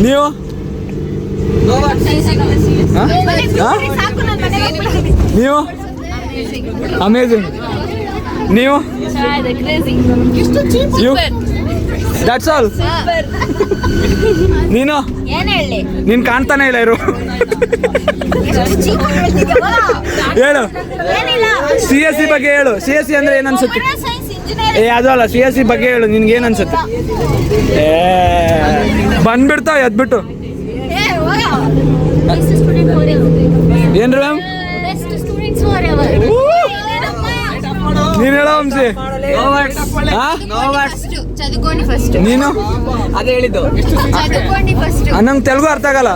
ನೀವು ನೀವು ಅಮೇಝಿಂಗ್. ನೀವು ದಟ್ಸ್ ಆಲ್. ನೀನು ನೀನ್ ಕಾಣ್ತಾನೆ ಇಲ್ಲ ಇರು. ಹೇಳು, CSC ಬಗ್ಗೆ ಹೇಳು. CSC ಅಂದ್ರೆ ಏನ್ ಅನ್ಸುತ್ತೆ? ಅದು ಅಲ್ಲ, CSC ಬಗ್ಗೆ ಹೇಳು, ನಿನ್ಗೆ ಏನ್ ಅನ್ಸುತ್ತೆ? ಬಂದ್ಬಿಡ್ತಾವ ಎದ್ಬಿಟ್ಟು. ಏನ್ರಿ ಮ್ಯಾಮ್? ನೀನ್ ಹೇಳೋ ವಂಶಿ. ನೀನು ಅದೇ ಹೇಳಿದ್ದು. ನಂಗೆ ತೆಲುಗು ಅರ್ಥ ಆಗಲ್ಲ.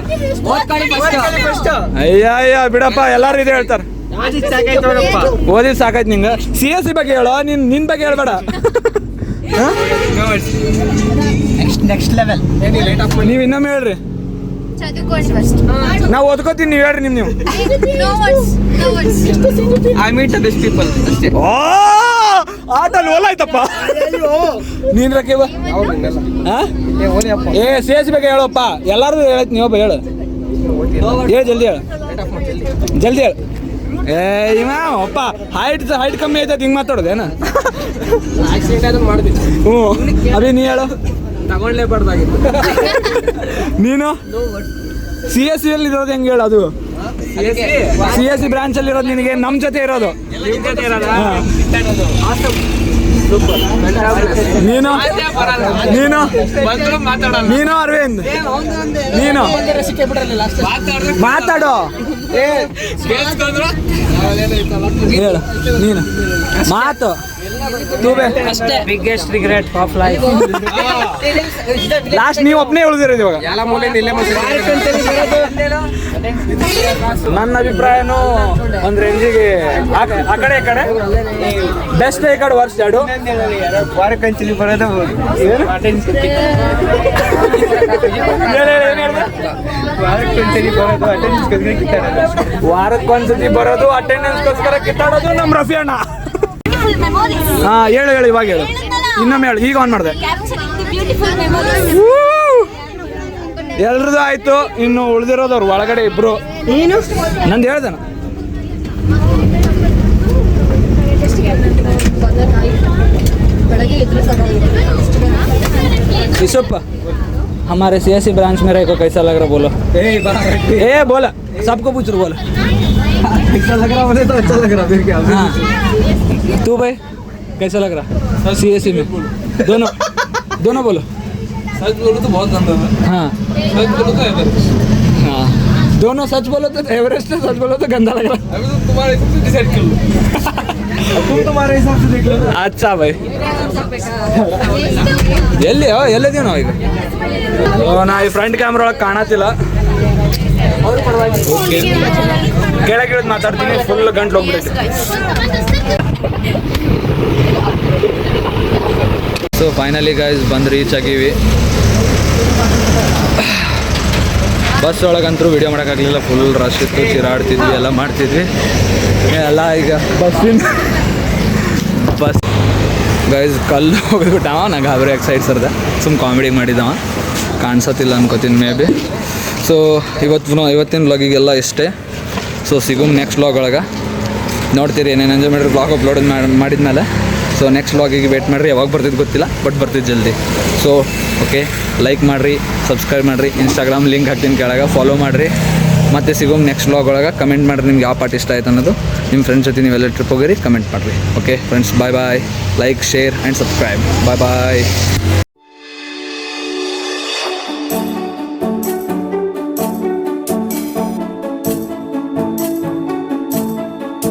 ಅಯ್ಯ ಬಿಡಪ್ಪ, ಎಲ್ಲಾರು ಇದೆ ಹೇಳ್ತಾರೆ. ಓದಿದ್ ಸಾಕಾಯ್ತು ನಿಂಗೆ. CSC ಬಗ್ಗೆ ಹೇಳೋ, ನಿನ್ ಬಗ್ಗೆ ಹೇಳ್ಬೇಡ. Next level. ನೀವು ಇನ್ನೊಮ್ಮೆ ಹೇಳ್ರಿ. ಚದುಕೋಣಿ ಫಸ್ಟ್ ನಾವು ಓದ್ಕೋತೀನಿ ನೀವು ಹೇಳ್ರಿ ನೀವು no words I meet the best people ಅಷ್ಟೇ. ಆಟ ಓಲಾಯ್ತಪ್ಪ ನೀನ್ ರಕೇವ ಏ ಸೇಸ್ ಬಗ್ಗೆ ಹೇಳಪ್ಪ ಎಲ್ಲಾರು ಹೇಳತ್ ನೀವೊಬ್ಬ ಹೇಳು ಜಲ್ದಿ ಹೇಳು ಜಲ್ದಿ ಹೇಳು. ಏ ಇವ ಅಪ್ಪ ಹೈಟ್ ಕಮ್ಮಿ ಐತದ ಹಿಂಗ್ ಮಾತಾಡೋದೇನ? ಹ್ಞೂ ಅದೇ ನೀ ಹೇಳು. ತಗೊಳ್ಳೇಬಾರ್ದಾಗಿತ್ತು. ನೀನು CSC ಅಲ್ಲಿ ಇರೋದು ಹೆಂಗೆ ಹೇಳು? ಅದು CSC ಬ್ರಾಂಚ್ ಅಲ್ಲಿ ಇರೋದು ನಿನಗೆ ನಮ್ಮ ಜೊತೆ ಇರೋದು. ನೀನು ನೀನು ನೀನು ಅರವಿಂದ್ ನೀನು ಮಾತಾಡು ಹೇಳು ನೀನು ಮಾತು biggest regret of life. Last ನೀವು ಒಬ್ಬನೇ ಉಳಿದಿರೋದು ಇವಾಗ. ನನ್ನ ಅಭಿಪ್ರಾಯನೂ ಒಂದು ರೇಂಜಿಗೆ ಆ ಕಡೆ ಈ ಕಡೆ ಬೆಸ್ಟ್ ಈ ಕಡೆ ವರ್ಷ ಎರಡು ವಾರಕ್ಕಂಚಲಿ ಬರೋದು ವಾರಕ್ಕೊಂದ್ಸತಿ ಬರೋದು ಅಟೆಂಡೆನ್ಸ್ಗೋಸ್ಕರ ಕಿತ್ತಾಡೋದು ನಮ್ಮ ರಫಿ ಅಣ್ಣ. ಹಾ ಹೇಳು ಹೇಳು ಇವಾಗ ಹೇಳು ಇನ್ನೊಮ್ಮೆ ಹೇಳು. ಈಗ ಆನ್ ಮಾಡಿದೆ. ಎಲ್ರದ್ದು ಆಯ್ತು, ಇನ್ನು ಉಳಿದಿರೋದವ್ರು ಒಳಗಡೆ ಇಬ್ರು. ನೀನು ನಂದು ಹೇಳ್ದೇನ ऋषभ हमारे CSC ब्रांच में रह को कैसा लग रहा बोलो? ए बोला सबको पूछ रहा बोला कैसा लग रहा? बोले तो अच्छा लग रहा फिर क्या? हाँ तू भाई कैसा लग रहा CSC में? दोनों बोलो. सच बोलो तो बहुत गंदा है. हाँ सच बोलो तो एवरेस्ट. हाँ दोनों सच बोलो तो एवरेस्ट है, सच बोलो तो गंदा लग रहा. अभी तो तुम्हारे हिसाब से डिसाइड कर लो. तुम तुम्हारे हिसाब से देख लो. अच्छा भाई ಎಲ್ಲಿದ್ದೀವಿ ನಾವು ಈಗ? ನಾ ಈ ಫ್ರಂಟ್ ಕ್ಯಾಮ್ರಾ ಒಳಗೆ ಕಾಣತಿಲ್ಲ. ಕೆಳಗಿಳಿದು ಮಾತಾಡ್ತೀನಿ. ಫುಲ್ ಗಂಟ್ಲು ಹೋಗ್ಬಿಟ್ಟೈತಿ. ಸೊ ಫೈನಲಿ ಗೈಸ್ ಬಂದು ರೀಚ್ ಆಗೀವಿ. ಬಸ್ ಒಳಗಂತೂ ವಿಡಿಯೋ ಮಾಡೋಕ್ಕಾಗಲಿಲ್ಲ. ಫುಲ್ ರಶ್ ಇತ್ತು, ಚಿರಾಡ್ತಿದ್ವಿ, ಎಲ್ಲ ಮಾಡ್ತಿದ್ವಿ ಎಲ್ಲ. ಈಗ ಬಸ್ ಗೈಸ್ ಕಲ್ಲು ಹೋಗ್ಬಿಟ್ಟವ. ನಾ ಗಾಬರಿ ಎಕ್ಸೈಟ್ ಸರ್ದೆ ಸುಮ್ಮ ಕಾಮಿಡಿ ಮಾಡಿದವ, ಕಾಣಿಸತ್ತಿಲ್ಲ ಅನ್ಕೋತೀನಿ ಮೇ ಬಿ. ಸೊ ಇವತ್ತಿನ ವ್ಲಾಗಿಗೆಲ್ಲ ಇಷ್ಟೇ. ಸೊ ಸಿಗುಮ್ ನೆಕ್ಸ್ಟ್ ವ್ಲಾಗ್ ಒಳಗೆ. ನೋಡ್ತೀರಿ ಏನೇನು ಎಂಜಾಯ್ ಮಾಡಿರಿ ವ್ಲಾಗ್ ಅಪ್ಲೋಡ್ ಮಾಡಿದ್ಮೇಲೆ. ಸೊ ನೆಕ್ಸ್ಟ್ ವ್ಲಾಗಿಗೆ ವೇಟ್ ಮಾಡಿರಿ. ಯಾವಾಗ ಬರ್ತಿದ್ದು ಗೊತ್ತಿಲ್ಲ, ಬಟ್ ಬರ್ತಿದ್ದು ಜಲ್ದಿ. ಸೊ ಓಕೆ, ಲೈಕ್ ಮಾಡಿರಿ, ಸಬ್ಸ್ಕ್ರೈಬ್ ಮಾಡಿರಿ, ಇನ್ಸ್ಟಾಗ್ರಾಮ್ ಲಿಂಕ್ ಹಾಕ್ತೀನಿ ಕೆಳಗೆ, ಫಾಲೋ ಮಾಡಿರಿ. ಮತ್ತೆ ಸಿಗೋಮ್ ನೆಕ್ಸ್ಟ್ ವ್ಲಾಗ್ ಒಳಗೆ. ಕಮೆಂಟ್ ಮಾಡಿರಿ ನಿಮ್ಗೆ ಯಾವ ಪಾರ್ಟ್ ಇಷ್ಟ ಆಯ್ತು ಅನ್ನೋದು. ನಿಮ್ಮ ಫ್ರೆಂಡ್ಸ್ ಜೊತೆ ನೀವೆಲ್ಲ ಟ್ರಿಪ್ ಹೋಗಿರಿ, ಕಮೆಂಟ್ ಮಾಡಿರಿ. Okay friends, bye bye. Like, share and subscribe. Bye bye.